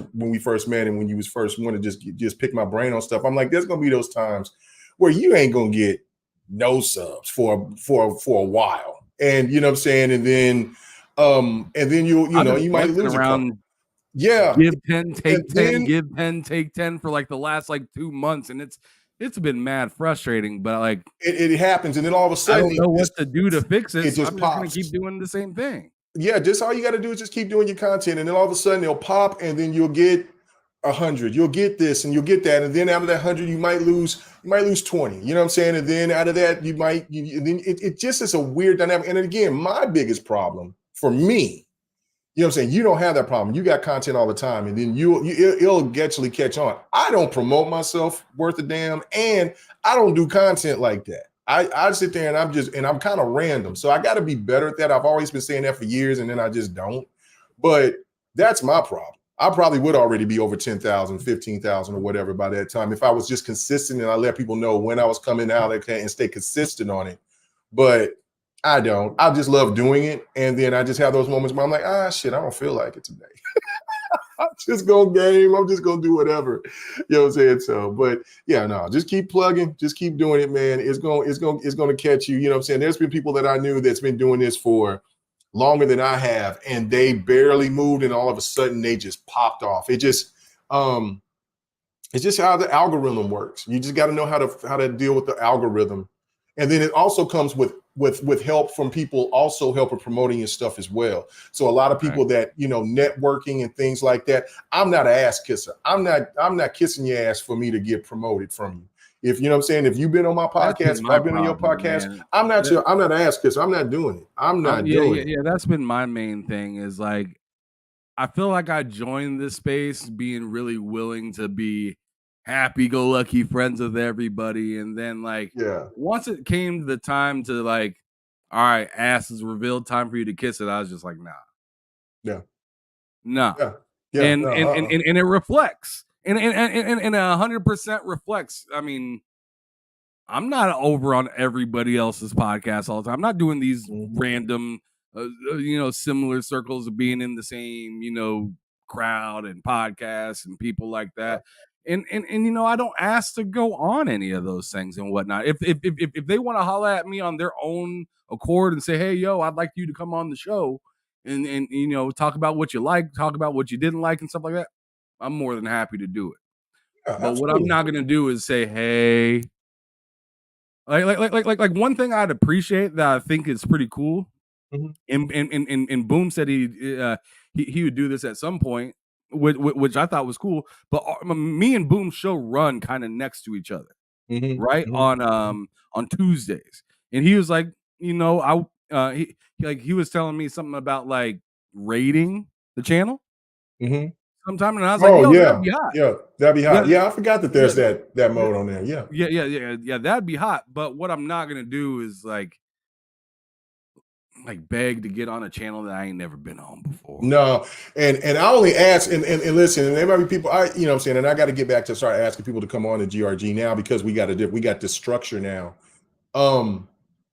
met, and when you was first want to just pick my brain on stuff. I'm like, there's gonna be those times where you ain't gonna get no subs for a while, and you know what I'm saying, and then you might lose around. Yeah, give 10, take 10, give 10, take 10 for like the last like 2 months, and it's been mad frustrating, but like it happens, and then all of a sudden I don't know what to do to fix it. It just I'm pops. just gonna keep doing the same thing. Yeah, just all you got to do is just keep doing your content, and then all of a sudden they'll pop, and then you'll get 100, you'll get this, and you'll get that, and then out of that 100 you might lose 20. You know what I'm saying? And then out of that it just is a weird dynamic. And again, my biggest problem for me You know what I'm saying? You don't have that problem. You got content all the time, and then it'll eventually catch on. I don't promote myself worth a damn, and I don't do content like that. I sit there and I'm kind of random. So I got to be better at that. I've always been saying that for years, and then I just don't. But that's my problem. I probably would already be over 10,000, 15,000 or whatever by that time if I was just consistent and I let people know when I was coming out and stay consistent on it. But I don't. I just love doing it. And then I just have those moments where I'm like, shit, I don't feel like it today. I'm just going to game. I'm just going to do whatever. You know what I'm saying? So, but yeah, no, just keep plugging. Just keep doing it, man. It's going to catch you. You know what I'm saying? There's been people that I knew that's been doing this for longer than I have, and they barely moved, and all of a sudden they just popped off. It's just how the algorithm works. You just got to know how to deal with the algorithm. And then it also comes with help from people also helping promoting your stuff as well. So a lot of people that, networking and things like that, I'm not an ass kisser. I'm not kissing your ass for me to get promoted from you. If you know what I'm saying, if you've been on my podcast, if I've been on your podcast, man. I'm not an ass kisser. I'm not doing it. I'm not doing it. Yeah, that's been my main thing is like, I feel like I joined this space being really willing to be happy-go-lucky friends with everybody, and then once it came to the time to like, all right, ass is revealed, time for you to kiss it, I was just like, nah. And it reflects, and 100% reflects. I mean, I'm not over on everybody else's podcast all the time. I'm not doing these random similar circles of being in the same crowd and podcasts and people like that. And I don't ask to go on any of those things and whatnot. If they want to holler at me on their own accord and say, hey, yo, I'd like you to come on the show and talk about what you like, talk about what you didn't like and stuff like that, I'm more than happy to do it. But absolutely. What I'm not gonna do is say, hey, like one thing I'd appreciate that I think is pretty cool. Mm-hmm. And Boom said he would do this at some point, which I thought was cool. But me and Boom's show run kind of next to each other, right? Mm-hmm. On Tuesdays, and he was like, he was telling me something about like rating the channel sometime, and I was like, that'd be hot. Yeah, that'd be hot. Yeah, I forgot that there's that mode on there. Yeah, that'd be hot. But what I'm not gonna do is like beg to get on a channel that I ain't never been on before. No, and I only ask and listen, and there might be people what I'm saying, and I got to get back to start asking people to come on to GRG now because we got this structure now.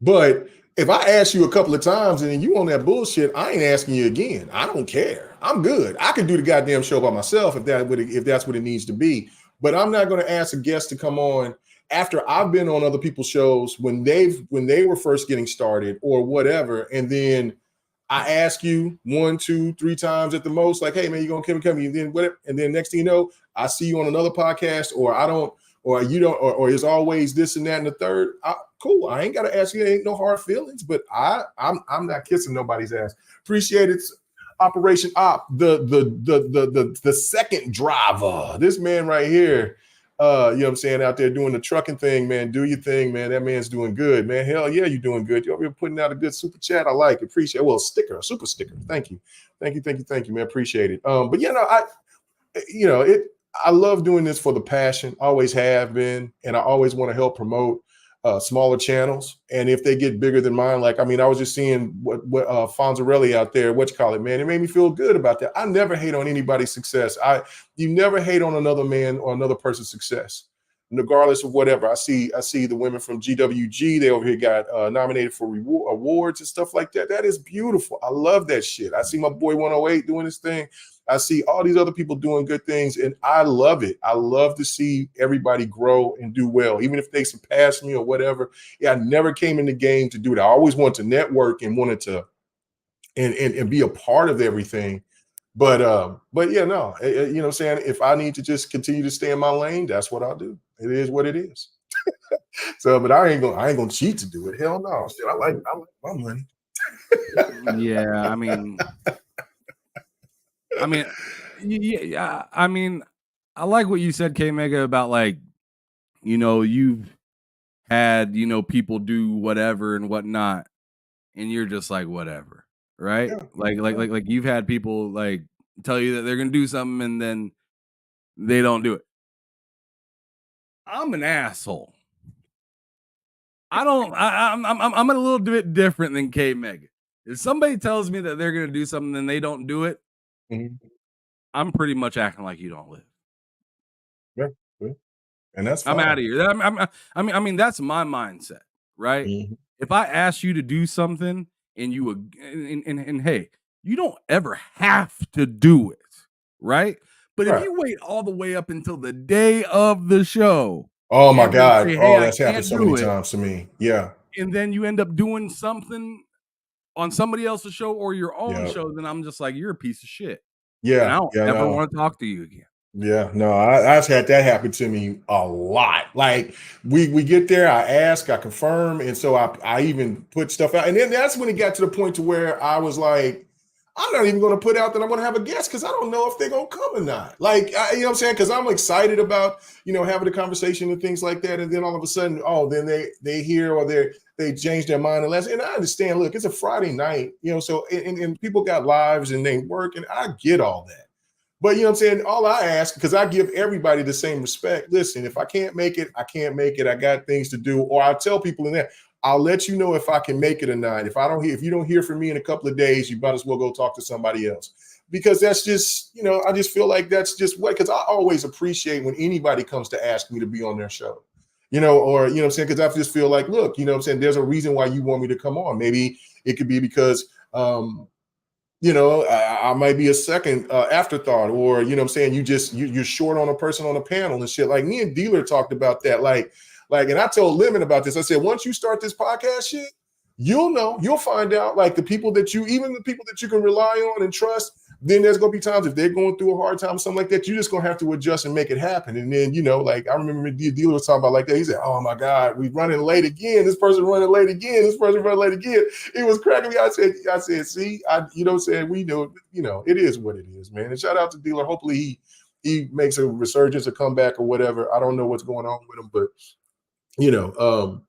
But if I ask you a couple of times and then you on that bullshit, I ain't asking you again. I don't care. I'm good. I can do the goddamn show by myself if that's what it needs to be. But I'm not going to ask a guest to come on after I've been on other people's shows when they were first getting started or whatever, and then I ask you 1, 2, 3 times at the most, like, hey man, you gonna come? And then whatever, and then next thing you know, I see you on another podcast, or I don't, or you don't, or it's always this and that and the third. Cool. I ain't gotta ask you. There ain't no hard feelings, but I'm not kissing nobody's ass. Appreciate it. Operation Op, the second driver. This man right here. You know what I'm saying, out there doing the trucking thing, man. Do your thing, man. That man's doing good, man. Hell yeah, you're doing good. You're over here putting out a good super chat. I like it. Appreciate it. Well, a super sticker. Thank you, man. Appreciate it. But I love doing this for the passion. Always have been, and I always want to help promote smaller channels. And if they get bigger than mine, I was just seeing what Fonzarelli out there, man. It made me feel good about that. I never hate on anybody's success. You never hate on another man or another person's success, regardless of whatever. I see the women from GWG, they over here got nominated for awards and stuff like that. That is beautiful. I love that shit. I see my boy 108 doing his thing. I see all these other people doing good things, and I love it. I love to see everybody grow and do well, even if they surpass me or whatever. Yeah, I never came in the game to do that. I always wanted to network and wanted to and be a part of everything. But yeah, no, you know what I'm saying? If I need to just continue to stay in my lane, that's what I'll do. It is what it is. So, but I ain't gonna cheat to do it. Hell no. I like my money. Yeah, I mean, yeah, I mean, I like what you said, K Mega, about you've had, people do whatever and whatnot, and you're just like, whatever. right? Yeah. Like you've had people like tell you that they're gonna do something and then they don't do it. I'm an asshole. I don't. I'm a little bit different than K Mega. If somebody tells me that they're gonna do something and they don't do it, Mhm. I'm pretty much acting like you don't live. Yeah. Yeah. And that's I'm fine. out of here. I mean, that's my mindset, right? Mhm. If I ask you to do something and you and hey, you don't ever have to do it, right? But if Right. you wait all the way up until the day of the show Oh my and then God. say, "Hey, Oh, I that's happened can't so do many it," times to me. Yeah. and then you end up doing something on somebody else's show or your own Yeah. show, then I'm just like, you're a piece of shit. And I Yeah. don't Yeah. ever No. want to talk to you again. Yeah, no, I've had that happen to me a lot. Like we get there, I ask, I confirm, and so I even put stuff out, and then that's when it got to the point to where I was like, I'm not even going to put out that I'm going to have a guest because I don't know if they're going to come or not. Like, you know what I'm saying? Because I'm excited about having a conversation and things like that, and then all of a sudden, then they hear or they change their mind and I understand. Look, it's a Friday night, so and people got lives and they work, and I get all that. But you know what I'm saying? All I ask, because I give everybody the same respect. Listen, if I can't make it, I can't make it. I got things to do. Or I tell people in there, I'll let you know if I can make it or not. If you don't hear from me in a couple of days, you might as well go talk to somebody else. Because that's just, I just feel like that's just what, because I always appreciate when anybody comes to ask me to be on their show. Or what I'm saying? Because I just feel like, look, what I'm saying, there's a reason why you want me to come on. Maybe it could be because I might be a second afterthought, or what I'm saying, you're short on a person on a panel and shit. Like me and Dealer talked about that. Like, and I told Lemon about this. I said, once you start this podcast shit, you'll find out, like the people that you can rely on and trust. Then there's gonna be times if they're going through a hard time, something like that, you're just gonna have to adjust and make it happen. And then, like I remember Dealer was talking about like that. He said, "Oh my God, we're running late again. This person running late again. This person running late again." It was cracking me. I said, see, saying we know, it is what it is, man. And shout out to Dealer. Hopefully he makes a resurgence or comeback or whatever. I don't know what's going on with him, but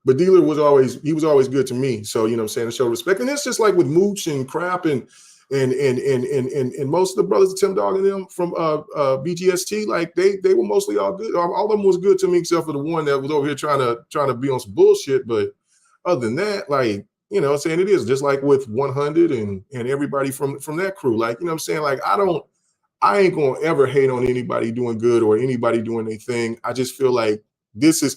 but Dealer was always good to me. So, what I'm saying, to show respect. And it's just like with Mooch and Crap and most of the brothers, Tim Dog and them from BGST, like they were mostly all good. All of them was good to me, except for the one that was over here trying to be on some bullshit. But other than that, like, I'm saying, it is just like with 100 and everybody from that crew. Like, I'm saying, like, I ain't gonna ever hate on anybody doing good or anybody doing their thing. I just feel like this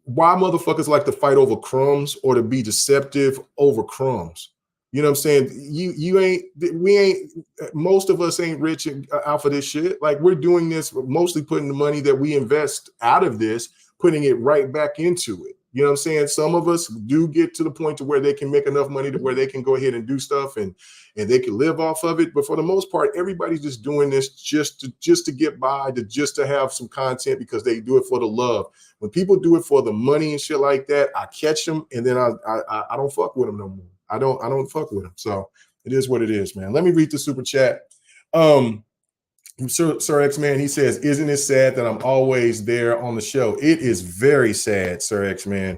why motherfuckers like to fight over crumbs or to be deceptive over crumbs. You know what I'm saying? Most of us ain't rich out for this shit. Like, we're doing this, mostly putting the money that we invest out of this, putting it right back into it. You know what I'm saying? Some of us do get to the point to where they can make enough money to where they can go ahead and do stuff and they can live off of it. But for the most part, everybody's just doing this just to get by, just to have some content because they do it for the love. When people do it for the money and shit like that, I catch them and then I don't fuck with them no more. I don't fuck with them. So it is what it is, man. Let me read the super chat. Sir X-Man, he says, isn't it sad that I'm always there on the show? It is very sad, Sir X-Man,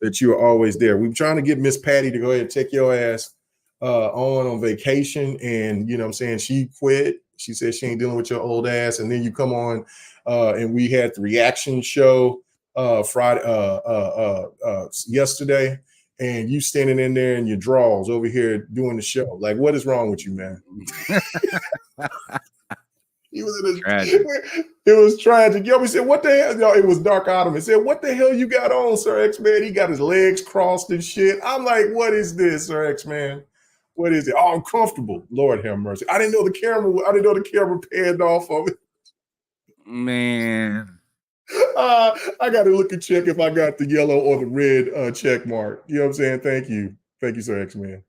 that you are always there. We're trying to get Miss Patty to go ahead and take your ass on vacation. And, what I'm saying, she quit. She said she ain't dealing with your old ass. And then you come on and we had the reaction show yesterday. And you standing in there in your drawers over here doing the show. Like, what is wrong with you, man? He was in it was tragic. Yo, we said, what the hell? No, it was Dark Autumn. He said, what the hell you got on, Sir X-Man? He got his legs crossed and shit. I'm like, what is this, Sir X-Man? What is it? Oh, I'm comfortable. Lord have mercy. I didn't know the camera panned off of it. Man. I got to look and check if I got the yellow or the red check mark. You know what I'm saying? Thank you. Thank you, Sir X-Man.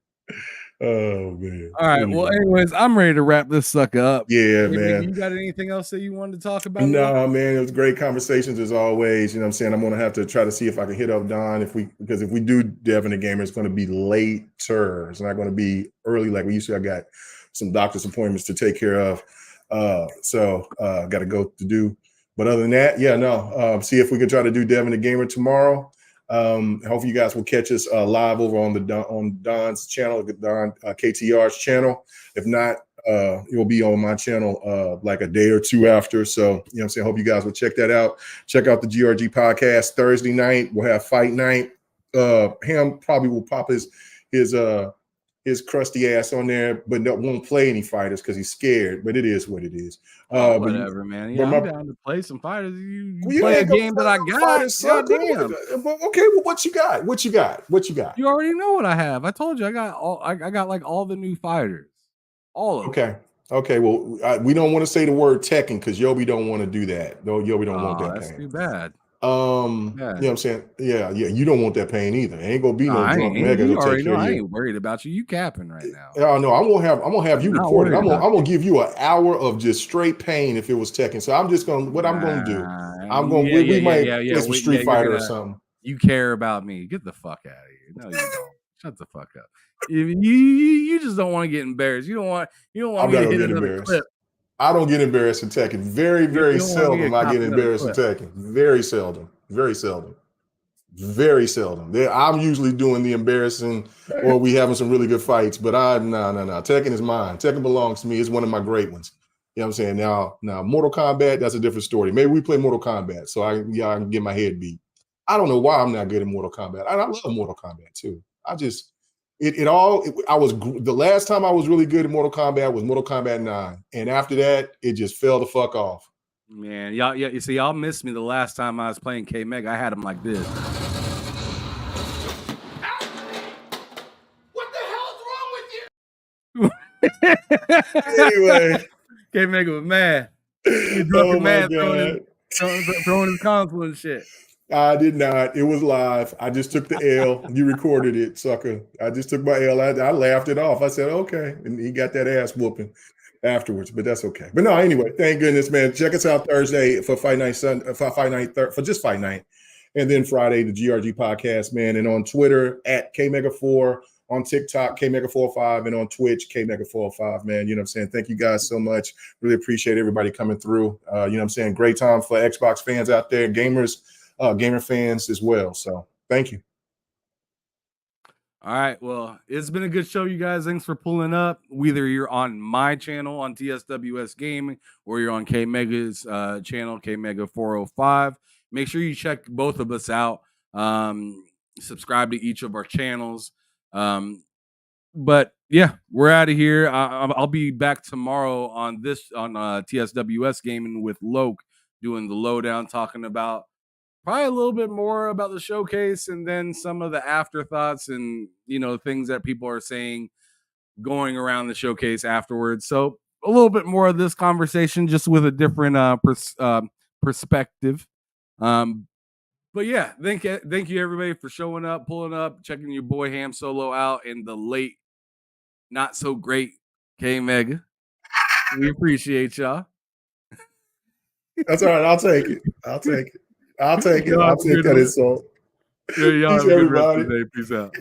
Oh, man. All right. Well, anyways, I'm ready to wrap this sucker up. Yeah, Hey, man. You got anything else that you wanted to talk about? No, man. It was great conversations as always. You know what I'm saying? I'm going to have to try to see if I can hit up Don because if we do Devin the Gamer, it's going to be later. It's not going to be early like we used to. I got some doctor's appointments to take care of. So got to go to do. But other than that, yeah, no. See if we can try to do Devin the Gamer tomorrow. Hopefully you guys will catch us live over on Don's channel, Don KTR's channel. If not, it will be on my channel like a day or two after. So, you know what I'm saying? Hope you guys will check that out. Check out the GRG podcast Thursday night. We'll have fight night. Ham probably will pop his crusty ass on there, but won't play any fighters because he's scared. But it is what it is. Whatever, man. Yeah, I'm down to play some fighters. You play a game that I got. Okay, well, what you got? What you got? You already know what I have. I told you I got like all the new fighters. All of them. Okay. Well, we don't want to say the word Tekken because Yobi don't want to do that. No, Yobi don't want that that's pain. too bad. You know what I'm saying? Yeah. You don't want that pain either. Ain't gonna be no drunk mega you to already take care know of I you. ain't worried about you. You capping right now. Yeah, no, I'm gonna have you Not recorded. worried I'm about gonna give you an hour of just straight pain if it was Tekken. So I'm just gonna what I'm gonna do. I'm gonna we might play some Street Fighter or something. You care about me. Get the fuck out of here. No, you don't. Shut the fuck up. You just don't want to get embarrassed. You don't want me to hit another clip. I don't get embarrassed in Tekken. Very, very seldom I get embarrassed in Tekken. Very seldom. I'm usually doing the embarrassing or we having some really good fights, but no. Tekken is mine. Tekken belongs to me. It's one of my great ones. You know what I'm saying? Now Mortal Kombat, that's a different story. Maybe we play Mortal Kombat so I can get my head beat. I don't know why I'm not good at Mortal Kombat. I love Mortal Kombat too. The last time I was really good at Mortal Kombat was Mortal Kombat 9. And after that, it just fell the fuck off. Man, you see, y'all missed me the last time I was playing K Mega. I had him like this. What the hell is wrong with you? Anyway. K Mega was mad. He drunk and mad throwing his console and shit. I did not. It was live. I just took the L. You recorded it, sucker. I just took my L. I laughed it off. I said, okay. And he got that ass whooping afterwards, but that's okay. But no, anyway, thank goodness, man. Check us out Thursday for Fight Night, for just Fight Night. And then Friday, the GRG podcast, man. And on Twitter, at KMega4, on TikTok, KMega405, and on Twitch, KMega405, man. You know what I'm saying? Thank you guys so much. Really appreciate everybody coming through. You know what I'm saying? Great time for Xbox fans out there, gamers, gamer fans as well. So thank you. All right. Well, it's been a good show, you guys. Thanks for pulling up. Whether you're on my channel on TSWS Gaming or you're on K Mega's channel, K Mega 405. Make sure you check both of us out. Subscribe to each of our channels. But yeah, we're out of here. I'll be back tomorrow on TSWS Gaming with Loke doing the lowdown, talking about probably a little bit more about the showcase and then some of the afterthoughts and, things that people are saying going around the showcase afterwards. So a little bit more of this conversation, just with a different perspective. But yeah, thank you everybody for showing up, pulling up, checking your boy Ham Solo out in the late, not so great K Mega. We appreciate y'all. That's all right. I'll take it. I'll take that insult. Yeah, y'all have a good rest of the day. Peace out.